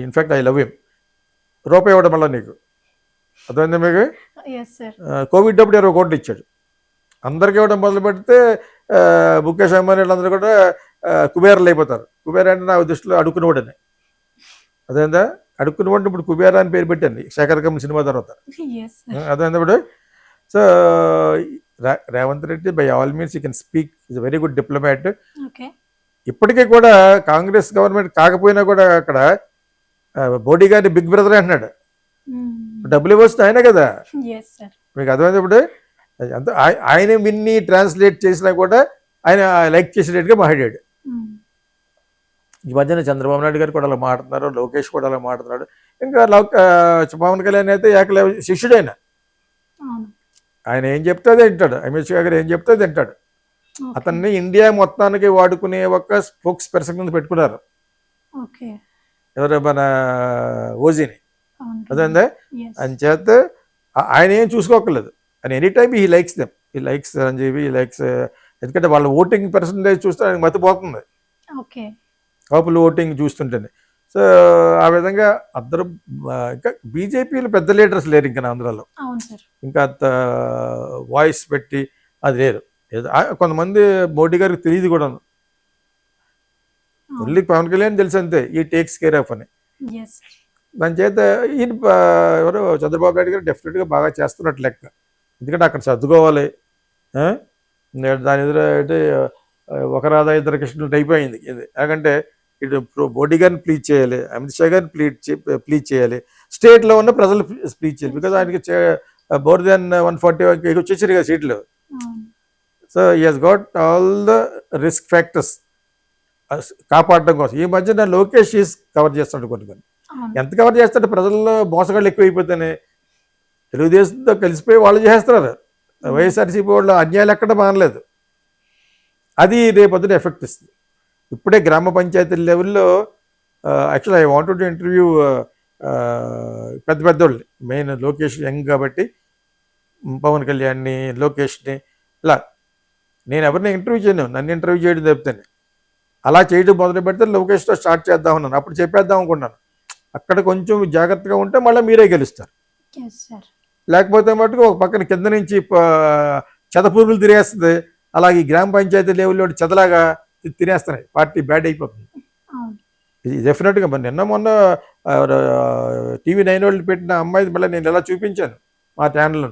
in fact I love him. రూపాయి ఇవ్వడం వల్ల నీకు అర్థమైంది మీకు? కోవిడ్ అప్పుడు 20 కోట్లు ఇచ్చాడు. అందరికీ ఇవ్వడం మొదలు పెడితే ముఖేష్ అంబానీ వాళ్ళందరూ కూడా కుబేరాలు అయిపోతారు. కుబేరా అంటే నా దృష్టిలో అడుక్కునేవాడని. అదేందా అడుక్కునేవాడిని ఇప్పుడు కుబేరా అని పేరు పెట్టాను శేఖర్ కమ్మ సినిమా తర్వాత. అదేందా ఇప్పుడు so Revanth Reddy by all means you can speak is very good diplomat. ఇప్పటికీ కూడా కాంగ్రెస్ గవర్నమెంట్ కాకపోయినా కూడా అక్కడ మోడీ గారిని బిగ్ బ్రదర్ అంటున్నాడు. డబ్బులు ఇవ్వచ్చు ఆయనే కదా, మీకు అర్థమైంది. ఇప్పుడు అంత ఆయన విన్ని ట్రాన్స్లేట్ చేసినా కూడా ఆయన లైక్ చేసేటట్టుగా మాట్లాడాడు. ఈ మధ్యన చంద్రబాబు నాయుడు గారు కూడా అలా మాట్లాడుతున్నారు, లోకేష్ కూడా అలా మాట్లాడుతున్నాడు. ఇంకా పవన్ కళ్యాణ్ అయితే ఏకలవ్య శిష్యుడు ఆయన ఏం చెప్తే అది వింటాడు. అమిత్ షా గారు ఏం చెప్తే అది వింటాడు. అతన్ని ఇండియా మొత్తానికి వాడుకునే ఒక స్పోక్స్ పర్సన్ కింద పెట్టుకున్నారు. ఎవరు మన ఓజీని. అదేందా అని చేత ఆయన ఏం చూసుకోకర్లేదు. And any time he likes them, he likes Sanjeevi, he likes. ఎందుకంటే వాళ్ళ ఓటింగ్ పర్సంటేజ్ చూస్తే ఆయనకు మతిపోతుంది, కాపులు ఓటింగ్ చూస్తుంటేనే. సో ఆ విధంగా అందరూ ఇంకా బీజేపీలో పెద్ద లీడర్స్ లేరు ఇంకా ఆంధ్రాలో, ఇంకా అంత వాయిస్ పెట్టి అది లేరు. కొంతమంది మోడీ గారికి తెలియదు కూడా, ఓన్లీ పవన్ కళ్యాణ్ తెలుసు అంతే, ఈ టేక్స్ కేర్ ఆఫ్ అని. దాని చేత ఈయన ఎవరు చంద్రబాబు నాయుడు గారు డెఫినెట్గా బాగా చేస్తున్నట్టు లెక్క. ఎందుకంటే అక్కడ సర్దుకోవాలి, దాని ఎదురు అంటే ఒక రాధా ఇద్దరు కృష్ణుడు అయిపోయింది. ఎందుకంటే ఇటు మోడీ గారిని ప్లీజ్ చేయాలి, అమిత్ షా గారిని ప్లీజ్ చేయాలి, స్టేట్లో ఉన్న ప్రజలు ప్లీజ్ చేయాలి. బికాజ్ ఆయనకి మోర్ దెన్ 140 వచ్చేసారు కదా సీట్లు. So he has got all the risk factors కాపాడడం కోసం. ఈ మధ్యన లోకేష్ కవర్ చేస్తాడు కొన్ని. ఎంత కవర్ చేస్తాడు, ప్రజల్లో మోసగాళ్ళు ఎక్కువైపోతేనే తెలుగుదేశంతో కలిసిపోయి వాళ్ళు చేస్తున్నారు. వైఎస్ఆర్సీపీ వాళ్ళు అన్యాయాలు ఎక్కడ మానలేదు. అది రేపొద్దున ఎఫెక్ట్ ఇస్తుంది. ఇప్పుడే గ్రామ పంచాయతీ లెవెల్లో actual I wanted to interview పెద్ద పెద్దోళ్ళని, మెయిన్ లోకేష్ యంగ్ కాబట్టి పవన్ కళ్యాణ్ని, లోకేష్ని, ఇలా నేను ఎవరిని ఇంటర్వ్యూ చేయను, నన్ను ఇంటర్వ్యూ చేయడం చెప్తాను. అలా చేయడం మొదలు పెడితే లోకేష్తో స్టార్ట్ చేద్దాం అన్నాను. అప్పుడు చెప్పేద్దాం అనుకున్నాను. అక్కడ కొంచెం జాగ్రత్తగా ఉంటే మళ్ళీ మీరే గెలుస్తారు. లేకపోతే మటుకు ఒక పక్కన కింద నుంచి చెదపూర్పులు తినేస్తుంది. అలాగే ఈ గ్రామ పంచాయతీ లెవెల్లో చెదలాగా తినేస్తున్నాయి, పార్టీ బ్యాడ్ అయిపోతుంది. ఇది డెఫినెట్గా మరి నిన్న మొన్న TV9 వాళ్ళు పెట్టిన అమ్మాయి మళ్ళీ నేను ఎలా చూపించాను మా ఛానల్లో.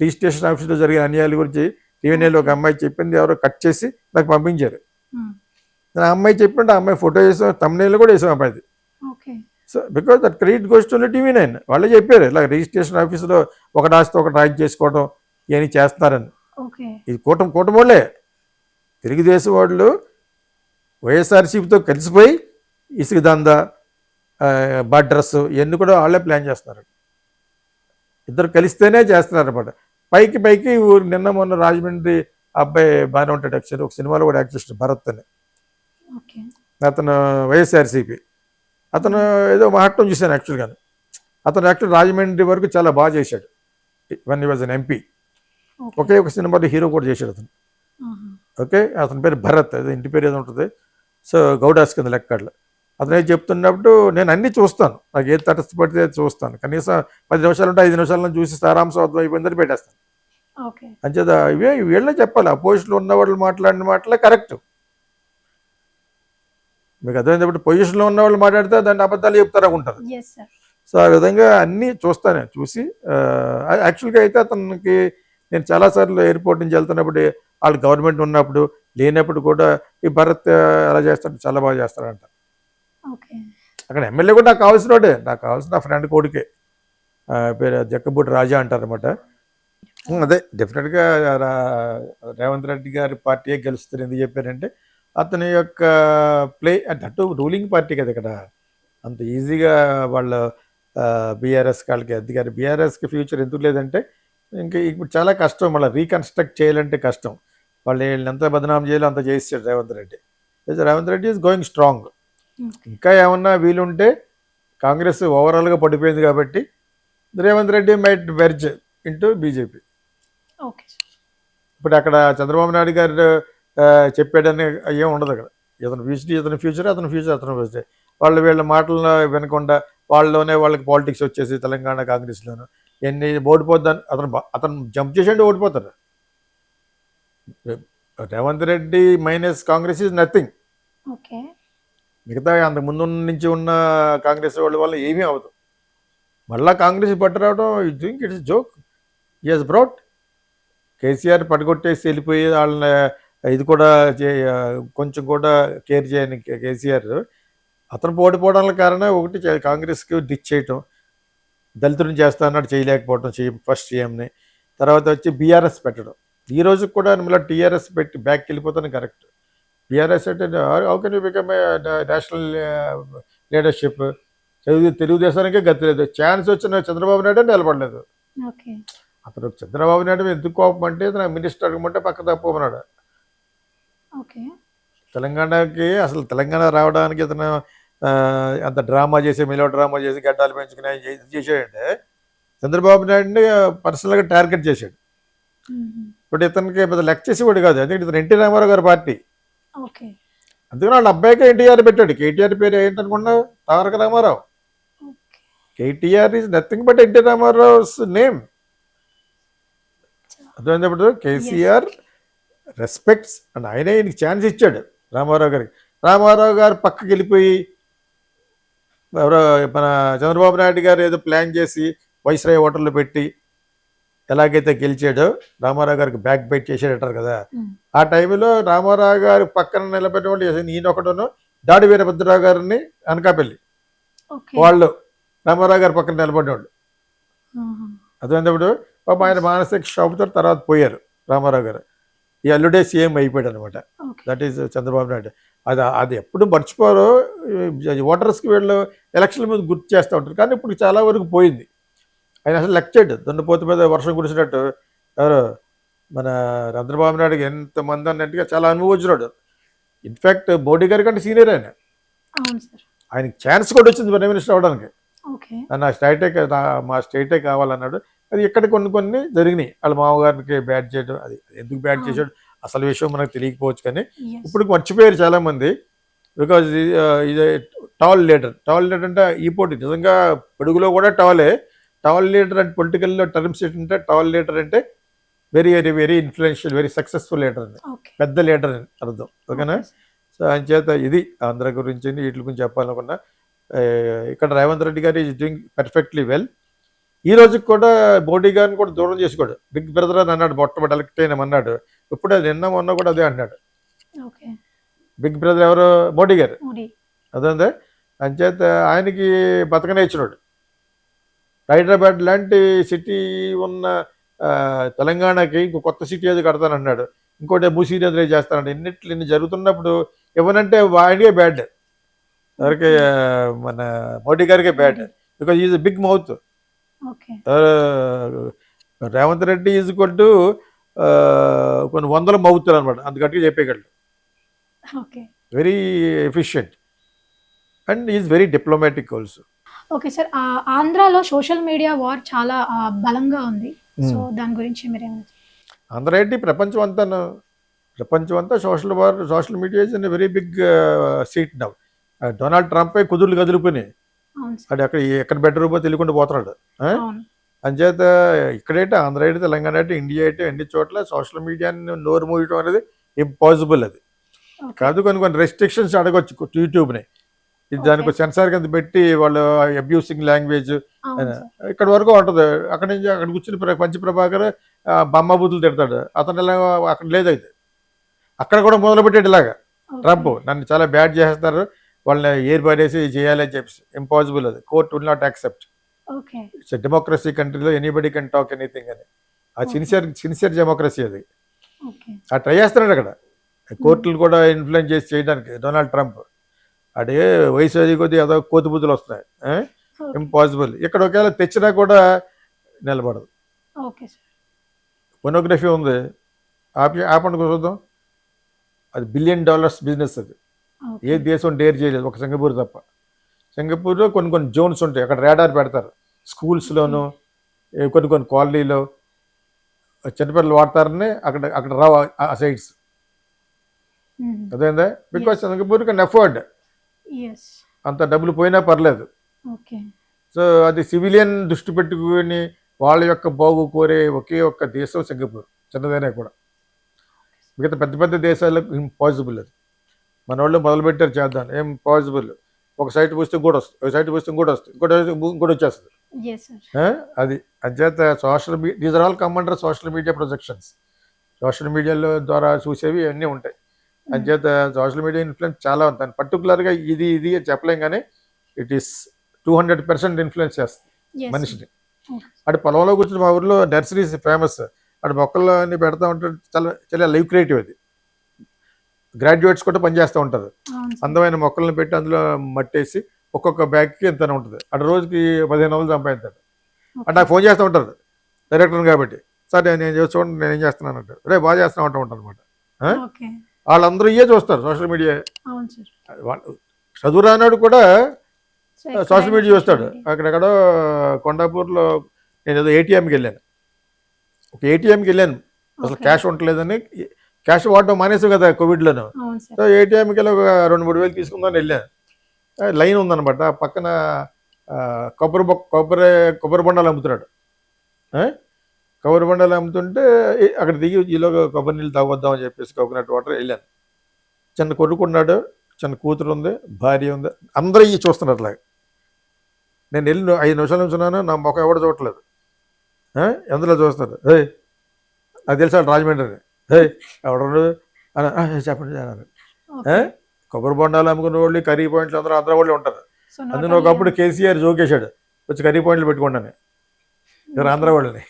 రిజిస్ట్రేషన్ ఆఫీస్లో జరిగిన అన్యాయాల గురించి TV9లో ఒక అమ్మాయి చెప్పింది, ఎవరో కట్ చేసి నాకు పంపించారు. నేను ఆ అమ్మాయి చెప్పినట్టు ఆ అమ్మాయి ఫోటో వేసాం, తమ్నైల్లో కూడా వేసాం అమ్మాయిది. So because that credit goes to TV9. వాళ్ళే చెప్పారు ఇలా రిజిస్ట్రేషన్ ఆఫీసులో ఒకటి రాస్తే ఒకటి రాజు చేసుకోవడం ఇవన్నీ చేస్తున్నారని. ఇది కూటమి వాళ్ళే, తెలుగుదేశం వాళ్ళు వైఎస్ఆర్సీపీతో కలిసిపోయి ఇసుక దందా, డ్రెస్ ఇవన్నీ కూడా వాళ్ళే ప్లాన్ చేస్తున్నారు. ఇద్దరు కలిస్తేనే చేస్తున్నారు అనమాట. పైకి నిన్న మొన్న రాజమండ్రి అబ్బాయి బాగానే ఉంటాడు, యాక్చువల్లీ ఒక సినిమాలో కూడా యాక్ట్ చేస్తాడు, భరత్ అని. అతను వైఎస్ఆర్సీపీ, అతను ఏదో మహత్వం చూశాను యాక్చువల్గా. అతను యాక్చువల్ రాజమండ్రి వరకు చాలా బాగా చేశాడు. One he was an MP. ఒకే ఒక సినిమాలో హీరో కూడా చేశాడు అతను. ఓకే, అతని పేరు భరత్, అదే ఇంటి పేరు ఏదో ఉంటుంది. సో గౌడాస్ కింద లెక్కలు. అతనే చెప్తున్నప్పుడు నేను అన్నీ చూస్తాను, నాకు ఏది తటస్థపడితే చూస్తాను. కనీసం 10 నిమిషాలు ఉంటే 5 నిమిషాలను చూసి సారాంశం అర్థం అయిపోయిందని పెట్టేస్తాను. అంచేత వీళ్ళే చెప్పాలి, అపోజిషన్లో ఉన్న వాళ్ళు మాట్లాడిన మాటలే కరెక్ట్. మీకు అర్థమైనప్పుడు పొజిషన్లో ఉన్న వాళ్ళు మాట్లాడితే దాన్ని అబద్ధాలు చెప్తారనుకుంటారు. సో ఆ విధంగా అన్నీ చూస్తాను. చూసి యాక్చువల్గా అయితే అతనికి నేను చాలాసార్లు ఎయిర్పోర్ట్ నుంచి వెళ్తున్నప్పుడు వాళ్ళు గవర్నమెంట్ ఉన్నప్పుడు లేనప్పుడు కూడా ఈ భరత్ ఎలా చేస్తాడు, చాలా బాగా చేస్తాడంట. అక్కడ ఎమ్మెల్యే కూడా నాకు కావాల్సిన వాడే, నాకు కావాల్సిన నా ఫ్రెండ్ కొడుకే, పేరు జక్కబూటి రాజా అంటారనమాట. అదే డెఫినెట్గా రేవంత్ రెడ్డి గారి పార్టీయే గెలుస్తారు. ఎందుకు చెప్పారంటే అతని యొక్క ప్లే అంటే అటు రూలింగ్ పార్టీ కదా, ఇక్కడ అంత ఈజీగా వాళ్ళ బీఆర్ఎస్ వాళ్ళకి అధికారి. బీఆర్ఎస్కి ఫ్యూచర్ ఎందుకు లేదంటే ఇంకా ఇప్పుడు చాలా కష్టం, మళ్ళీ రీకన్స్ట్రక్ట్ చేయాలంటే కష్టం. వాళ్ళు ఎంత బదనాం చేయాలో అంత చేసాడు Revanth Reddy. Revanth Reddy is going strong. ఇంకా ఏమన్నా వీలుంటే కాంగ్రెస్ ఓవరాల్గా పడిపోయింది కాబట్టి Revanth Reddy might verge into BJP. ఇప్పుడు అక్కడ చంద్రబాబు నాయుడు గారు చెప్పాడని ఏం ఉండదు అక్కడ. ఇతను ఫ్యూచర్ అతని ఫ్యూచర్. వాళ్ళు వీళ్ళ మాటలను వినకుండా వాళ్ళలోనే వాళ్ళకి పాలిటిక్స్ వచ్చేసి తెలంగాణ కాంగ్రెస్లోను ఎన్ని ఓడిపోద్దని అతను జంప్ చేసేయండి ఓడిపోతారు. Revanth Reddy minus Congress is nothing. Okay. మిగతా అంతకు ముందు నుంచి ఉన్న కాంగ్రెస్ వాళ్ళ వల్ల ఏమీ అవ్వదు. మళ్ళా కాంగ్రెస్ పట్టు రావడం you think it's joke. He has brought KCR పడగొట్టేసి వెళ్ళిపోయి వాళ్ళని ఇది కూడా కొంచెం కూడా కేర్ చేయని కేసీఆర్ అతను ఓడిపోవడానికి కారణం ఒకటి కాంగ్రెస్కి డిచ్ చేయటం, దళితులను చేస్తా అన్నాడు చేయలేకపోవడం, ఫస్ట్ సీఎంని. తర్వాత వచ్చి బీఆర్ఎస్ పెట్టడం. ఈ రోజు కూడా మళ్ళీ టీఆర్ఎస్ పెట్టి బ్యాక్ వెళ్ళిపోతాను కరెక్ట్. బీఆర్ఎస్ అంటే how can you become a national leadership? తెలుగుదేశానికే గతి లేదు. ఛాన్స్ వచ్చిన చంద్రబాబు నాయుడు నిలబడలేదు. ఓకే. అతను చంద్రబాబు నాయుడు ఎందుకు కోపం అంటే ఇతను మినిస్టర్ అడగమంటే పక్క తప్పమన్నాడు. ఓకే. తెలంగాణకి అసలు తెలంగాణ రావడానికి ఇతను అంత డ్రామా చేసి మెలో డ్రామా చేసి గడ్డాలు పెంచుకుని ఇది చేశాడంటే చంద్రబాబు నాయుడిని పర్సనల్గా టార్గెట్ చేశాడు. ఇప్పుడు ఇతనికి పెద్ద లెక్క చేసేవాడు కాదు. ఎందుకంటే ఇతను ఎన్టీ రామారావు గారి పార్టీ. ఓకే. అందుకని వాళ్ళ అబ్బాయికి ఎన్టీఆర్ పెట్టాడు. కేటీఆర్ పేరు ఏంటనుకున్నావు? Taraka Rama Rao. Okay. KTR is nothing but NT Rama Rao's name. అర్థమైనప్పుడు కేసీఆర్ రెస్పెక్ట్స్ అండ్ ఆయనే ఈయనకి ఛాన్స్ ఇచ్చాడు రామారావు గారికి. రామారావు గారు పక్కకి వెళ్ళిపోయి ఎవరో మన చంద్రబాబు నాయుడు గారు ఏదో ప్లాన్ చేసి వైస్రాయ్ హోటల్లో పెట్టి ఎలాగైతే గెలిచాడో రామారావు గారికి బ్యాక్ బైట్ చేసాడంటారు కదా. ఆ టైంలో రామారావు గారు పక్కన నిలబెట్టిన వాళ్ళు ఈయనొకడును దాడి వీరభద్రరావు గారిని అనకాపల్లి వాళ్ళు రామారావు గారి పక్కన నిలబడినవాళ్ళు. అదేంటప్పుడు పాప ఆయన మానసిక షాపుతో తర్వాత పోయారు రామారావు గారు. ఈ అల్లుడే సీఎం అయిపోయాడు అనమాట. That is Chandrababu Naidu. అది ఎప్పుడు మర్చిపోరో ఓటర్స్కి వీళ్ళు ఎలక్షన్ల మీద గుర్తు చేస్తూ ఉంటారు. కానీ ఇప్పుడు చాలా వరకు పోయింది. ఆయన అసలు లెక్చాడు దున్నపోతు మీద వర్షం కురిసినట్టు. ఎవరు మన చంద్రబాబు నాయుడుకి ఎంతమంది అన్నట్టుగా చాలా అనుభవించినాడు. ఇన్ఫ్యాక్ట్ మోడీ గారి కంటే సీనియర్ ఆయన. ఆయనకి ఛాన్స్ కూడా వచ్చింది ప్రైమ్ మినిస్టర్ అవ్వడానికి. మా స్టేటే కావాలన్నాడు. అది ఇక్కడ కొన్ని జరిగినాయి. వాళ్ళ మామగారికి బ్యాట్ చేయడం, అది ఎందుకు బ్యాట్ చేశాడు అసలు విషయం మనకు తెలియకపోవచ్చు. కానీ ఇప్పుడు మర్చిపోయారు చాలామంది. బికాజ్ ఇది టాల్ లీడర్ అంటే ఈ పోటీ నిజంగా పొడుగులో కూడా టాల్ లీడర్ అంటే పొలిటికల్లో టర్మ్స్ ఏంటంటే టాల్ లీడర్ అంటే very very very influential, very successful leader అని, పెద్ద లీడర్ అని అర్థం. ఓకేనా? సో ఆయన చేత ఇది ఆంధ్ర గురించి వీటి గురించి చెప్పాలనుకున్నా. ఇక్కడ రేవంత్ రెడ్డి గారు ఈజ్ డూయింగ్ పర్ఫెక్ట్లీ వెల్. ఈ రోజుకి కూడా మోడీ గారిని కూడా దూరం చేసుకోడు. బిగ్ బ్రదర్ అని అన్నాడు, మొట్టమొదటి ఎలక్ట్ అయినామన్నాడు. ఇప్పుడు అది మొన్న కూడా అదే అన్నాడు. బిగ్ బ్రదర్ ఎవరు? మోడీ గారు. అదే అంచేత ఆయనకి బతకనేచ్చినాడు. హైదరాబాద్ లాంటి సిటీ ఉన్న తెలంగాణకి ఇంకో కొత్త సిటీ అది కడతానన్నాడు. ఇంకోటి మూసీ నదిలో చేస్తానండి. ఇన్ని జరుగుతున్నప్పుడు ఎవరంటే ఆయనకే బ్యాడ్, ఎవరికి మన మోడీ గారికే bad. Because is big mouth. Revanth Reddy is కొట్టు కొన్ని వందల మౌతులు అనమాట. అంత గట్టిగా చెప్పేయగలడు. Very efficient and is very diplomatic also. Okay sir, ఆంధ్రాలో సోషల్ మీడియా వార్ చాలా బలంగా ఉంది. సో దాని గురించి మీరేమంటారు? ఆంధ్ర ఏంటి ప్రపంచం అంతా social media is in very big seat now. Donald ట్రంపే కుదుర్లు కదిలిపోయినాయి. అది ఎక్కడ బెడ్రూమ్ తెలియకుండా పోతున్నాడు. అంచేత ఇక్కడైతే ఆంధ్ర అయితే తెలంగాణ అయితే ఇండియా అయితే అన్ని చోట్ల సోషల్ మీడియాని నోరు మూయటం అనేది ఇంపాసిబుల్. అది కాదు. కొన్ని రెస్ట్రిక్షన్స్ అడగొచ్చు యూట్యూబ్ని. ఇది దానికి సెన్సార్ కింద పెట్టి వాళ్ళు అబ్యూసింగ్ లాంగ్వేజ్ ఇక్కడ వరకు ఉంటుంది. అక్కడి నుంచి అక్కడ కూర్చుని పంచి ప్రభాకర్ బొమ్మ బూతులు తిడతాడు. అతను ఇలా అక్కడ లేదైతే అక్కడ కూడా మొదలుపెట్టాడు ఇలాగా. ట్రంప్ నన్ను చాలా బ్యాడ్ చేస్తారు, వాళ్ళని ఏర్ పడేసి చేయాలని చెప్పి. ఇంపాసిబుల్. అది court will not accept. It's democracy కంట్రీలో ఎనీబడి కెన్ టాక్ ఎనీథింగ్ అని. అది సిన్సియర్ డెమోక్రసీ. అది ట్రై చేస్తున్నాడు అక్కడ కోర్టులు కూడా ఇన్ఫ్లుయెన్స్ చేసి చేయడానికి డొనాల్డ్ ట్రంప్. అదే వయసు అది కొద్ది అదో కోతి బుద్ధులు వస్తున్నాయి. ఇంపాసిబుల్. ఇక్కడ ఒకవేళ తెచ్చినా కూడా నిలబడదు. పొర్నోగ్రఫీ ఉంది, ఆపండి చూద్దాం. అది $1 బిలియన్ బిజినెస్. అది ఏ దేశం డేర్ చేయలేదు, ఒక సింగపూర్ తప్ప. సింగపూర్లో కొన్ని జోన్స్ ఉంటాయి, అక్కడ రాడార్ పెడతారు. స్కూల్స్లోను కొన్ని కాలనీలో చిన్నపిల్లలు వాడతారని అక్కడ రావు ఆ సైట్స్. అదేందా? Because Singapore can afford. అంత డబ్బులు పోయినా పర్లేదు. సో అది సివిలియన్ దృష్టి పెట్టుకుని వాళ్ళ యొక్క బాగు కోరే ఒకే ఒక్క దేశం సింగపూర్, చిన్నదైనా కూడా. మిగతా పెద్ద పెద్ద దేశాలకు ఇంపాసిబుల్ అది. మన వాళ్ళు మొదలుపెట్టారు చేద్దాం, ఏం పాసిబుల్. ఒక సైట్ పుస్తే ఇంకోటి వస్తుంది, ఒక సైట్ పుస్తే ఇంకోటి వస్తుంది, ఇంకోటి వచ్చేస్తుంది. Yes, sir. అది అంచేత social media, these are all come under social media projections. Social మీడియాలో ద్వారా చూసేవి అన్నీ ఉంటాయి. అంచేత సోషల్ మీడియా ఇన్ఫ్లుయెన్స్ చాలా ఉంటుంది. పర్టికులర్గా ఇది అని చెప్పలేం, కానీ ఇట్ ఈస్ 200% ఇన్ఫ్లుయెన్స్ చేస్తుంది Yes, sir. మనిషిని. Okay. అటు పొలంలో కూర్చుని మా ఊర్లో నర్సరీస్ ఫేమస్. అటు మొక్కలు అన్ని పెడతా ఉంటారు. చాలా చాలా లైవ్ క్రియేటివ్ అది. గ్రాడ్యుయేట్స్ కూడా పనిచేస్తూ ఉంటారు. అవును sir. అందమైన మొక్కలను పెట్టి అందులో మట్టేసి ఒక్కొక్క బ్యాగ్కి ఎంత ఉంటుంది. అటు రోజుకి 15,000 సంపాదిస్తాడు. అంటే Okay. నాకు ఫోన్ చేస్తూ ఉంటారు డైరెక్టర్ కాబట్టి. సార్ నేను చూడండి నేను ఏం చేస్తున్నాను అంటే, రే బాగా చేస్తున్నా ఉంటా ఉంటాను అనమాట. Okay. వాళ్ళందరూ ఇవే చూస్తారు సోషల్ మీడియా. అవును sir. వాళ్ళు చదువు రానాడు కూడా So, ఎక్కువ సోషల్ మీడియా social చూస్తాడు. media. అక్కడెక్కడో కొండాపూర్లో నేను ఏదో ఏటీఎంకి వెళ్ళాను. ఒక ఏటీఎంకి వెళ్ళాను, అసలు Okay. క్యాష్ ఉండలేదని. క్యాష్ వాడడం మానేసాం కదా కోవిడ్లోను. అవును sir. సో ఏటీఎంకి వెళ్ళి ఒక 2-3 వేలు తీసుకుందామని వెళ్ళాను. లైన్ ఉందన్నమాట. పక్కన కొబ్బరి బొండాలు అమ్ముతున్నాడు. కొబ్బరి బొండాలు అమ్ముతుంటే అక్కడ దిగి ఈలోగా కొబ్బరి నీళ్ళు తాగొద్దామని చెప్పేసి కోకోనట్ వాటర్ వెళ్ళాను. చిన్న కొడుకున్నాడు, చిన్న కూతురు ఉంది, భార్య ఉంది, అందరూ ఇవి చూస్తున్నారు అట్లాగా. నేను వెళ్ళి 5 నిమిషాలు నుంచున్నాను, నా ముఖం ఎవడో చూడట్లేదు. ఎందులో చూస్తారు, నాకు తెలుసా రాజమండ్రి, ఎవడరు అని చెప్పండి అన్నారు. Okay. కొబ్బరి బొండాలు అమ్ముకునే వాళ్ళు, కర్రీ పాయింట్లు అందరూ ఆంధ్ర వాళ్ళు ఉంటారు. So, not అందులో only ఒకప్పుడు కేసీఆర్ జోకేశాడు, వచ్చి కర్రీ పాయింట్లు పెట్టుకోండి ఎవరు ఆంధ్ర వాళ్ళని.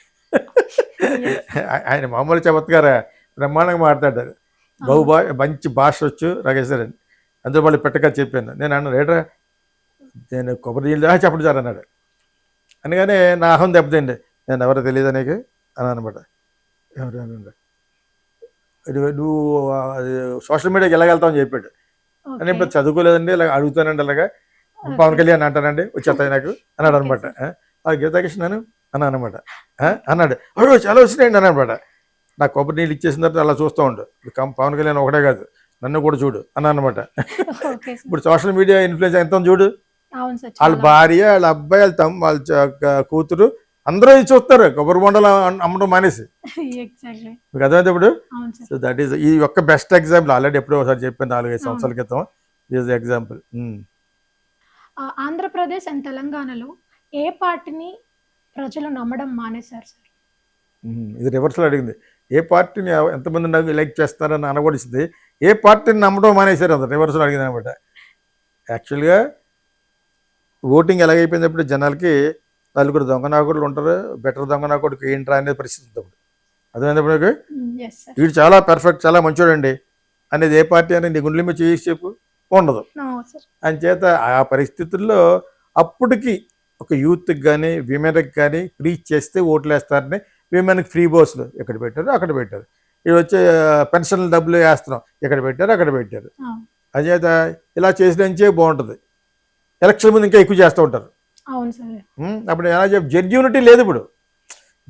ఆయన మామూలు చమత్కార బ్రహ్మాండంగా మాట్లాడారు. మంచి భాష వచ్చు రాగేశారని. అందులో వాళ్ళు పెట్టక చెప్పాను. నేను అన్నాను, రేట్రా నేను కొబ్బరి నీళ్ళు చెప్పండి సార్ అన్నాడు. అందుకనే నా అహం దెబ్బతిండి. నేను ఎవరో తెలియదు నీకు అని అనమాట. ఎవరు అన్నాడు, నువ్వు సోషల్ మీడియాకి వెళ్ళగలుగుతావు అని చెప్పాడు. అని ఇప్పుడు చదువుకోలేదండి, ఇలా అడుగుతానండి, అలాగా పవన్ కళ్యాణ్ అంటానండి వచ్చేస్తాయి నాకు అన్నాడు అనమాట. గీతాకృష్ణ అని అనమాట. అన్నాడు, చాలా వచ్చినాయండి అని అనమాట. నాకు కొబ్బరి నీళ్ళు ఇచ్చేసిన తర్వాత అలా చూస్తూ ఉండు, పవన్ కళ్యాణ్ ఒకటే కాదు నన్ను కూడా చూడు అని అనమాట. ఇప్పుడు సోషల్ మీడియా ఇన్ఫ్లుయెన్స్ ఎంత చూడు. వాళ్ళ భార్య, వాళ్ళ అబ్బాయి, వాళ్ళ కూతురు అందరూ ఇది చూస్తారు కొబ్బరి బొండలు అమ్మడం మానేసి. మీకు అర్థమైతే ఇప్పుడు. సో దట్ ఈస్ ఈ యొక్క బెస్ట్ ఎగ్జాంపుల్. ఆల్రెడీ ఎప్పుడో ఒకసారి చెప్పాను 4-5 సంవత్సరాల క్రితం. Is example. ఆంధ్రప్రదేశ్ అండ్ తెలంగాణలో ఏ పార్టీని ప్రజలు నమ్మడం మానేశారు సార్? ఇది రివర్స్లో అడిగింది. ఏ పార్టీని ఎంతమంది లైక్ చేస్తారని అనకూడదు, ఏ పార్టీని నమ్మడం మానేశారు అంత రివర్స్లో అడిగింది అనమాట. యాక్చువల్గా ఓటింగ్ ఎలాగైపోయినప్పుడు జనాలకి 4 దొంగనాకుడులు ఉంటారు, బెటర్ దొంగనాకుడికి ఏంట్రా అనే పరిస్థితి ఉంది అప్పుడు. అదేమైనప్పుడు వీడు చాలా పర్ఫెక్ట్, చాలా మంచోడండి అనేది ఏ పార్టీ అనేది నీ గుండెల మీద చేసి చెప్పు ఉండదు. అంచేత ఆ పరిస్థితుల్లో అప్పటికి ఒక యూత్కి కానీ విమెన్కి కానీ ప్రీచ్ చేస్తే ఓట్లు వేస్తారని విమెన్కి ఫ్రీ బస్సులు ఎక్కడ పెట్టారు అక్కడ పెట్టారు. ఇవి వచ్చే పెన్షన్ల డబ్బులు వేస్తున్నాం ఎక్కడ పెట్టారు అక్కడ పెట్టారు. అంచేత ఇలా చేసినంచే బాగుంటుంది. ఎలక్షన్ ముందు ఇంకా ఎక్కువ చేస్తూ ఉంటారు. అప్పుడు ఎలా జెన్యూనిటీ లేదు. ఇప్పుడు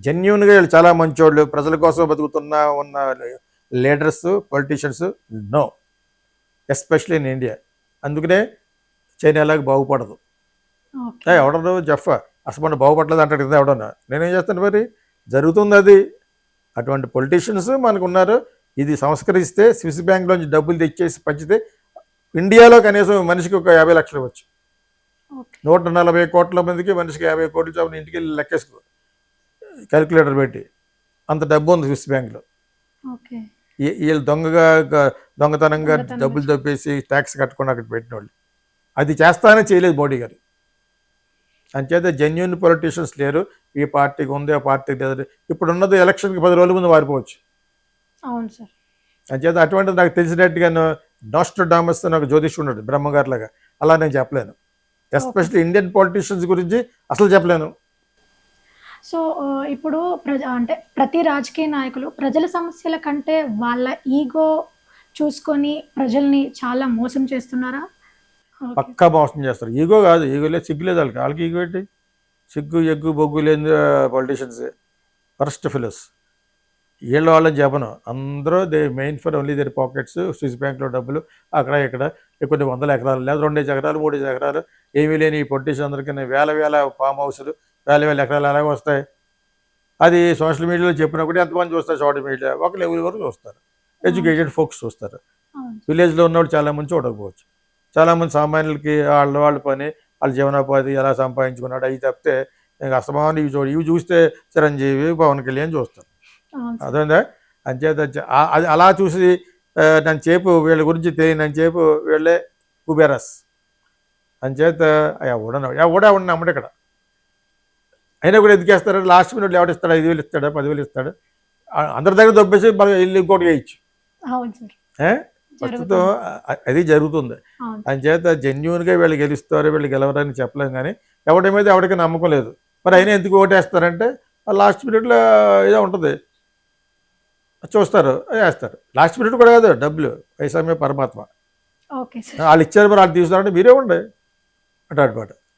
జెన్యూన్గా వీళ్ళు చాలా మంచోళ్ళు, ప్రజల కోసం ఉన్న leaders, politicians no, especially in India. అందుకనే చైనా ఎలాగ బాగుపడదు. ఎవడన్నా జఫ్ అసలు మనం బాగుపడలేదు అంటాడు కదా ఎవడన్నా. నేనేం చేస్తాను మరి, జరుగుతుంది అది. అటువంటి పొలిటీషియన్స్ మనకు ఉన్నారు. ఇది సంస్కరిస్తే స్విస్ బ్యాంక్లోంచి డబ్బులు తెచ్చేసి పంచితే ఇండియాలో కనీసం మనిషికి ఒక 50 లక్షలు ఇవ్వచ్చు. 140 కోట్ల మందికి మనిషికి 50 కోట్లు చొప్పున ఇంటికి వెళ్ళి లెక్కేసుకో క్యాలిక్యులేటర్ పెట్టి. అంత డబ్బు ఉంది స్విస్ బ్యాంక్లో. వీళ్ళు దొంగతనంగా డబ్బులు తప్పేసి ట్యాక్స్ కట్టకుండా అక్కడ పెట్టిన వాళ్ళు. అది చేస్తానే చేయలేదు మోడీ గారు. అంచేత జెన్యూన్ పొలిటీషియన్స్ లేరు. ఈ పార్టీకి ఉంది, ఆ పార్టీకి లేదు. ఇప్పుడు ఉన్నది ఎలక్షన్కి 10 రోజుల ముందు మారిపోవచ్చు. అవును సార్. అంచేత అటువంటిది నాకు తెలిసినట్టుగాను నాస్ట్రడామస్ అని ఒక జ్యోతిష్యుడు ఉన్నాడు బ్రహ్మగారి లాగా. అలా నేను చెప్పలేను. ఎస్పెషల్లీ ఇండియన్ పొలిటీషియన్స్ గురించి అసలు చెప్పలేను. సో ఇప్పుడు అంటే ప్రతి రాజకీయ నాయకులు ప్రజల సమస్యల కంటే వాళ్ళ ఈగో చూసుకొని ప్రజల్ని చాలా మోసం చేస్తున్నారా? పక్కా మోసం చేస్తారు. ఈగో కాదు, ఈగో లేదు, సిగ్గు లేదు వాళ్ళకి. వాళ్ళకి ఈగో ఏంటి? సిగ్గు ఎగ్గు బొగ్గు లేని పొలిటీషియన్స్ ఫస్ట్ ఫిలోస్. వాళ్ళని చెప్పను. అందరూ they main for only their pockets. Swiss బ్యాంక్లో డబ్బులు అక్కడ ఇక్కడ కొన్ని 100 ఎకరాలు లేదా 2 ఎకరాలు 3 ఎకరాలు ఏమీ లేని ఈ పొలిటీషియన్ అందరికీ వేల ఫామ్ హౌస్లు, వేల ఎకరాలు అలాగే వస్తాయి. అది సోషల్ మీడియాలో చెప్పినప్పుడు ఎంతమంది చూస్తారు? సోషల్ మీడియా ఒక లెవెల్ వరకు చూస్తారు. ఎడ్యుకేటెడ్ ఫోక్స్ చూస్తారు. అవును. విలేజ్లో ఉన్నవాళ్ళు చాలామంది చూడకపోవచ్చు. చాలామంది సామాన్యులకి వాళ్ళ పని, వాళ్ళ జీవనోపాధి ఎలా సంపాదించుకున్నాడు అవి తప్పితే ఇంక అస్తమానం ఇవి చూస్తే చిరంజీవి, పవన్ కళ్యాణ్ చూస్తారు. అవును సార్. అర్థమైందా? అంచేత అది అలా చూసి నన్ను చేపు వీళ్ళ గురించి తెలియని చేపు వీళ్ళే కుబేరస్. అంచేత ఎవడెవడిని నమ్మడు ఇక్కడ. అయినా కూడా ఎదికేస్తారు. లాస్ట్ మినిట్లో ఎవడిస్తాడు? 5,000 ఇస్తాడా, 10,000 ఇస్తాడు. అందరి దగ్గర దొబ్బేసి మనం వెళ్ళి ఇంకోటి వేయచ్చు. అవును సార్. ప్రస్తుతం జరుగుతుంది. అది జరుగుతుంది. అవును. అంచేత జెన్యున్గా వీళ్ళు గెలుస్తారు, వీళ్ళు గెలవరని చెప్పలేం. కానీ ఎవడి మీద ఎవరికి నమ్మకం లేదు. మరి అయినా ఎందుకు ఓటేస్తారంటే లాస్ట్ మినిట్లో ఏదో ఉంటుంది, చూస్తారు, వేస్తారు. లాస్ట్ మినిట్ కూడా కాదు, డబ్బులు పైసా మీద పరమాత్మ. Okay sir. వాళ్ళు ఇచ్చారు, మరి వాళ్ళు తీసుకున్నారంటే మీరే ఉండే అంటాడు.